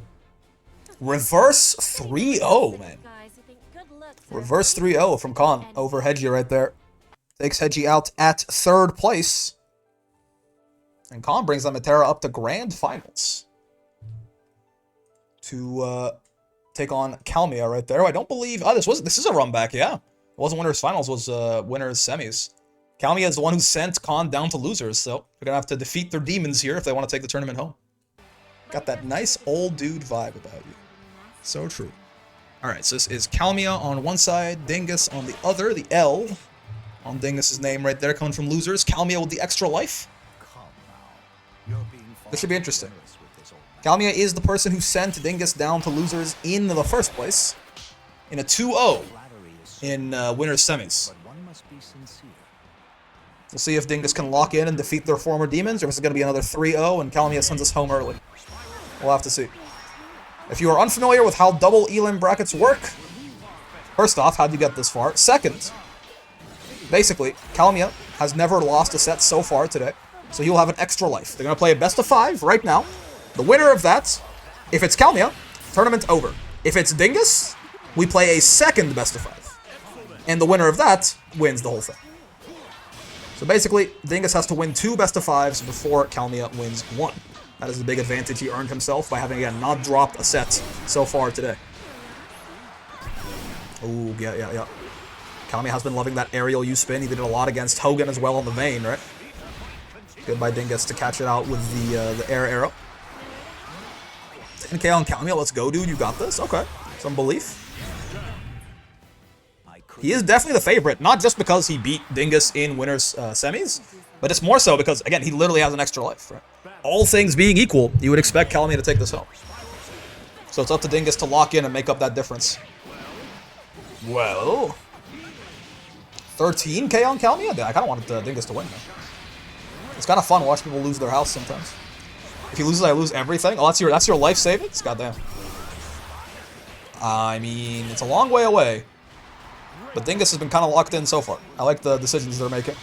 Reverse 3-0, man. Guys who think good looks are Reverse 3-0 from Khan over Hedgie right there. Takes Hedgie out at third place. And Khan brings the Metera up to grand finals. To take on Kalmia right there. I don't believe... Oh, this is a run back, yeah. It wasn't winners finals, it was winners semis. Kalmia is the one who sent Khan down to losers, so they're gonna have to defeat their demons here if they want to take the tournament home. Got that nice old dude vibe about you. So true. Alright, so this is Kalmia on one side, Dingus on the other, the L on Dingus's name right there, coming from losers. Kalmia with the extra life. Come now. You're being far This should be interesting. generous with this old man. Kalmia is the person who sent Dingus down to losers in the first place. In a 2-0 Flattery is in winners semis. but one must be sincere. We'll see if Dingus can lock in and defeat their former demons, or if it's going to be another 3-0 and Kalmia sends us home early. We'll have to see. If you are unfamiliar with how double elim brackets work, first off, how'd you get this far? Second, basically, Kalmia has never lost a set so far today, so he'll have an extra life. They're going to play a best of 5 right now. The winner of that, if it's Kalmia, tournament over. If it's Dingus, we play a second best of 5. And the winner of that wins the whole thing. So basically, Dingus has to win 2 best of 5s before Kalmia wins 1. That is the big advantage he earned himself by having, again, not dropped a set so far today. Ooh, yeah. Kalmia has been loving that aerial U-spin. He did it a lot against Hogan as well on the Vane, right? Good by Dingus to catch it out with the air arrow. 10k on Calmia, let's go, dude. You got this. Okay, some belief. He is definitely the favorite, not just because he beat Dingus in winners semis, but it's more so because, again, he literally has an extra life. Right? All things being equal, you would expect Calmia to take this home. So it's up to Dingus to lock in and make up that difference. Well, 13k on Calmia? I kind of wanted Dingus to win, man. It's kind of fun watching people lose their house sometimes. If he loses, I lose everything. Oh, that's your life savings? Goddamn. I mean, it's a long way away. But Dingus has been kind of locked in so far. I like the decisions they're making.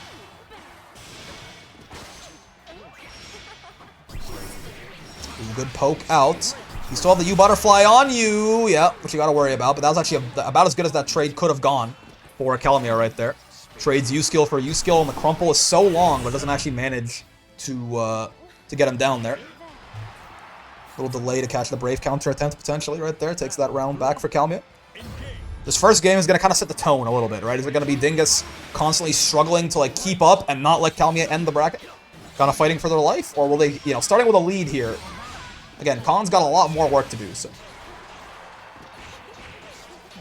Ooh, good poke out. You still have the U-Butterfly on you. Yeah, which you got to worry about. But that was actually about as good as that trade could have gone for Calmia right there. Trades U-Skill for U-Skill, and the crumple is so long, but doesn't actually manage to get him down there. Little delay to catch the Brave counter attempt potentially right there. Takes that round back for Calmia. This first game is going to kind of set the tone a little bit, right? Is it going to be Dingus constantly struggling to, like, keep up and not let Calmia end the bracket? Kind of fighting for their life? Or will they, you know, starting with a lead here. Again, Khan's got a lot more work to do, so.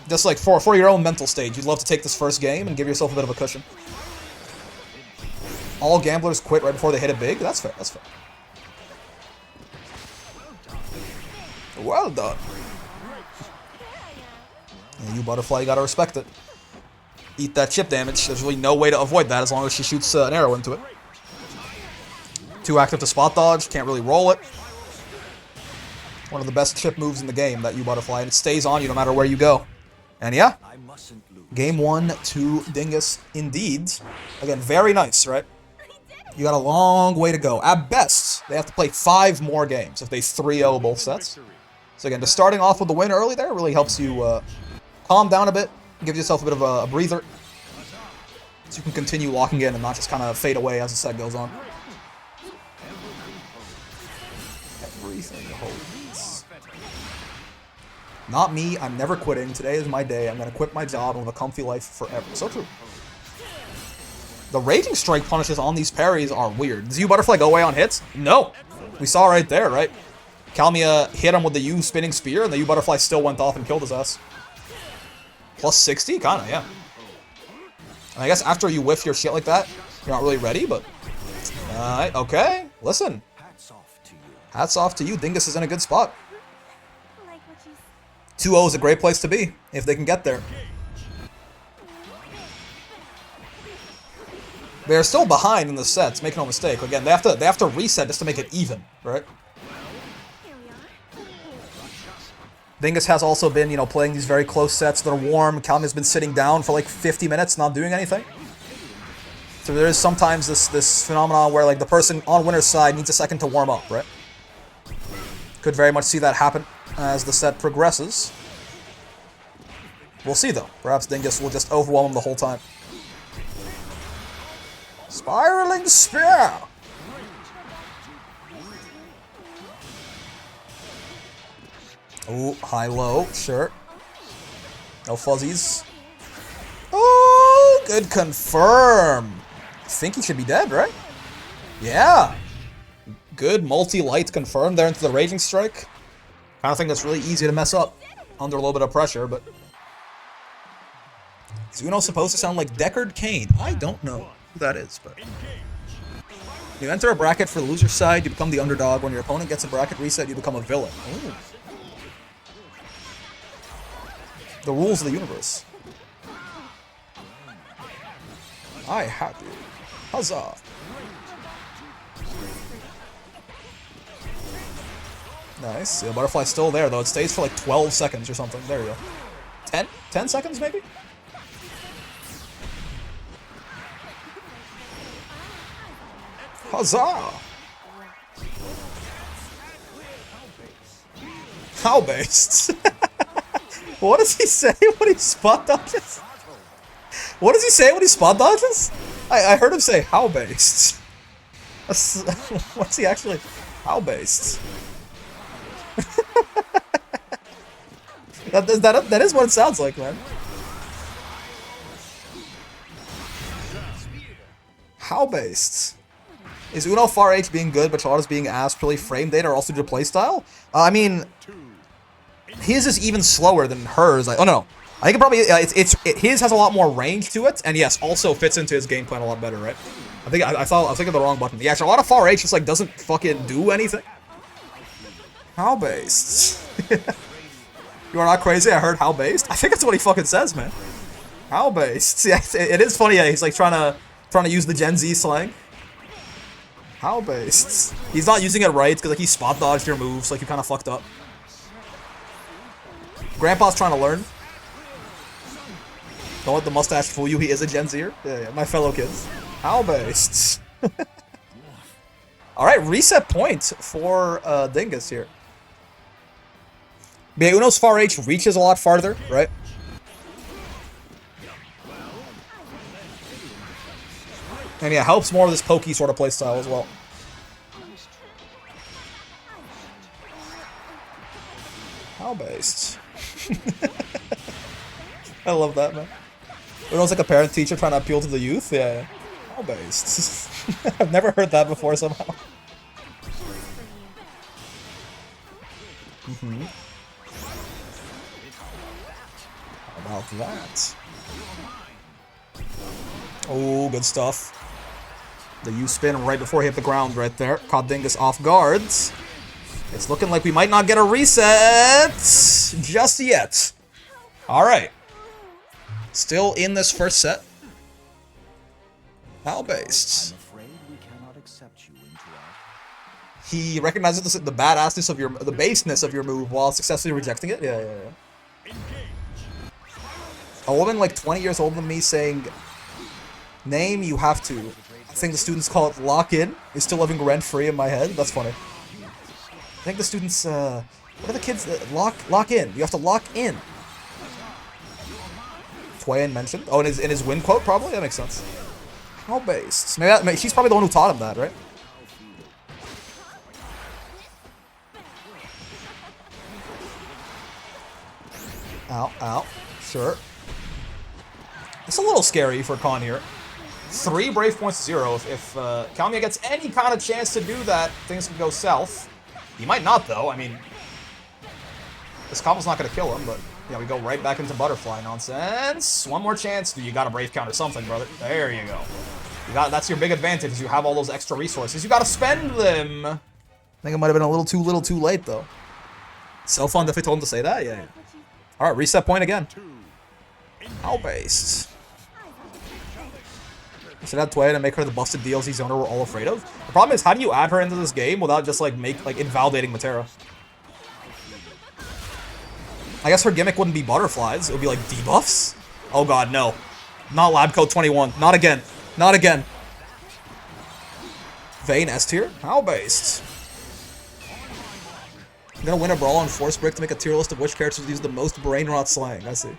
Just, like, for your own mental stage, you'd love to take this first game and give yourself a bit of a cushion. All gamblers quit right before they hit it big? That's fair, that's fair. Well done. Yeah, you Butterfly, you gotta respect it. Eat that chip damage. There's really no way to avoid that as long as she shoots an arrow into it. Too active to spot dodge, can't really roll it. One of the best chip moves in the game, that U-Butterfly, and it stays on you no matter where you go. And yeah, game 1 to Dingus indeed. Again, very nice, right? You got a long way to go. At best, they have to play 5 more games if they 3-0 both sets. So again, just starting off with the win early there really helps you calm down a bit, gives yourself a bit of a breather, so you can continue locking in and not just kind of fade away as the set goes on. Everything holds. Not me, I'm never quitting. Today is my day. I'm going to quit my job and live a comfy life forever. So true. The Raging Strike punishes on these parries are weird. Does U-Butterfly go away on hits? No. We saw right there, right? Calmia hit him with the U-Spinning Spear, and the U-Butterfly still went off and killed his ass. Plus 60? Kinda, yeah. And I guess after you whiff your shit like that, you're not really ready, but... Alright, okay. Listen. Hats off to you. Dingus is in a good spot. 2-0 is a great place to be, if they can get there. They're still behind in the sets, make no mistake. Again, they have to reset just to make it even, right? Dingus has also been, you know, playing these very close sets that are warm. Calmia's been sitting down for like 50 minutes, not doing anything. So there is sometimes this phenomenon where like the person on winner's side needs a second to warm up, right? Could very much see that happen as the set progresses. We'll see though. Perhaps Dingus will just overwhelm him the whole time. Spiraling Spear! Ooh, high-low, sure. No fuzzies. Oh, good confirm. I think he should be dead, right? Yeah. Good multi-light confirm there into the Raging Strike. Kind of think that's really easy to mess up under a little bit of pressure, but... Is Uno supposed to sound like Deckard Cain? I don't know who that is, but... You enter a bracket for the loser side, you become the underdog. When your opponent gets a bracket reset, you become a villain. Ooh. The rules of the universe. I have you. Huzzah. Nice. The butterfly's still there, though. It stays for like 12 seconds or something. There you go. 10? 10 seconds, maybe? Huzzah! How based? What does he say when he spot dodges? What does he say when he spot dodges? I heard him say how based. What's he actually? How based? that is what it sounds like, man. How based? Is Uno Far H being good, but Charlotte's being ass purely frame data or also due to playstyle? I mean, his is even slower than hers. Oh no, I think it probably his has a lot more range to it, and yes, also fits into his game plan a lot better, right? I think I was thinking the wrong button. Yeah, Charlotte Far H just like doesn't fucking do anything. How based? You are not crazy. I heard how based. I think that's what he fucking says, man. How based? Yeah, it is funny. Yeah, he's like trying to use the Gen Z slang. How based? He's not using it right because like he spot dodged your moves, like you kind of fucked up. Grandpa's trying to learn. Don't let the mustache fool you. He is a Gen Zer. Yeah, my fellow kids. How based? All right, reset point for Dingus here. Yeah, Uno's Far H reaches a lot farther, right? And yeah, helps more of this pokey sort of playstyle as well. How based? I love that, man. Uno's like a parent teacher trying to appeal to the youth. Yeah. How based? I've never heard that before somehow. How about that? Oh, good stuff. The U-spin right before he hit the ground right there. Caught Dingus off guards. It's looking like we might not get a reset just yet. Alright. Still in this first set. How based? He recognizes the badassness of the baseness of your move while successfully rejecting it. Yeah. A woman like 20 years older than me saying, "Name you have to." I think the students call it lock in. Is still living rent free in my head. That's funny. I think the students, what are the kids? Lock in. You have to lock in. Twain mentioned. Oh, in his win quote, probably? That makes sense. How based? Maybe she's probably the one who taught him that, right? Ow. Sure. It's a little scary for Khan here. 3 Brave points to 0. If Kalmia gets any kind of chance to do that, things can go south. He might not, though. I mean, this combo's not going to kill him, but yeah, we go right back into butterfly nonsense. One more chance. You got a Brave count or something, brother. There you go. That's your big advantage, is you have all those extra resources. You got to spend them. I think it might have been a little too late, though. So fun if I told him to say that. Yeah. All right, reset point again. How based? I should add Twain and make her the busted DLC zoner we're all afraid of. The problem is, how do you add her into this game without just like invalidating Metera? I guess her gimmick wouldn't be butterflies. It would be like debuffs. Oh god, no. Not lab code 21. Not again. Not again. Vane S tier? How based? I'm gonna win a brawl on Force Brick to make a tier list of which characters use the most brain rot slang. I see.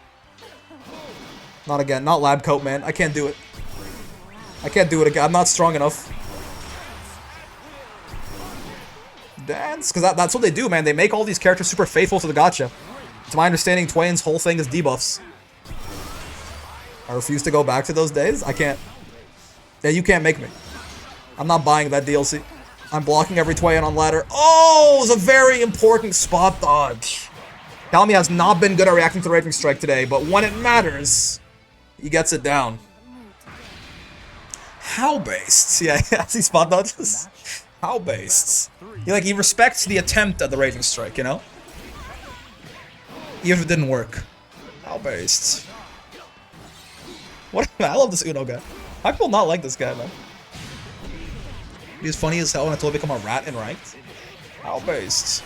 Not again. Not lab coat, man. I can't do it. I can't do it again. I'm not strong enough. Dance? Because that's what they do, man. They make all these characters super faithful to the gacha. To my understanding, Twain's whole thing is debuffs. I refuse to go back to those days. I can't. Yeah, you can't make me. I'm not buying that DLC. I'm blocking every Twain on ladder. Oh, it was a very important spot dodge. Kalmi has not been good at reacting to the Raging Strike today, but when it matters, he gets it down. How based? Yeah, he spot dodges. How based? He respects the attempt at the Raging Strike, you know? Even if it didn't work. How based? What? I love this Uno guy. How people not like this guy, man? He's funny as hell and until I become a rat in ranked. How based?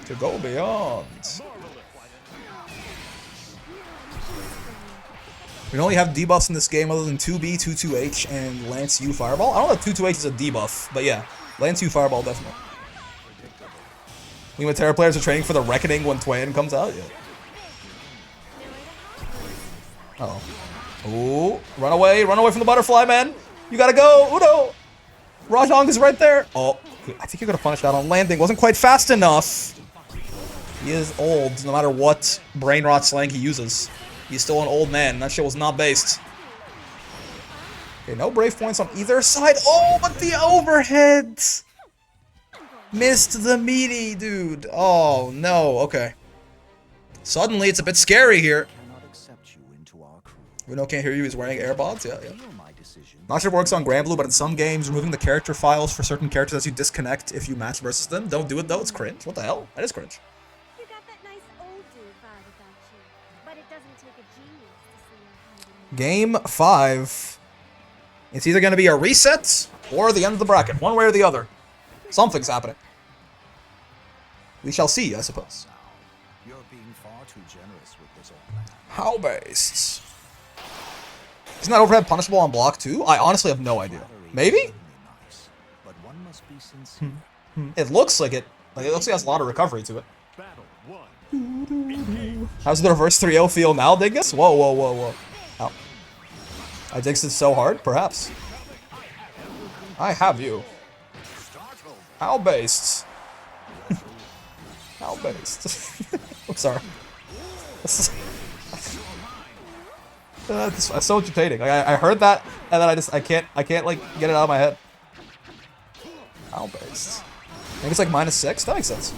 To go beyond. We only have debuffs in this game other than 2B, 22H, and Lance U Fireball. I don't know if 22H is a debuff, but yeah. Lance U Fireball, definitely. We Metera players are training for the Reckoning when Twain comes out? Yeah. Uh-oh. Ooh. Run away from the butterfly, man. You gotta go. Uno. Rajong is right there. Oh. I think you're gonna punish that on landing. Wasn't quite fast enough. He is old, no matter what brain rot slang he uses. He's still an old man. That shit was not based. Okay, no brave points on either side. Oh, but the overhead! Missed the meaty, dude. Oh, no. Okay. Suddenly, it's a bit scary here. Cannot accept you into our crew. Uno can't hear you. He's wearing AirPods. Yeah, yeah. Feel my decision. Not sure if it works on Granblue, but in some games, removing the character files for certain characters lets you disconnect if you match versus them. Don't do it, though. It's cringe. What the hell? That is cringe. You got that nice old dude vibe about you, but it doesn't take a genius to see you're hiding. Game 5. It's either going to be a reset or the end of the bracket. One way or the other. Something's happening. We shall see, I suppose. You're being far too generous with this old man. How based? Isn't that overhead punishable on block 2? I honestly have no idea. Maybe? Nice, but one must be sincere. It looks like it. Like, it looks like it has a lot of recovery to it. Battle 1. Engage. How's the reverse 3-0 feel now, Dingus? Whoa, whoa, whoa, whoa. Ow. I jinxed it so hard? Perhaps. I have you. How based? How based? I'm sorry. That's so entertaining. Like, I heard that, and then I can't like get it out of my head. How based? I think it's like -6. That makes sense.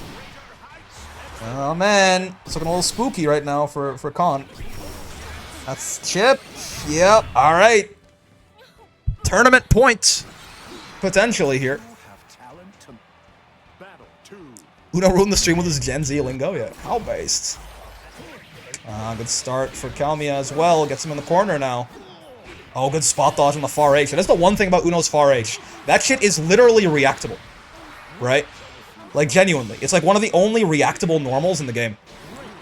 Oh man, it's looking a little spooky right now for Khan. That's Chip. Yep. All right. Tournament point potentially here. Have talent to Battle 2. Uno ruined the stream with his Gen Z lingo. Yeah. How based? Good start for Kalmia as well. Gets him in the corner now. Oh, good spot dodge on the far H. That's the one thing about Uno's far H. That shit is literally reactable. Right? Like, genuinely. It's like one of the only reactable normals in the game.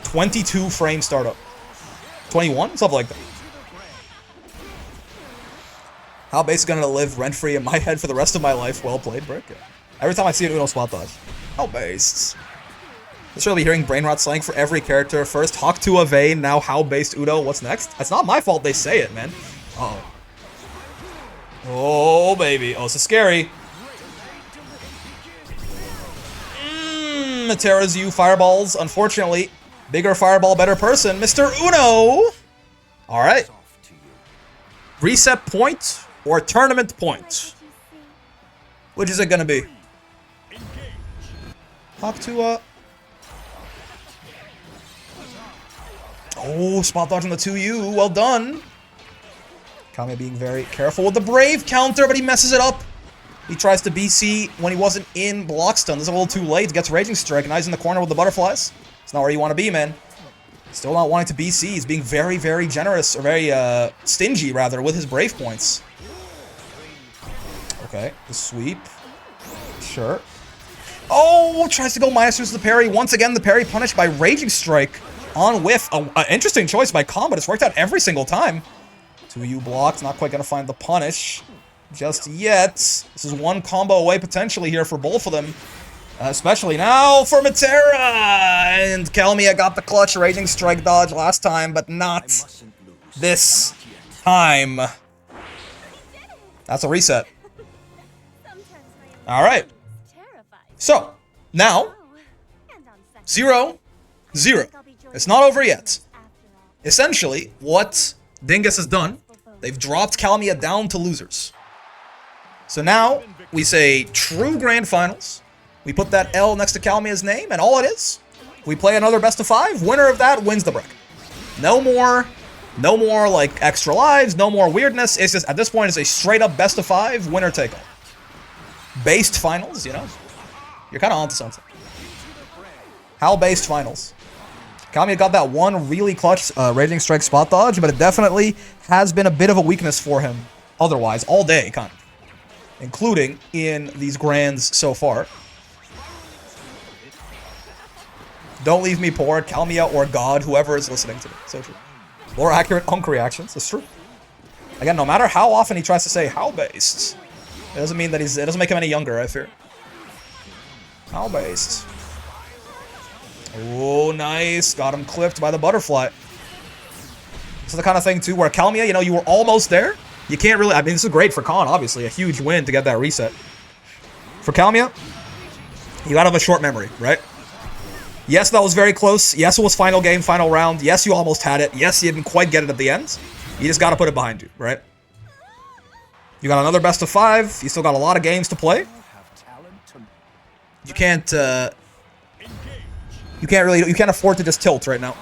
22 frame startup. 21? Something like that. How base is gonna live rent-free in my head for the rest of my life. Well played, Brick. Yeah. Every time I see an Uno spot dodge. How based. Just really hearing brain rot slang for every character. First, Hawk to a Vane, now how based Uno. What's next? It's not my fault they say it, man. Uh-oh. Oh, baby. Oh, this is scary. Metera's you fireballs. Unfortunately, bigger fireball, better person. Mr. Uno! Alright. soft to you. Reset point or tournament point? Which is it gonna be? Hawk to Oh, spot dodge on the 2U. Well done. Kami being very careful with the Brave counter, but he messes it up. He tries to BC when he wasn't in block stun. This is a little too late. Gets Raging Strike, and now he's in the corner with the butterflies. It's not where you want to be, man. Still not wanting to BC. He's being very, very generous, or very stingy, rather, with his Brave points. Okay, the sweep. Sure. Oh, tries to go -2 to the parry. Once again, the parry punished by Raging Strike on whiff. An interesting choice by Khan, but it's worked out every single time. 2U blocked, not quite going to find the punish just yet. This is one combo away potentially here for both of them. Especially now for Metera! And Kalmia got the clutch Raging Strike dodge last time, but not Mustn't lose. this time. That's a reset. Alright. So, now, 0-0. It's not over yet. Essentially, what Dingus has done, they've dropped Kalmia down to losers. So now, we say true grand finals. We put that L next to Kalmia's name, and all it is, we play another best of 5. Winner of that wins the bracket. No more like extra lives, no more weirdness. It's just, at this point, it's a straight up best of 5, winner take all. Based finals, you know? You're kind of onto something. How based finals. Kalmia got that one really clutch Raging Strike spot dodge, but it definitely has been a bit of a weakness for him otherwise, all day, kind of. Including in these grands so far. Don't leave me poor, Kalmia or God, whoever is listening to me. So true. More accurate Hunk reactions, that's true. Again, no matter how often he tries to say how based, it doesn't mean that it doesn't make him any younger, I fear. How based. Oh, nice. Got him clipped by the butterfly. This is the kind of thing, too, where Kalmia, you know, you were almost there. You can't really... I mean, this is great for Khan, obviously. A huge win to get that reset. For Kalmia, you gotta have a short memory, right? Yes, that was very close. Yes, it was final game, final round. Yes, you almost had it. Yes, you didn't quite get it at the end. You just gotta put it behind you, right? You got another best of 5. You still got a lot of games to play. Have talent to You can't you can't afford to just tilt right now.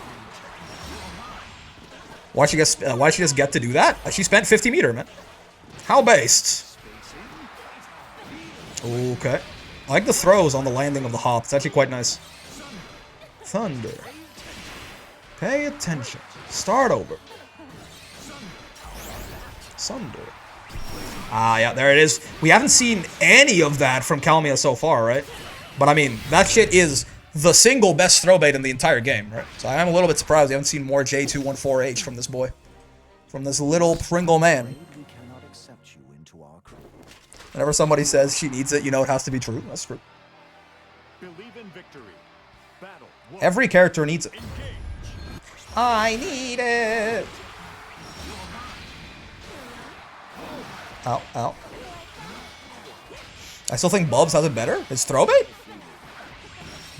Why'd she just get to do that? She spent 50 meter, man. How based? Okay. I like the throws on the landing of the hop. It's actually quite nice. Thunder. Pay attention. Start over. Sunder. Ah, yeah, there it is. We haven't seen any of that from Kalmia so far, right? But I mean, that shit is the single best throw bait in the entire game, right? So I am a little bit surprised we haven't seen more J214H from this boy. From this little Pringle man. we cannot accept you into our crew. Whenever somebody says she needs it, you know it has to be true. That's true. Believe in victory. Battle 1. Every character needs it. Engage. I need it. Ow, ow. I still think Bubs has it better. His throw bait?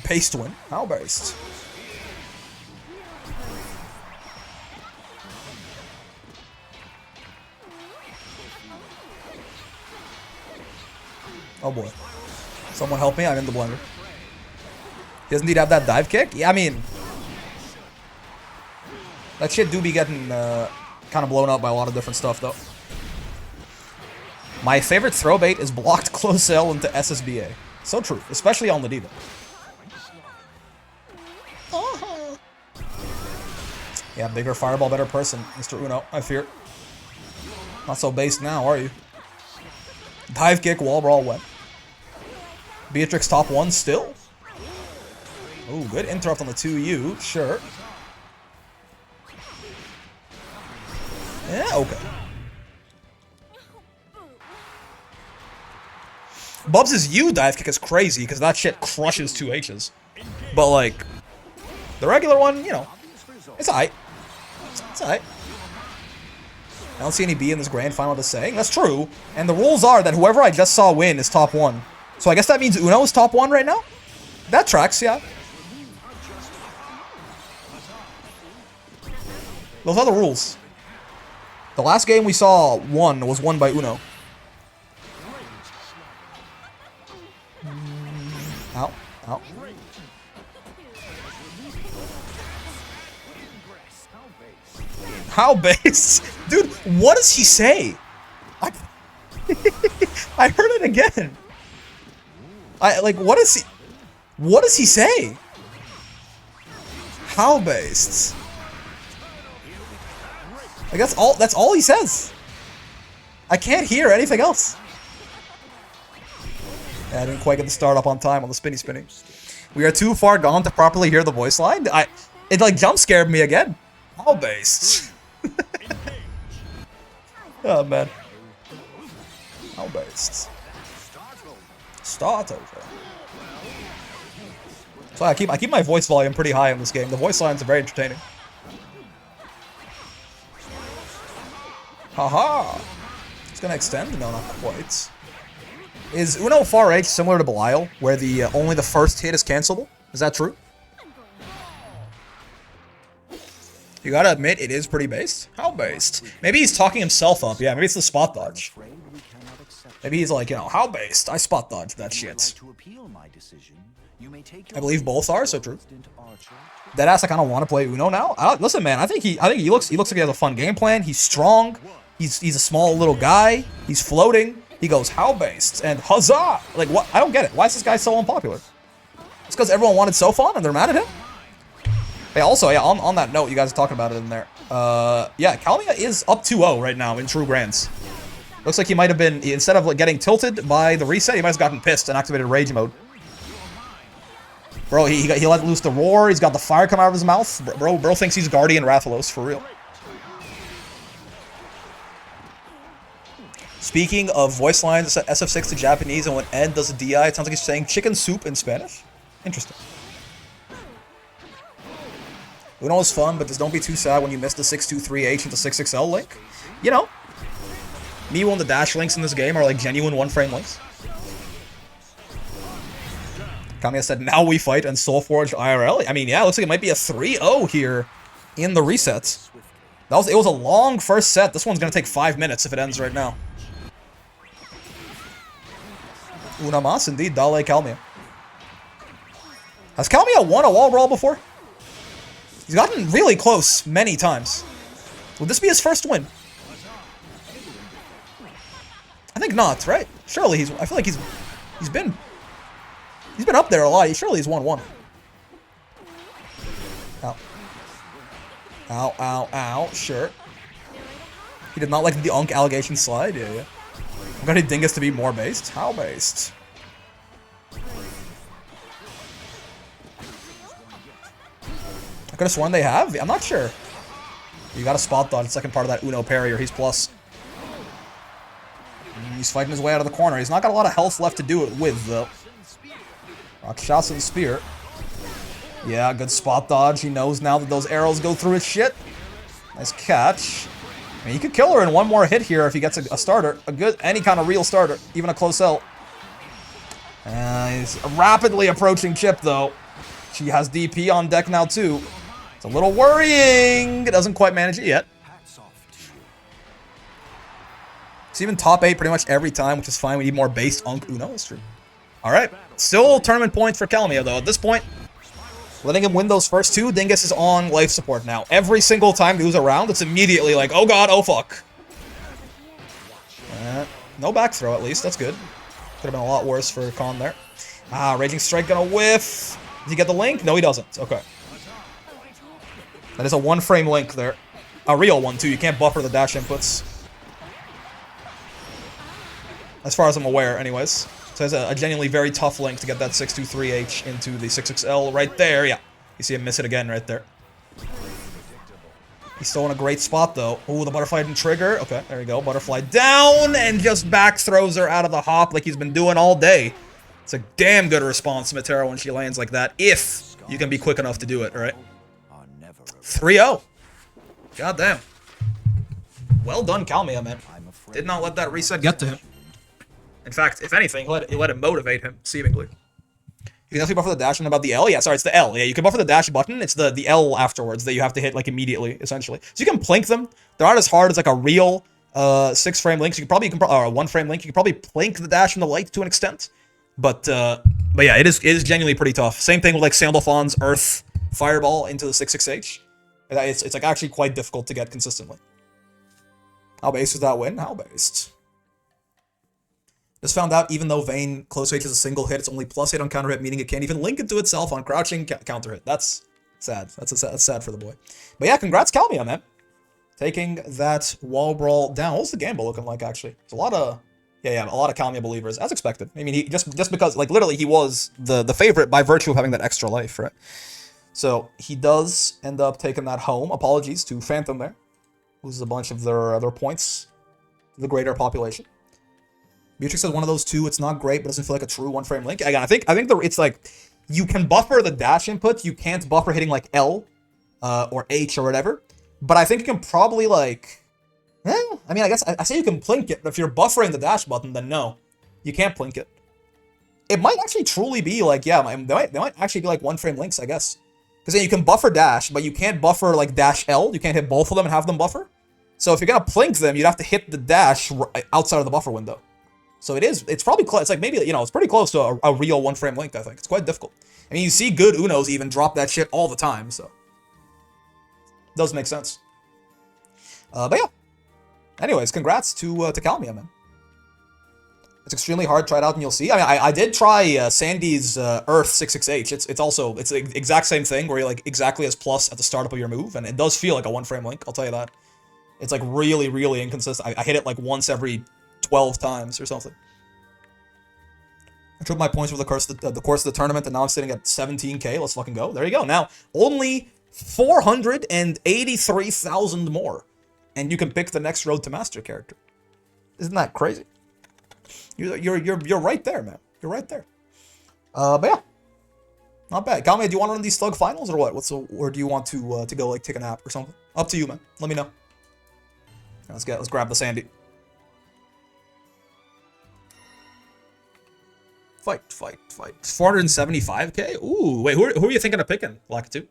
Paste twin. How based? Oh boy. Someone help me, I'm in the blender. He doesn't need to have that dive kick? Yeah, I mean... That shit do be getting kind of blown up by a lot of different stuff, though. My favorite throw bait is blocked close L into SSBA. So true, especially on the diva. Yeah, bigger fireball, better person, Mr. Uno, I fear. Not so based now, are you? Dive kick, wall brawl, wet. Beatrix top 1 still. Ooh, good interrupt on the 2U, sure. Yeah, okay. Bubs' U dive kick is crazy because that shit crushes 2 H's. But like, the regular one, you know, it's alright. It's alright. I don't see any B in this grand final to saying. That's true. And the rules are that whoever I just saw win is top 1. So I guess that means Uno is top 1 right now? That tracks, yeah. Those are the rules. The last game we saw was won by Uno. Ow, ow. How base? Dude, what does he say? I heard it again. What does he say? How based? Like that's all he says. I can't hear anything else. Yeah, I didn't quite get the start up on time on the spinning. We are too far gone to properly hear the voice line. It like jump scared me again. How based? Oh man. How based? Start over. So I keep my voice volume pretty high in this game. The voice lines are very entertaining. Haha! It's gonna extend? No, not quite. Is Uno Far H similar to Belial, where only the first hit is cancelable? Is that true? You gotta admit, it is pretty based. How based? Maybe he's talking himself up. Yeah, maybe it's the spot dodge. Maybe he's like, you know, how based? I spot dodged that shit. I believe both are, so true. Deadass, I kind of want to play Uno now. Listen, man, I think he looks like he has a fun game plan. He's strong. He's a small little guy. He's floating. He goes, how based? And huzzah! Like, what? I don't get it. Why is this guy so unpopular? It's because everyone wanted Sofon and they're mad at him? Hey, also, yeah, on that note, you guys are talking about it in there. Yeah, Kalmia is up 2-0 right now in True Grands. Looks like he might have been, instead of like getting tilted by the reset, he might have gotten pissed and activated Rage mode. Bro, he let loose the roar, he's got the fire come out of his mouth. Bro thinks he's Guardian Rathalos, for real. Speaking of voice lines, SF6 to Japanese, and when Ed does a DI, it sounds like he's saying chicken soup in Spanish. Interesting. Uno is fun, but just don't be too sad when you miss the 623H into 6XL link. You know, me when the dash links in this game are like genuine one-frame links. Kamiya said, now we fight and Soulforged IRL. I mean, yeah, it looks like it might be a 3-0 here in the resets. It was a long first set. This one's going to take 5 minutes if it ends right now. Una mas, indeed. Dale Calmia. Has Calmia won a wall brawl before? He's gotten really close many times. Would this be his first win? I think not, right? Surely he's. I feel like he's been up there a lot. Surely he's won one. Ow. Ow, ow, ow. Sure. He did not like the Unk allegation slide. Yeah, yeah. I'm gonna need Dingus to be more based. How based? I could have sworn they have. I'm not sure. You got a spot dodge. Second part of that Uno parry, or he's plus. He's fighting his way out of the corner. He's not got a lot of health left to do it with, though. Rakshasa and Spear. Yeah, good spot dodge. He knows now that those arrows go through his shit. Nice catch. I mean, he could kill her in one more hit here if he gets a starter. Any kind of real starter. Even a close L. He's rapidly approaching Chip, though. She has DP on deck now, too. It's a little worrying. It doesn't quite manage it yet. It's even top 8 pretty much every time, which is fine. We need more based Unk Uno. That's true. Alright. Still tournament points for Calmia, though. At this point, letting him win those first two, Dingus is on life support now. Every single time he was around, it's immediately like, oh god, oh fuck. No back throw, at least. That's good. Could have been a lot worse for Khan there. Raging Strike gonna whiff. Does he get the link? No, he doesn't. Okay. That is a one-frame link there. A real one, too. You can't buffer the dash inputs. As far as I'm aware, anyways. So it's a genuinely very tough link to get that 623H into the 6XL right there. Yeah. You see him miss it again right there. He's still in a great spot, though. Ooh, the butterfly didn't trigger. Okay, there we go. Butterfly down and just back throws her out of the hop like he's been doing all day. It's a damn good response to Metera when she lands like that, if you can be quick enough to do it, right? 3-0. God damn. Well done, Calmia, man. Did not let that reset get to him. In fact, if anything, he let it motivate him, seemingly. You can definitely buffer the dash button about the L. Yeah, sorry, it's the L. Yeah, you can buffer the dash button. It's the L afterwards that you have to hit, like, immediately, essentially. So you can plink them. They're not as hard as, like, a real 6-frame link. So you can probably, or a 1-frame link. You can probably plink the dash and the light to an extent. But yeah, it is genuinely pretty tough. Same thing with, like, Sandalphon's Earth Fireball into the 6-6H. It's like, actually quite difficult to get consistently. How based is that win? How based? Just found out, even though Vane close H is a single hit, it's only +8 on counter hit, meaning it can't even link into itself on crouching counter hit. That's sad. That's sad for the boy. But yeah, congrats Calmia, man. Taking that wall brawl down. What's the gamble looking like, actually? It's a lot of... Yeah, a lot of Calmia believers, as expected. I mean, he just because, like, literally he was the favorite by virtue of having that extra life, right? So he does end up taking that home. Apologies to Phantom there. Loses a bunch of their points to the greater population. Beatrix is one of those two. It's not great, but doesn't feel like a true one-frame link. Again, I think it's like you can buffer the dash inputs. You can't buffer hitting like L or H or whatever. But I think you can probably like. I mean, I guess I say you can plink it, but if you're buffering the dash button, then no, you can't plink it. It might actually truly be like, yeah, they might actually be like one-frame links, I guess. Because then you can buffer dash, but you can't buffer like dash L. You can't hit both of them and have them buffer. So if you're gonna plink them, you'd have to hit the dash outside of the buffer window. So it's probably close. It's like maybe, it's pretty close to a real one-frame link, I think. It's quite difficult. I mean, you see good Unos even drop that shit all the time, so. Does make sense. But yeah. Anyways, congrats to Calmia, man. It's extremely hard. Try it out and you'll see. I mean, I did try Sandy's Earth 6-6H. It's the exact same thing where you're like exactly as plus at the startup of your move, and it does feel like a one-frame link, I'll tell you that. It's like really, really inconsistent. I hit it like once every 12 times or something. I tripled my points over the course of the tournament, and now I'm sitting at 17k. Let's fucking go. There you go. Now, only 483,000 more. And you can pick the next Road to Master character. Isn't that crazy? You're right there, man. You're right there. But yeah. Not bad. Calmia, do you want to run these Slug finals or what? Or do you want to go like take a nap or something? Up to you, man. Let me know. Let's grab the Sandy. Fight. 475k? Ooh, wait, who are you thinking of picking? Lakitu?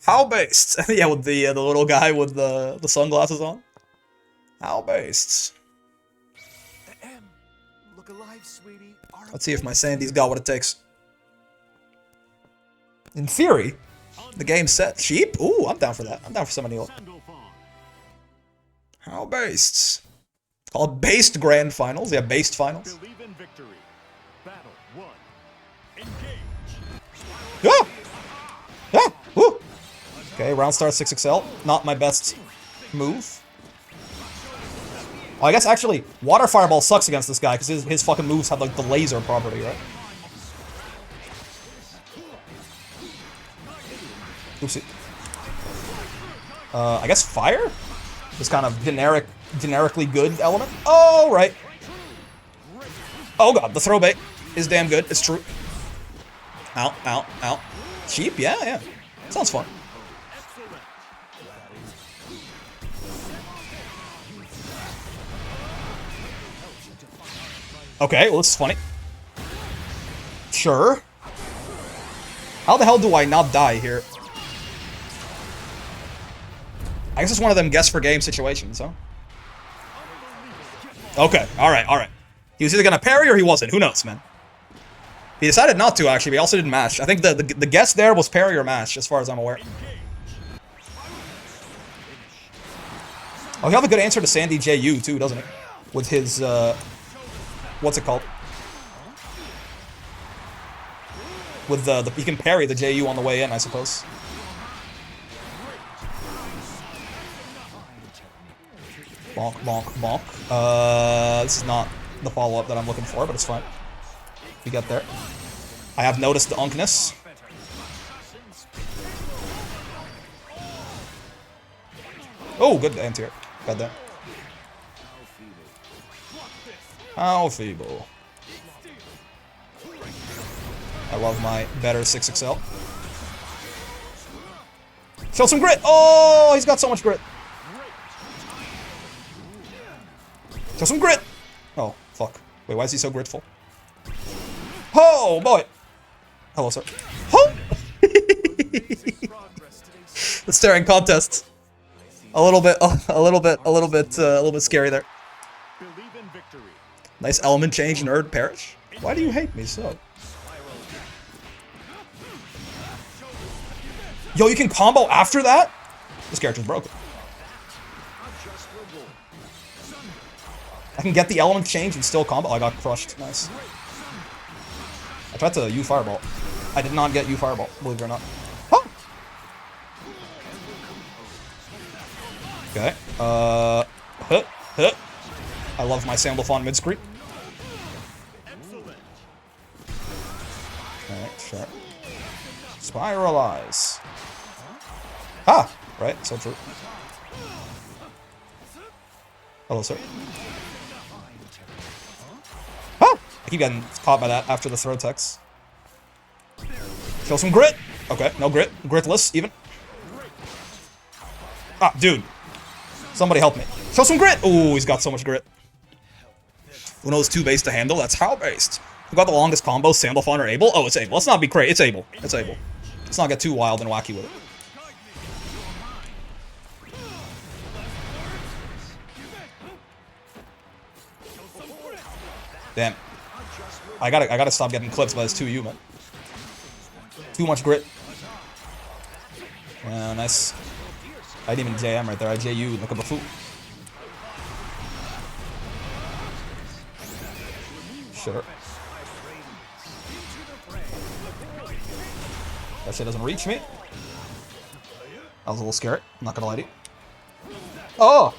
How based? Yeah, with the little guy with the sunglasses on. How based? look alive, sweetie. Let's see if my Sandy's got what it takes. In theory, the game's set. Sheep? Ooh, I'm down for that. I'm down for some of the old. How based? Called based grand finals. Yeah, based finals. Believe in victory. Battle 1. Engage. Yeah! Yeah! Woo! Okay, round start 6XL. Not my best move. Oh, I guess actually, Water Fireball sucks against this guy because his fucking moves have like the laser property, right? Oopsie. I guess Fire? This kind of generically good element. Oh, right. Oh god, the throw bait is damn good. It's true. Ow, ow, ow. Sheep? Yeah, yeah. Sounds fun. Okay, well, this is funny. Sure. How the hell do I not die here? I guess it's one of them guess for game situations, huh? Okay, alright, alright. He was either gonna parry or he wasn't. Who knows, man? He decided not to, actually, but he also didn't mash. I think the guess there was parry or mash, as far as I'm aware. Oh, he'll have a good answer to Sandy JU, too, doesn't he? With his, what's it called? With he can parry the JU on the way in, I suppose. Bonk, bonk, bonk. This is not the follow-up that I'm looking for, but it's fine. We get there. I have noticed the unkness. Oh, good anti-air. Got that. How feeble. I love my better 6XL. Show some grit! Oh, he's got so much grit. Show some grit! Oh, fuck. Wait, why is he so gritful? Oh, boy! Hello, sir. Oh! The staring contest. A little bit scary there. Nice element change, nerd perish. Why do you hate me so? Yo, you can combo after that? This character's broken. I can get the element change and still combo. Oh, I got crushed. Nice. I tried to U Fireball. I did not get U Fireball, believe it or not. Huh. Okay. I love my Sandalphon mid-screen. Alright, sure. Spiralize. Ah! Right, so true. Hello, sir. Ah! I keep getting caught by that after the throw text. Show some grit! Okay, no grit. Gritless, even. Ah, dude. Somebody help me. Show some grit! Ooh, he's got so much grit. Uno's too base to handle. That's how based. Who got the longest combo? Sandalphon or Abel? Oh, it's Abel. Let's not be crazy. It's Abel. It's Abel. Let's not get too wild and wacky with it. Damn. I gotta stop getting clips by this 2U, man. Too much grit. Yeah, nice. I didn't even JM right there. I JU like a buffoon. Sure. That shit doesn't reach me. That was a little scary. I'm not gonna lie to you. Oh!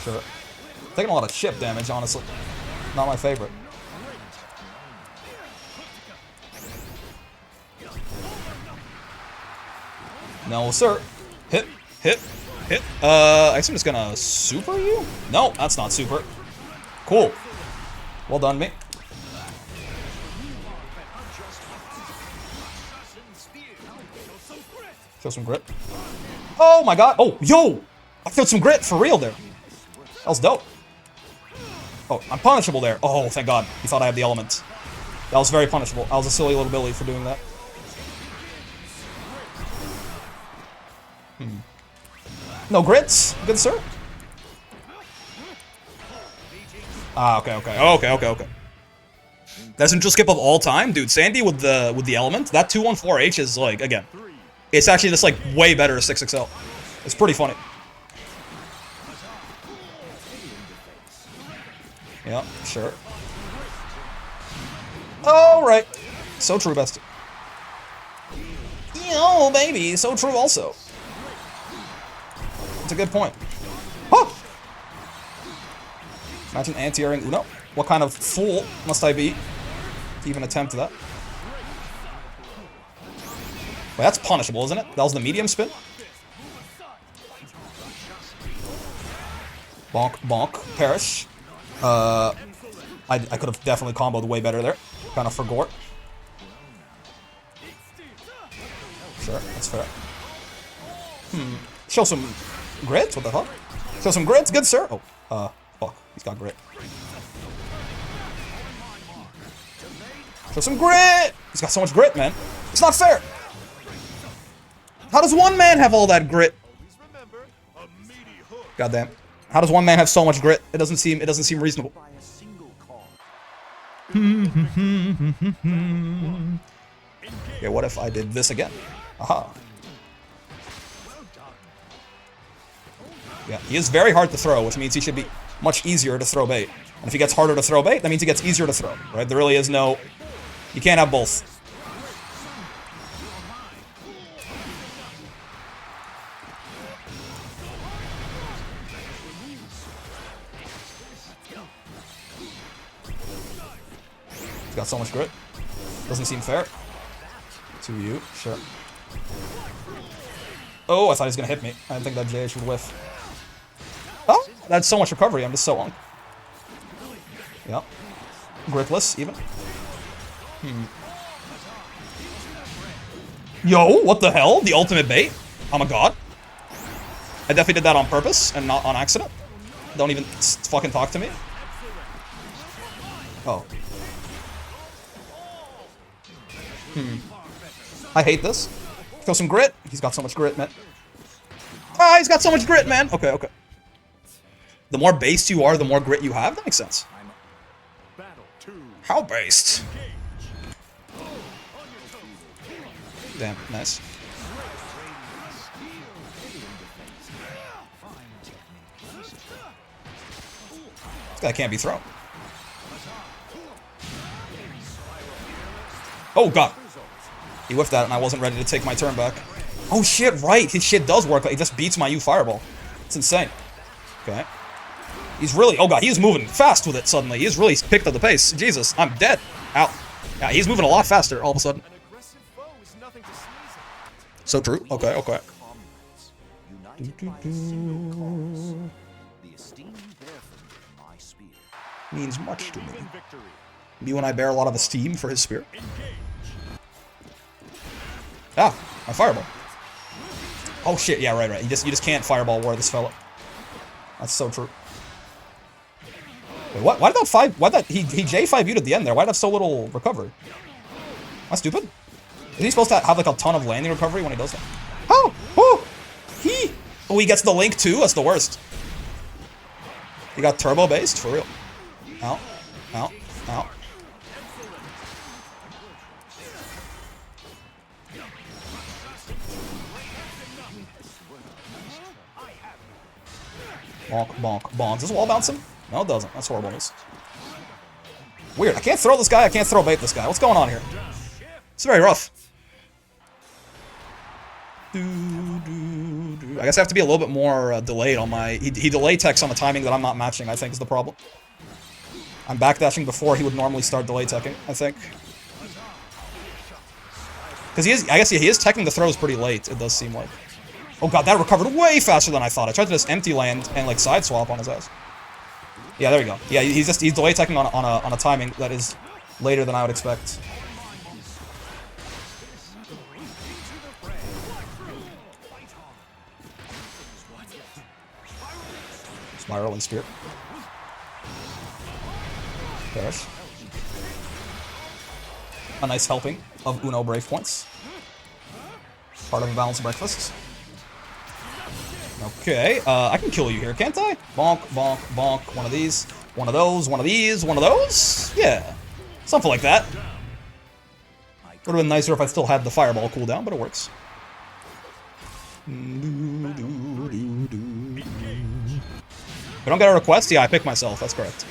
Sure. Taking a lot of chip damage, honestly. Not my favorite. No, sir. Hit, hit, hit. I guess I'm just gonna super you? No, that's not super. Cool. Well done, me. Show some grit. Oh my god. Oh, yo! I felt some grit for real there. That was dope. Oh, I'm punishable there. Oh, thank god. You thought I had the element. That was very punishable. I was a silly little Billy for doing that. No grits, good sir. Ah, okay. That's neutral skip of all time? Dude, Sandy with the element, that 214H is like, again, it's actually just like way better 6XL. It's pretty funny. Yeah, sure. Alright. So true, bestie. Yo, baby, so true also. That's a good point. Huh! Imagine anti-airing Uno. What kind of fool must I be to even attempt that? Wait, that's punishable, isn't it? That was the medium spin? Bonk, bonk, perish. I could have definitely comboed way better there. Kind of forgot. Sure, that's fair. Show some grit? What the fuck? Show some grit, good sir. Oh, fuck. He's got grit. Show some grit! He's got so much grit, man. It's not fair! How does one man have all that grit? Goddamn. How does one man have so much grit? It doesn't seem reasonable. Yeah, what if I did this again? Aha. Yeah, he is very hard to throw, which means he should be much easier to throw bait. And if he gets harder to throw bait, that means he gets easier to throw, right? There really is no... You can't have both. He's got so much grit. Doesn't seem fair. To you, sure. Oh, I thought he was gonna hit me. I didn't think that JH would whiff. Oh, that's so much recovery. I'm just so on. Yep. Gritless, even. Yo, what the hell? The ultimate bait? I'm a god. I definitely did that on purpose and not on accident. Don't even fucking talk to me. Oh. I hate this. Show some grit. He's got so much grit, man. Ah, he's got so much grit, man. Okay, okay. The more based you are, the more grit you have? That makes sense. How based? Damn, nice. This guy can't be thrown. Oh, God. He whiffed that, and I wasn't ready to take my turn back. Oh, shit, right. His shit does work. He just beats my U Fireball. It's insane. Okay. He's really... Oh, God. He is moving fast with it suddenly. He's really picked up the pace. Jesus. I'm dead. Ow. Yeah, he's moving a lot faster all of a sudden. So true. Okay, okay. Means much to me. Me when I bear a lot of esteem for his spear. Ah, my fireball. Oh shit, yeah, right. You just can't fireball war this fella. That's so true. Wait, what? Why did that he J5U'd at the end there? Why did that have so little recovery? Am I stupid? Is he supposed to have like a ton of landing recovery when he does that? Oh! Oh! Oh, he gets the link too? That's the worst. He got turbo based? For real. Ow. Ow. Ow. Bonk, bonk, bonk. Does this wall bounce him? No, it doesn't. That's horrible news. Weird. I can't throw this guy. I can't throw bait this guy. What's going on here? It's very rough. I guess I have to be a little bit more delayed on my... He delay techs on the timing that I'm not matching, I think, is the problem. I'm backdashing before he would normally start delay teching, I think. Because he is... I guess he is teching the throws pretty late, it does seem like. Oh god, that recovered way faster than I thought. I tried to just empty land and like side swap on his ass. Yeah, there we go. Yeah, he's delay teching on a timing that is later than I would expect. Spiral and spear. Perish. A nice helping of Uno Brave points. Part of a balanced breakfast. Okay, I can kill you here, can't I? Bonk, bonk, bonk. One of these. One of those, one of these, one of those? Yeah. Something like that. Would have been nicer if I still had the fireball cooldown, but it works. If I don't get a request, yeah, I pick myself. That's correct.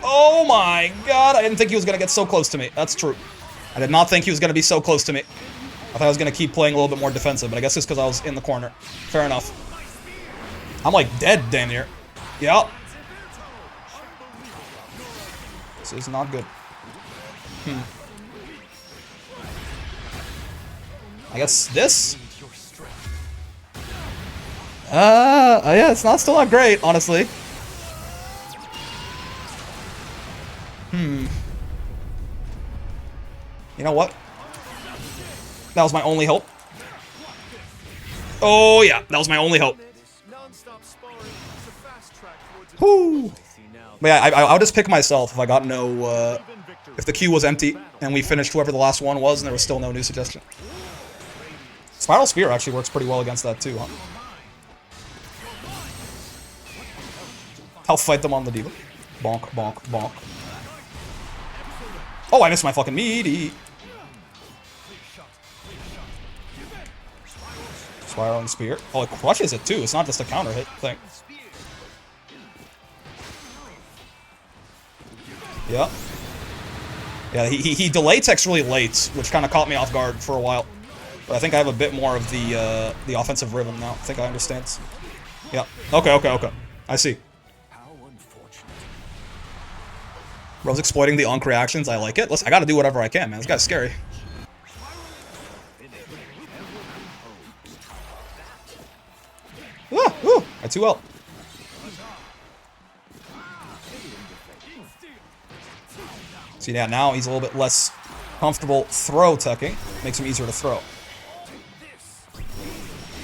Oh my god, I didn't think he was going to get so close to me. That's true. I did not think he was going to be so close to me. I thought I was going to keep playing a little bit more defensive, but I guess it's because I was in the corner. Fair enough. I'm like dead damn near. Yep. This is not good. I guess this? Yeah, it's not still not great, honestly. You know what? That was my only hope. Oh yeah, that was my only hope. Whoo! But yeah, I'll just pick myself if I got no, if the queue was empty and we finished whoever the last one was and there was still no new suggestion. Spiral Spear actually works pretty well against that too, huh? I'll fight them on the diva. Bonk, bonk, bonk. Oh, I missed my fucking meaty. Spiraling Spear. Oh, it crushes it too. It's not just a counter hit thing. Yeah. Yeah, he delay techs really late, which kind of caught me off guard for a while. But I think I have a bit more of the offensive rhythm now. I think I understand. Yeah. Okay. I see. Bro's exploiting the Ankh reactions. I like it. Listen, I gotta do whatever I can, man. This guy's scary. Ooh, I 2L. See, yeah, now he's a little bit less comfortable throw teching. Makes him easier to throw.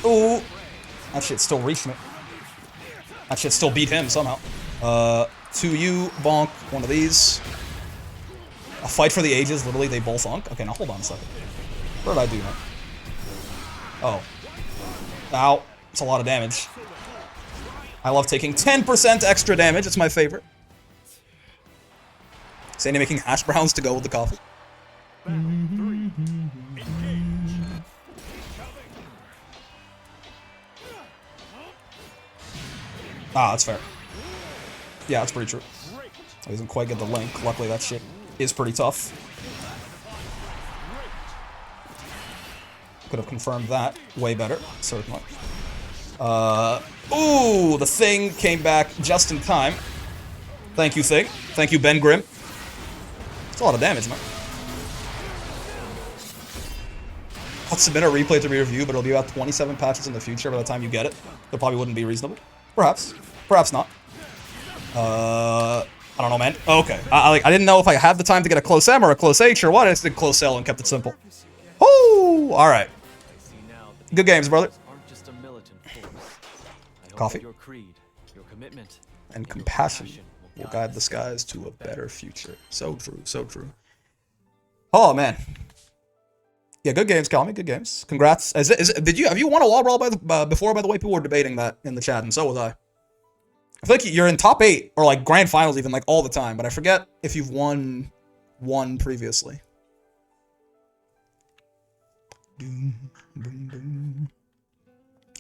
Ooh. That shit still reached me. That shit still beat him somehow. 2U, bonk, one of these. A fight for the ages, literally, they both unk. Okay, now hold on a second. What did I do now? Oh. Ow. It's a lot of damage. I love taking 10% extra damage, it's my favorite. Sandy making hash browns to go with the coffee. Ah, that's fair. Yeah, that's pretty true. He doesn't quite get the link. Luckily, that shit is pretty tough. Could have confirmed that way better, certainly. Ooh, the thing came back just in time. Thank you, thing. Thank you, Ben Grimm. It's a lot of damage, man. I'll submit a replay to re-review, but it'll be about 27 patches in the future by the time you get it. That probably wouldn't be reasonable. Perhaps. Perhaps not. I don't know, man. Okay. I didn't know if I had the time to get a close M or a close H or what. I just did close L and kept it simple. Oh, all right. Good games, brother. Coffee. And compassion will guide the skies to a better future. So true, so true. Oh, man. Yeah, good games, Calmy. Good games. Congrats. Have you won a wall brawl before? By the way, people were debating that in the chat, and so was I. I feel like you're in top 8 or like grand finals even like all the time, but I forget if you've won one previously.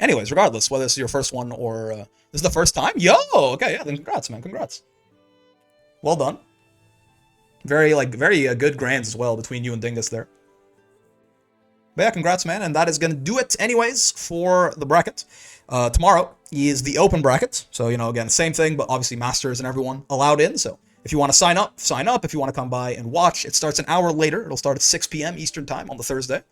Anyways, regardless, whether this is your first one or this is the first time, yo, okay, yeah, then congrats, man, congrats. Well done. Very good grands as well between you and Dingus there. But yeah, congrats, man, and that is gonna do it anyways for the bracket. Tomorrow is the open bracket, so you know, again, same thing, but obviously masters and everyone allowed in. So if you want to sign up, sign up. If you want to come by and watch, it starts an hour later. It'll start at 6 p.m. Eastern time on the Thursday.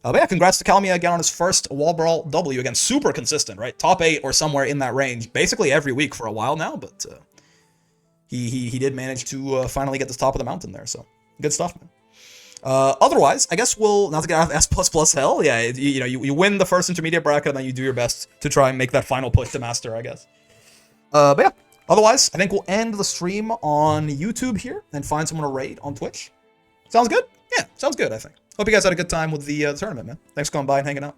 But yeah, congrats to Calmia again on his first wall brawl W. Again, super consistent, right? Top 8 or somewhere in that range, basically every week for a while now. But he did manage to finally get to the top of the mountain there. So good stuff, man. Otherwise, I guess we'll not to get out of S++ hell. Yeah, you win the first intermediate bracket, and then you do your best to try and make that final push to master, I guess. But yeah, otherwise, I think we'll end the stream on YouTube here and find someone to raid on Twitch. Sounds good? Yeah, sounds good, I think. Hope you guys had a good time with the tournament, man. Thanks for coming by and hanging out.